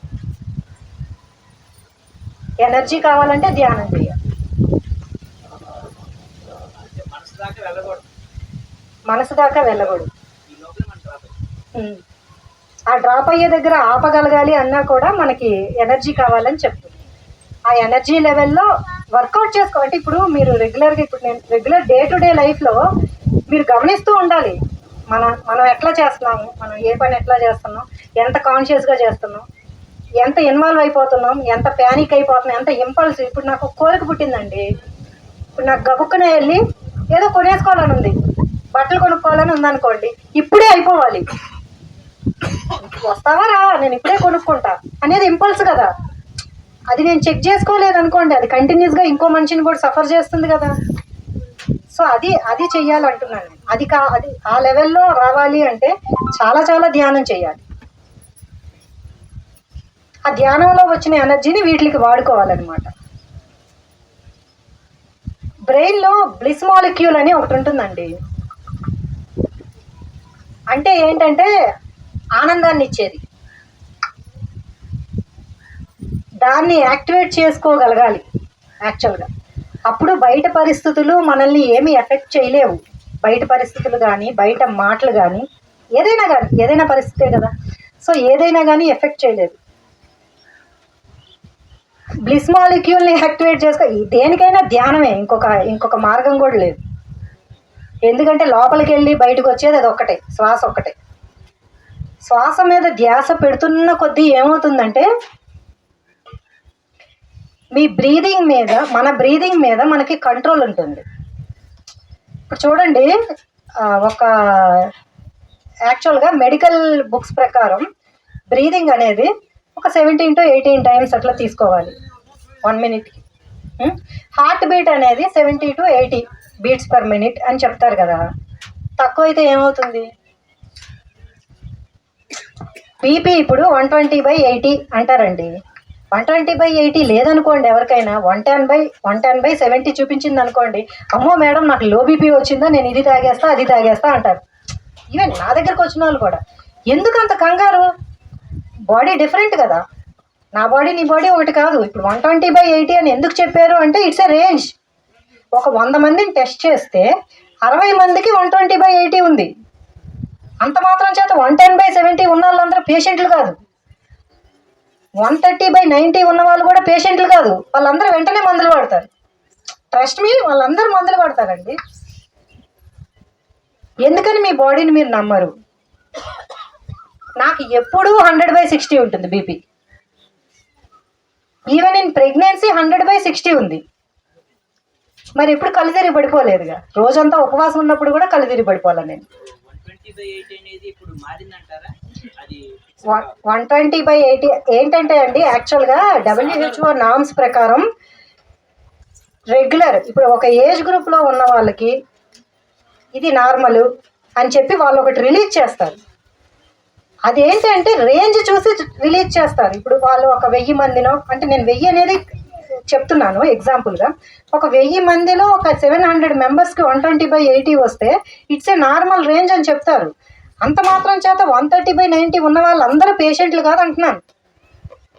[SPEAKER 5] ఎనర్జీ కావాలంటే ధ్యానం చేయాలి. మనసు దాకా వెళ్ళకూడదు. ఆ డ్రాప్ అయ్యే దగ్గర ఆపగలగాలి అన్నా కూడా మనకి ఎనర్జీ కావాలని చెప్తుంది. ఆ ఎనర్జీ లెవెల్లో వర్కౌట్ చేసుకోవాలి. ఇప్పుడు మీరు రెగ్యులర్గా, ఇప్పుడు నేను రెగ్యులర్ డే టు డే లైఫ్లో మీరు గమనిస్తూ ఉండాలి. మనం ఎట్లా చేస్తున్నాము, మనం ఏ పని ఎట్లా చేస్తున్నాం, ఎంత కాన్షియస్గా చేస్తున్నాం, ఎంత ఇన్వాల్వ్ అయిపోతున్నాం, ఎంత ప్యానిక్ అయిపోతున్నాం, ఎంత ఇంపల్స్. ఇప్పుడు నాకు కోరిక పుట్టిందండి, ఇప్పుడు నాకు గబుక్కునే వెళ్ళి ఏదో కొనేసుకోవాలని ఉంది, బట్టలు కొనుక్కోవాలని ఉందనుకోండి, ఇప్పుడే అయిపోవాలి. వస్తావా రా, నేను ఇప్పుడే కొనుక్కుంటా అనేది ఇంపల్స్ కదా. అది నేను చెక్ చేసుకోలేదు అనుకోండి, అది కంటిన్యూస్గా ఇంకో మనిషిని కూడా సఫర్ చేస్తుంది కదా. సో అది చెయ్యాలంటున్నాను. అది ఆ లెవెల్లో రావాలి అంటే చాలా చాలా ధ్యానం చేయాలి. ఆ ధ్యానంలో వచ్చిన ఎనర్జీని వీటికి వాడుకోవాలన్నమాట. బ్రెయిన్లో బ్లిస్ మాలిక్యూల్ అని ఒకటి ఉంటుందండి. అంటే ఏంటంటే ఆనందాన్ని ఇచ్చేది. దాన్ని యాక్టివేట్ చేసుకోగలగాలి యాక్చువల్గా. అప్పుడు బయట పరిస్థితులు మనల్ని ఏమీ ఎఫెక్ట్ చేయలేవు. బయట పరిస్థితులు కానీ, బయట మాటలు కానీ, ఏదైనా పరిస్థితే కదా. సో ఏదైనా కానీ ఎఫెక్ట్ చేయలేదు. బ్లిస్ మాలిక్యూల్ని యాక్టివేట్ చేసుకో. దేనికైనా ధ్యానమే, ఇంకొక మార్గం కూడా లేదు. ఎందుకంటే లోపలికి వెళ్ళి బయటకు వచ్చేది అది ఒక్కటే, శ్వాస ఒక్కటే. శ్వాస మీద ధ్యాస పెడుతున్న కొద్దీ ఏమవుతుందంటే మన బ్రీదింగ్ మీద మనకి కంట్రోల్ ఉంటుంది. ఇప్పుడు చూడండి, ఒక యాక్చువల్గా మెడికల్ బుక్స్ ప్రకారం బ్రీదింగ్ అనేది ఒక 17 to 18 టైమ్స్ అట్లా తీసుకోవాలి 1 minute. హార్ట్ బీట్ అనేది 70 to 80 beats per minute అని చెప్తారు కదా. తక్కువ అయితే ఏమవుతుంది? బీపీ ఇప్పుడు 120/80 అంటారండి. 120/80 లేదనుకోండి, ఎవరికైనా 110/70 చూపించింది అనుకోండి, అమ్మో మేడం నాకు లో బీపీ వచ్చిందా, నేను ఇది తాగేస్తా అది తాగేస్తా అంటారు. ఈవెన్ నా దగ్గరకు వచ్చిన వాళ్ళు కూడా. ఎందుకు అంత కంగారు? బాడీ డిఫరెంట్ కదా. నా బాడీ నీ బాడీ ఒకటి కాదు. ఇప్పుడు 120/80 అని ఎందుకు చెప్పారు అంటే ఇట్స్ ఎ రేంజ్. ఒక 100 మందిని టెస్ట్ చేస్తే 60 మందికి 120/80 ఉంది. అంత మాత్రం చేత 110/70 ఉన్న వాళ్ళందరూ పేషెంట్లు కాదు. 130/90 ఉన్న వాళ్ళు కూడా పేషెంట్లు కాదు. వాళ్ళందరూ వెంటనే మందులు వాడతారు. ట్రస్ట్ మీ, వాళ్ళందరూ మందులు వాడతారండి. ఎందుకని మీ బాడీని మీరు నమ్మరు? నాకు ఎప్పుడూ 100/60 ఉంటుంది బీపీ. ఈవెన్ ఇన్ ప్రెగ్నెన్సీ 100/60 ఉంది. మరి ఎప్పుడు కళ్ళు తిరిగి పడిపోలేదుగా. రోజంతా ఉపవాసం ఉన్నప్పుడు కూడా కళ్ళు తిరిగి పడిపోవాలి నేను. 120/80 ఏంటంటే అండి, యాక్చువల్గా WHO నామ్స్ ప్రకారం రెగ్యులర్, ఇప్పుడు ఒక ఏజ్ గ్రూప్లో ఉన్న వాళ్ళకి ఇది నార్మల్ అని చెప్పి వాళ్ళు ఒకటి రిలీజ్ చేస్తారు. అదేంటంటే రేంజ్ చూసి రిలీజ్ చేస్తారు. ఇప్పుడు వాళ్ళు ఒక 1000 మందినో, అంటే నేను 1000 అనేది చెప్తున్నాను ఎగ్జాంపుల్గా, ఒక 1000 మందిలో ఒక 700 మెంబర్స్కి 120/80 వస్తే ఇట్స్ ఏ నార్మల్ రేంజ్ అని చెప్తారు. అంత మాత్రం చేత 130/90 ఉన్న వాళ్ళందరూ పేషెంట్లు కాదు అంటున్నాను.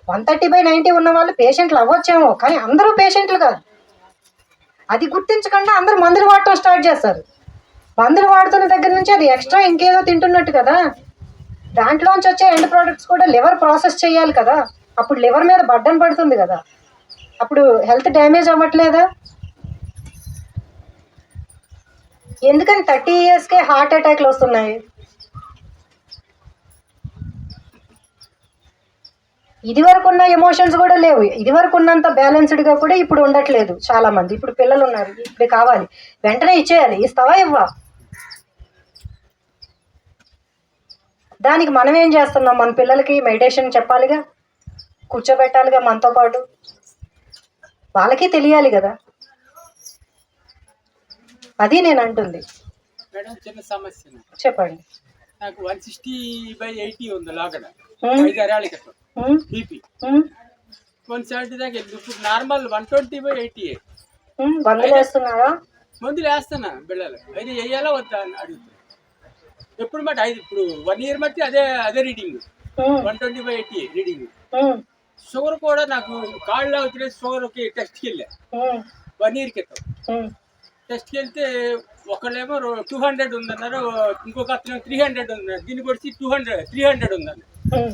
[SPEAKER 5] 130/90 ఉన్న వాళ్ళు పేషెంట్లు అవ్వచ్చేమో, కానీ అందరూ పేషెంట్లు కాదు. అది గుర్తించకుండా అందరూ మందులు వాడటం స్టార్ట్ చేస్తారు. మందులు వాడుతున్న దగ్గర నుంచి అది ఎక్స్ట్రా ఇంకేదో తింటున్నట్టు కదా. దాంట్లోంచి వచ్చే ఎండ్ ప్రోడక్ట్స్ కూడా లివర్ ప్రాసెస్ చేయాలి కదా. అప్పుడు లివర్ మీద బర్డన్ పడుతుంది కదా. అప్పుడు హెల్త్ డ్యామేజ్ అవ్వట్లేదా? ఎందుకని 30 yearsకే హార్ట్ అటాక్లు వస్తున్నాయి? ఇది వరకు ఉన్న ఎమోషన్స్ కూడా లేవు. ఇది వరకు ఉన్నంత బ్యాలెన్స్డ్గా కూడా ఇప్పుడు ఉండట్లేదు చాలా మంది. ఇప్పుడు పిల్లలు ఉన్నారు, ఇప్పుడు కావాలి వెంటనే ఇచ్చేయాలి. ఇస్తావా ఇవ్వా? దానికి మనం ఏం చేస్తున్నాం? మన పిల్లలకి మెడిటేషన్ చెప్పాలిగా, కూర్చోబెట్టాలిగా మనతో పాటు. వాళ్ళకి తెలియాలి కదా. అది నేను అంటుంది.
[SPEAKER 6] మేడం చిన్న సమస్య
[SPEAKER 5] చెప్పండి.
[SPEAKER 6] నాకు 160/80 ఉంది లోగడ 5-6 ఏళ్ళ క్రితం బీపీ. 170 దాకా వెళ్ళి ఇప్పుడు నార్మల్ 120/80.
[SPEAKER 5] మందులు వేస్తున్నారా?
[SPEAKER 6] మందులు వేస్తున్నా బిళ్ళలు. అయితే వేయాలా వద్దా అని అడుగుతున్నా. ఎప్పుడు మాట ఇప్పుడు 1 year బట్టి అదే రీడింగ్ 120/80 రీడింగ్. షుగర్ కూడా నాకు కాళ్ళు అవుతున్నాయి. షుగర్కి టెస్ట్కి వెళ్ళా 1 year క్రితం. టెస్ట్కి వెళ్తే ఒకళ్ళేమో 200 ఉందన్నారు, ఇంకొక అతను 300 ఉందన్నారు, దీనికి వచ్చి 300 ఉందన్నారు.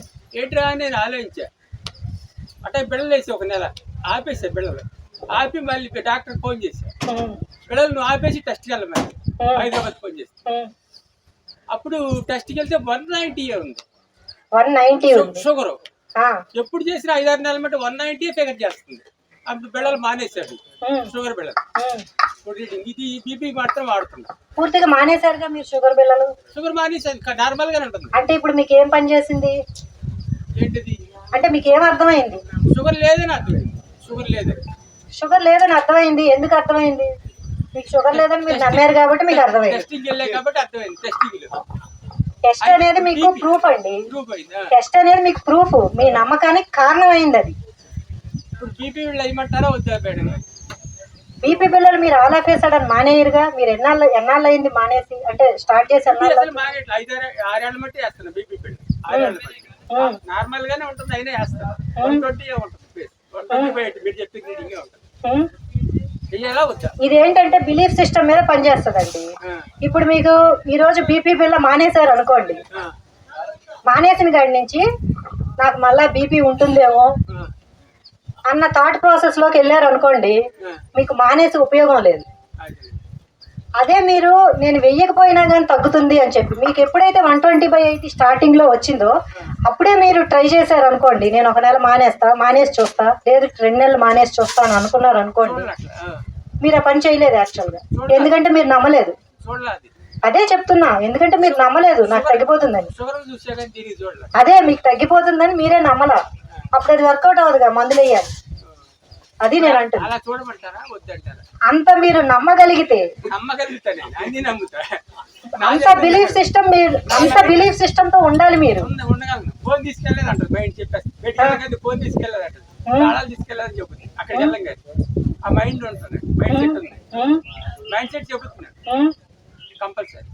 [SPEAKER 6] ఏంట్రా అని నేను ఆలోచించా. అట్లా బిళ్ళలు వేసి ఒక నెల ఆపేసా. బిళ్ళలు ఆపి మళ్ళీ డాక్టర్ ఫోన్ చేశా. బిళ్ళలు నువ్వు ఆపేసి టెస్ట్కి వెళ్ళమని హైదరాబాద్ ఫోన్ చేసి. అప్పుడు టెస్ట్కి వెళ్తే 190 ఉంది
[SPEAKER 5] 190
[SPEAKER 6] షుగరు. ఎప్పుడు చేసినా 5-6 నెలల మట్టి 190 ఫిగర్ చేస్తుంది. అప్పుడు బిళ్ళలు మానేశాడు, షుగర్ బిళ్ళలు. ఇది బీపీ మాత్రం వాడుతున్నా.
[SPEAKER 5] పూర్తిగా మానేశారుగా మీరు షుగర్ బిళ్ళలు?
[SPEAKER 6] షుగర్ మానేసాను, నార్మల్ గానే ఉంటుంది.
[SPEAKER 5] అంటే ఇప్పుడు మీకు ఏం పని చేసింది?
[SPEAKER 6] ఏంటిది
[SPEAKER 5] అంటే మీకు ఏం అర్థమైంది?
[SPEAKER 6] షుగర్ లేదని అర్థమైంది.
[SPEAKER 5] షుగర్ లేదని అర్థమైంది. ఎందుకు అర్థమైంది? మీకు షుగర్ లేదని మీరు నమ్మారు కాబట్టి మీకు అర్థమైంది.
[SPEAKER 6] టెస్టింగ్ వెళ్ళే కాబట్టి అర్థమైంది.
[SPEAKER 5] టెస్ట్ అనేది మీకు ప్రూఫ్ అండి.
[SPEAKER 6] ప్రూఫ్ అయిందా?
[SPEAKER 5] టెస్ట్ అనేది మీకు ప్రూఫ్, మీ నమ్మకానికి కారణమైంది అది.
[SPEAKER 6] ఇప్పుడు బీపీ వీళ్ళు అయ్యమంటారా వద్దా మేడం?
[SPEAKER 5] బీపీ బిళ్ళలు మీరు ఆల్ ఆఫ్ వేసాడని మానేయరుగా? మీరు ఎన్నాళ్ళు అయింది మానేసి? అంటే స్టార్ట్ చేసి
[SPEAKER 6] అసలు మానేట్లు 5-6 ఏళ్ళ మట్టి వేస్తాను బీపీ బిళ్ళ. 6 ఏళ్ళ మట్టి నార్మల్ గానే ఉంటుంది, అయినా వేస్తాను. 120 ఉంటుంది, 125 మీరు చెప్పి రీడింగ్ ఉంటుంది. చెయ్యాలా వద్దా?
[SPEAKER 5] ఇదేంటంటే బిలీఫ్ సిస్టమ్ మీద పనిచేస్తుందండి. ఇప్పుడు మీకు ఈ రోజు బీపీ బిళ్ళ మానేశారు అనుకోండి, మానేసిన కాడి నుంచి నాకు మళ్ళా బీపీ ఉంటుందేమో అన్న థాట్ ప్రాసెస్ లోకి వెళ్ళారు అనుకోండి, మీకు మానేసి ఉపయోగం లేదు. అదే మీరు నేను వెయ్యకపోయినా కానీ తగ్గుతుంది అని చెప్పి మీకు ఎప్పుడైతే 120/80 స్టార్టింగ్ లో వచ్చిందో అప్పుడే మీరు ట్రై చేశారు అనుకోండి, నేను ఒక నెల మానేసి చూస్తా, లేదు 2 నెలలు మానేసి చూస్తా అని అనుకున్నారు అనుకోండి, మీరు ఆ పని చేయలేదు యాక్చువల్గా. ఎందుకంటే మీరు నమ్మలేదు. అదే చెప్తున్నా, ఎందుకంటే మీరు నమ్మలేదు నాకు తగ్గిపోతుందని. అదే మీకు తగ్గిపోతుందని మీరే నమ్మలా, అప్పుడు అది వర్కౌట్ అవ్వదుగా, మందులు వేయాలి. అది నేను అంటున్నా. అంత మీరు నమ్మగలిగితే, అంత బిలీఫ్ సిస్టమ్ మీరు, అంత బిలీఫ్ సిస్టమ్ తో ఉండాలి మీరు.
[SPEAKER 6] ఫోన్ తీసుకెళ్ళలేదు అంటారు, బయట చెప్పేసి ఫోన్ తీసుకెళ్ళలేదు, తాళాలు తీసుకెళ్ళాలని చెబుతుంది. అక్కడ వెళ్ళంగా ఆ మైండ్ ఉంటుంది, మైండ్ సెట్ చెబుతున్నాడు కంపల్సరీ.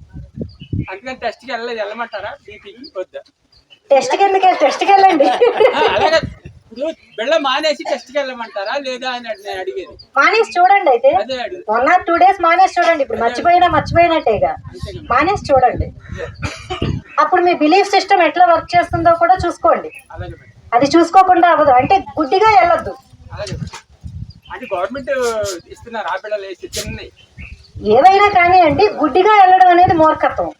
[SPEAKER 6] అందుకని టెస్ట్కి వెళ్ళమంటారా బీపీకి వద్దా?
[SPEAKER 5] టెస్ట్కి వెళ్ళండి.
[SPEAKER 6] అలాగే ఇప్పుడు బిళ్ళ మానేసి టెస్ట్కి వెళ్ళమంటారా లేదా అని నేను అడిగేది.
[SPEAKER 5] మానేసి చూడండి. అయితే 1 or 2 days మానేసి చూడండి. ఇప్పుడు మర్చిపోయినట్టేగా, మానేసి చూడండి. అప్పుడు మీ బిలీఫ్ సిస్టమ్ ఎట్లా వర్క్ చేస్తుందో కూడా చూసుకోండి. అది చూసుకోకుండా అవ్వదు. అంటే గుడ్డిగా వెళ్ళొద్దు.
[SPEAKER 6] అంటే గవర్నమెంట్ ఇస్తున్నారు ఆ బిళ్ళలు వేసి చిన్నవి.
[SPEAKER 5] ఏవైనా కానీ అండి, గుడ్డిగా వెళ్ళడం అనేది మూర్ఖత్వం.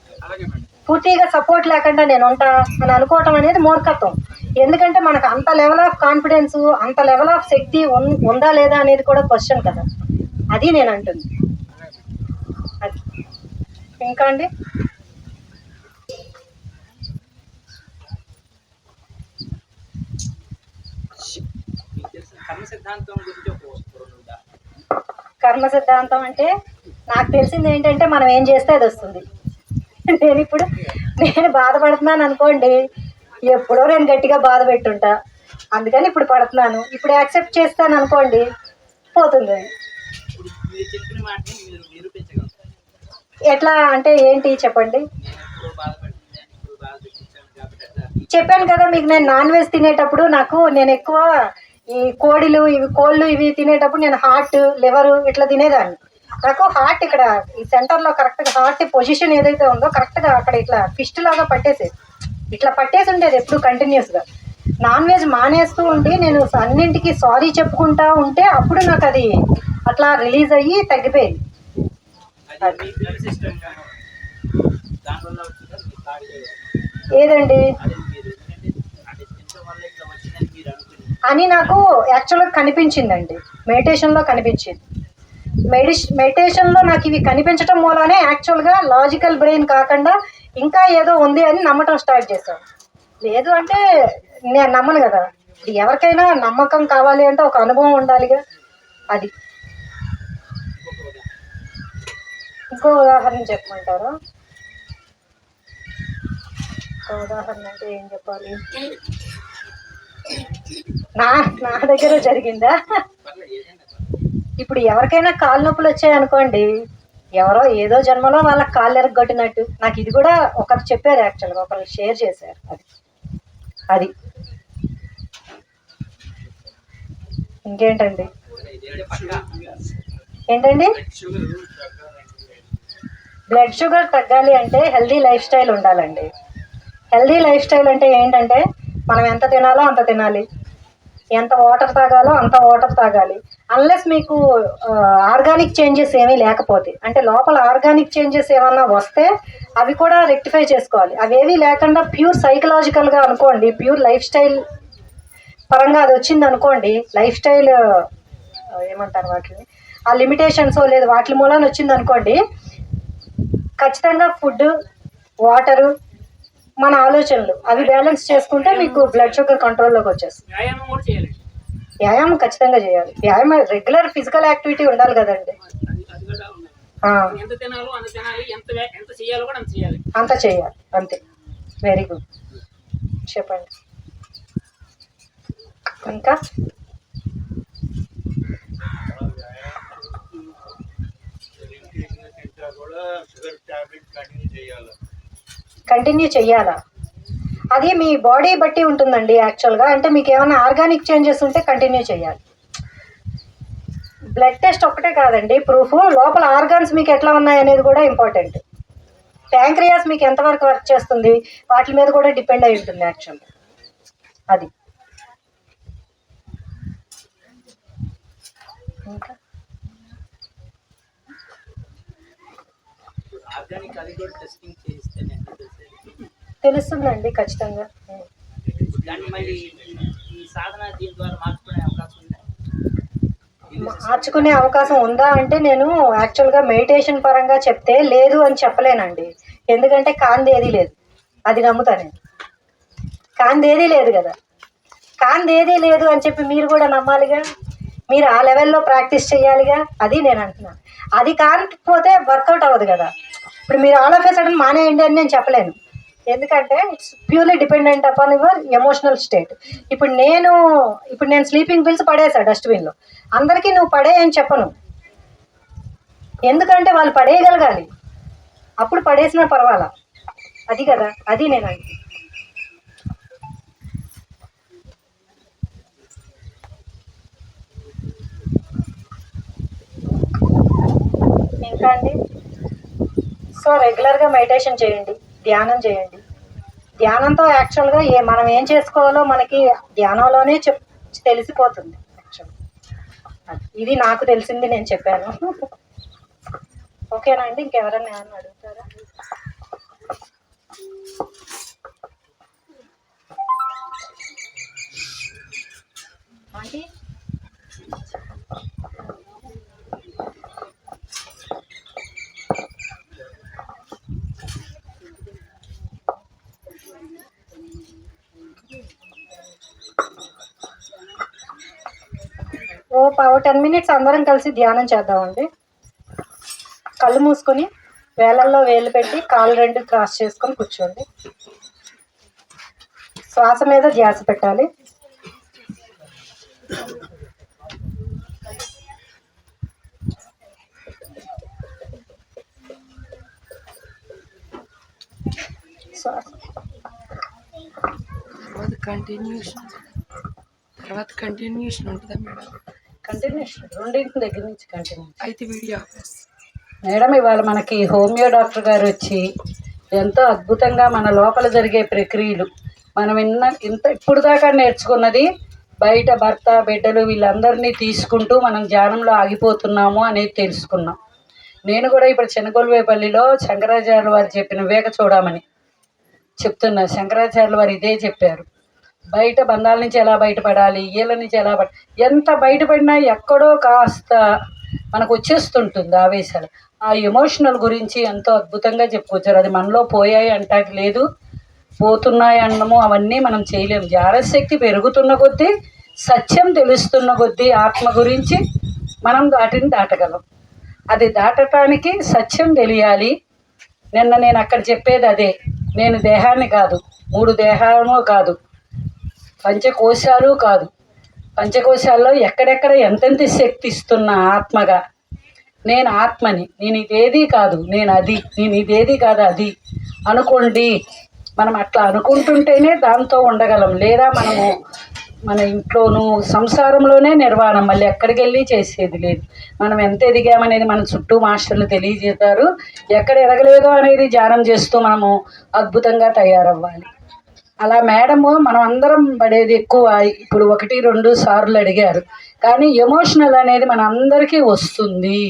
[SPEAKER 5] పూర్తిగా సపోర్ట్ లేకుండా నేను ఉంటా అని అనుకోవటం అనేది మూర్ఖత్వం. ఎందుకంటే మనకు అంత లెవెల్ ఆఫ్ కాన్ఫిడెన్స్, అంత లెవెల్ ఆఫ్ శక్తి ఉందా లేదా అనేది కూడా క్వశ్చన్ కదా. అది నేను అంటుంది. అది ఇంకా అండి, కర్మ సిద్ధాంతం అంటే నాకు తెలిసింది ఏంటంటే మనం ఏం చేస్తే అది వస్తుంది. నేను బాధపడుతున్నాను అనుకోండి, ఎప్పుడో నేను గట్టిగా బాధ పెట్టుంటా, అందుకని ఇప్పుడు పడుతున్నాను. ఇప్పుడు యాక్సెప్ట్ చేస్తాను అనుకోండి, పోతుంది. ఎట్లా అంటే ఏంటి చెప్పండి? చెప్పాను కదా మీకు, నేను నాన్ వెజ్ తినేటప్పుడు నేను ఎక్కువ ఈ కోళ్ళు ఇవి తినేటప్పుడు నేను హార్ట్, లివర్ ఇట్లా తినేదాన్ని. నాకు హార్ట్ ఇక్కడ ఈ సెంటర్లో కరెక్ట్గా హార్ట్ పొజిషన్ ఏదైతే ఉందో కరెక్ట్గా అక్కడ ఇట్లా ఫిస్ట్ లాగా ఇట్లా పట్టేసి ఉండేది ఎప్పుడు కంటిన్యూస్గా. నాన్ వెజ్ మానేస్తూ ఉండి నేను అన్నింటికి సారీ చెప్పుకుంటా ఉంటే అప్పుడు నాకు అది అట్లా రిలీజ్ అయ్యి తగ్గిపోయింది. ఏదండి అని నాకు యాక్చువల్గా కనిపించిందండి, మెడిటేషన్లో కనిపించింది. మెడిటేషన్లో నాకు ఇవి కనిపించడం మూలనే యాక్చువల్గా లాజికల్ బ్రెయిన్ కాకుండా ఇంకా ఏదో ఉంది అని నమ్మటం స్టార్ట్ చేశాను. లేదు అంటే నేను నమ్మను కదా. ఎవరికైనా నమ్మకం కావాలి అంటే ఒక అనుభవం ఉండాలిగా. అది ఇంకో ఉదాహరణ చెప్పమంటారా? ఇంకో ఉదాహరణ అంటే ఏం చెప్పాలి? నా దగ్గర జరిగిందా? ఇప్పుడు ఎవరికైనా కాళ్ళ నొప్పులు వచ్చాయనుకోండి, ఎవరో ఏదో జన్మలో వాళ్ళకి కాళ్ళు ఎరగొట్టినట్టు నాకు ఇది కూడా ఒకరు చెప్పారు, యాక్చువల్గా ఒకరు షేర్ చేశారు. అది ఇంకేంటండి? ఏంటండి? బ్లడ్ షుగర్ తగ్గాలి అంటే హెల్దీ లైఫ్ స్టైల్ ఉండాలండి. హెల్దీ లైఫ్ స్టైల్ అంటే ఏంటంటే మనం ఎంత తినాలో అంత తినాలి, ఎంత వాటర్ తాగాలో అంత వాటర్ తాగాలి. అన్లెస్ మీకు ఆర్గానిక్ చేంజెస్ ఏమీ లేకపోతే, అంటే లోపల ఆర్గానిక్ చేంజెస్ ఏమన్నా వస్తే అవి కూడా రెక్టిఫై చేసుకోవాలి. అవేవి లేకుండా ప్యూర్ సైకలాజికల్గా అనుకోండి, ప్యూర్ లైఫ్ స్టైల్ పరంగా అది వచ్చింది అనుకోండి, లైఫ్ స్టైల్ ఏమంటారు వాటిని, ఆ లిమిటేషన్స్ లేదు వాటి మూలాన వచ్చింది అనుకోండి, ఖచ్చితంగా ఫుడ్, వాటరు, మన ఆలోచనలు అవి బ్యాలెన్స్ చేసుకుంటే మీకు బ్లడ్ షుగర్ కంట్రోల్లోకి వచ్చేస్తుంది. వ్యాయామం ఖచ్చితంగా చేయాలి. వ్యాయామం రెగ్యులర్ ఫిజికల్ యాక్టివిటీ ఉండాలి కదండి. అంత చేయాలి, అంతే. Very good. చెప్పండి ఇంకా. కంటిన్యూ చెయ్యాలా? అది మీ బాడీ బట్టి ఉంటుందండి యాక్చువల్గా. అంటే మీకు ఏమైనా ఆర్గానిక్ చేంజెస్ ఉంటే కంటిన్యూ చేయాలి. బ్లడ్ టెస్ట్ ఒక్కటే కాదండి ప్రూఫ్, లోపల ఆర్గాన్స్ మీకు ఎట్లా ఉన్నాయి అనేది కూడా ఇంపార్టెంట్. ప్యాంక్రియాస్ మీకు ఎంతవరకు వర్క్ చేస్తుంది వాటి మీద కూడా డిపెండ్ అయి ఉంటుంది యాక్చువల్గా. అది ఇంకా తెలుస్తుందండి ఖచ్చితంగా. మార్చుకునే అవకాశం ఉందా అంటే నేను యాక్చువల్గా మెడిటేషన్ పరంగా చెప్తే లేదు అని చెప్పలేనండి. ఎందుకంటే కాంది ఏదీ లేదు, అది నమ్ముతా నేను. కాంది ఏదీ లేదు కదా, కాంది ఏదీ లేదు అని చెప్పి మీరు కూడా నమ్మాలిగా, మీరు ఆ లెవెల్లో ప్రాక్టీస్ చేయాలిగా. అది నేను అంటున్నాను. అది కాకపోతే వర్కౌట్ అవ్వదు కదా. ఇప్పుడు మీరు ఆల్ ఆఫ్ ఏ సడన్ మానేయండి అని నేను చెప్పలేను, ఎందుకంటే it's purely dependent upon your emotional state. ఇప్పుడు నేను స్లీపింగ్ పిల్స్ పడేసా డస్ట్బిన్లో. అందరికీ నువ్వు పడేయని చెప్పను, ఎందుకంటే వాళ్ళు పడేయగలగాలి, అప్పుడు పడేసినా పర్వాలా. అది కదా, అది నేను అంటే. ఇంకా అండి, సో రెగ్యులర్గా మెడిటేషన్ చేయండి, ధ్యానం చేయండి. ధ్యానంతో యాక్చువల్గా మనం ఏం చేసుకోవాలో మనకి ధ్యానంలోనే తెలిసిపోతుంది యాక్చువల్గా. ఇది నాకు తెలిసింది, నేను చెప్పాను. ఓకేనా అండి? ఇంకెవరన్నా ఏమన్నా అడుగుతారా? ఆంటీ ఓ 10 minutes అందరం కలిసి ధ్యానం చేద్దామండి. కళ్ళు మూసుకొని వేలల్లో వేలు పెట్టి కాళ్ళు 2 క్రాస్ చేసుకొని కూర్చోండి. శ్వాస మీద ధ్యాస పెట్టాలి.
[SPEAKER 4] తర్వాత కంటిన్యూషన్ ఉంటుందా మేడం?
[SPEAKER 5] కంటిన్యూషన్ రెండింటి దగ్గర నుంచి కంటిన్యూ
[SPEAKER 4] అయితే వీడియో
[SPEAKER 1] మేడం, ఇవాళ మనకి హోమియో డాక్టర్ గారు వచ్చి ఎంతో అద్భుతంగా మన లోపల జరిగే ప్రక్రియలు మనం ఇప్పుడు దాకా నేర్చుకున్నది బయట భర్త బిడ్డలు వీళ్ళందరినీ తీసుకుంటూ మనం ధ్యానంలో ఆగిపోతున్నాము అనేది తెలుసుకున్నాం. నేను కూడా ఇప్పుడు చిన్నగొల్వేపల్లిలో శంకరాచార్యుల వారు చెప్పిన వివేక చూడమని చెప్తున్నా. శంకరాచార్యుల వారు ఇదే చెప్పారు, బయట బంధాల నుంచి ఎలా బయటపడాలి, వీళ్ళ నుంచి ఎలా ఎంత బయటపడినా ఎక్కడో కాస్త మనకు వచ్చేస్తుంటుంది ఆవేశాలు. ఆ ఎమోషనల్ గురించి ఎంతో అద్భుతంగా చెప్పుకొచ్చారు. అది మనలో పోయాయి అంటాకి లేదు, పోతున్నాయి అన్నము అవన్నీ మనం చేయలేము. జారశక్తి పెరుగుతున్న కొద్దీ, సత్యం తెలుస్తున్న కొద్దీ ఆత్మ గురించి మనం దాటిని దాటగలం. అది దాటటానికి సత్యం తెలియాలి. నేను అక్కడ చెప్పేది అదే. నేను దేహాన్ని కాదు, 3 దేహాలను కాదు, పంచకోశాలు కాదు, పంచకోశాల్లో ఎక్కడెక్కడ ఎంతెంత శక్తి ఇస్తున్న ఆత్మగా నేను ఆత్మని, నేను ఇదేది కాదు, నేను అది, నేను ఇదేది కాదు అది అనుకోండి. మనం అట్లా అనుకుంటుంటేనే దాంతో ఉండగలం. లేదా మనము
[SPEAKER 8] మన ఇంట్లోనూ సంసారంలోనే నిర్వాణం, మళ్ళీ ఎక్కడికి వెళ్ళి చేసేది లేదు. మనం ఎంత ఎదిగామనేది మన చుట్టూ మాస్టర్లు తెలియజేస్తారు. ఎక్కడ ఎదగలేదో అనేది ధ్యానం చేస్తూ మనము అద్భుతంగా తయారవ్వాలి. అలా మేడము మనం అందరం పడేది ఎక్కువ. ఇప్పుడు 1-2 సార్లు అడిగారు, కానీ ఎమోషనల్ అనేది మన అందరికీ వస్తుంది.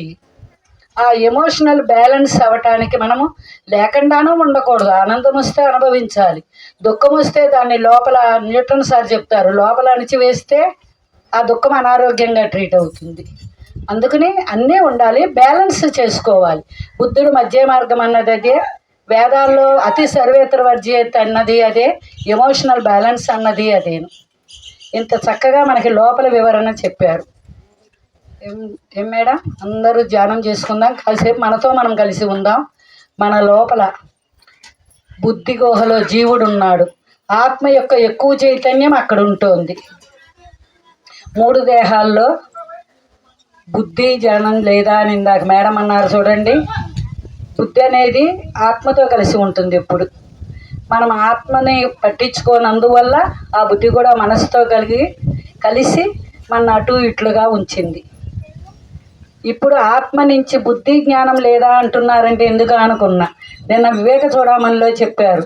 [SPEAKER 8] ఆ ఎమోషనల్ బ్యాలెన్స్ అవ్వటానికి మనము లేకుండానూ ఉండకూడదు. ఆనందం వస్తే అనుభవించాలి, దుఃఖం వస్తే దాన్ని లోపల, న్యూటన్ సార్ చెప్తారు, లోపల అణిచివేస్తే ఆ దుఃఖం అనారోగ్యంగా ట్రీట్ అవుతుంది. అందుకని అన్నీ ఉండాలి, బ్యాలెన్స్ చేసుకోవాలి. బుద్ధుడు మధ్య మార్గం అన్నది అదే, వేదాల్లో అతి సర్వేతర వర్జ్యేత్ అన్నది అదే, ఎమోషనల్ బ్యాలెన్స్ అన్నది అదేను. ఇంత చక్కగా మనకి లోపల వివరణ చెప్పారు. ఏం మేడం, అందరూ ధ్యానం చేసుకుందాం, కాసేపు మనతో మనం కలిసి ఉందాం. మన లోపల బుద్ధి గుహలో జీవుడు ఉన్నాడు. ఆత్మ యొక్క ఎక్కువ చైతన్యం అక్కడ ఉంటుంది. 3 దేహాల్లో బుద్ధి జ్ఞానం లేదా అని ఇందాక మేడం అన్నారు చూడండి. బుద్ధి అనేది ఆత్మతో కలిసి ఉంటుంది. ఎప్పుడు మనం ఆత్మని పట్టించుకోనందువల్ల ఆ బుద్ధి కూడా మనసుతో కలిసి మన అటు ఇట్లుగా ఉంచింది. ఇప్పుడు ఆత్మ నుంచి బుద్ధి జ్ఞానం లేదా అంటున్నారంటే ఎందుకు అనుకున్నా. నిన్న వివేక చూడమనిలో చెప్పారు,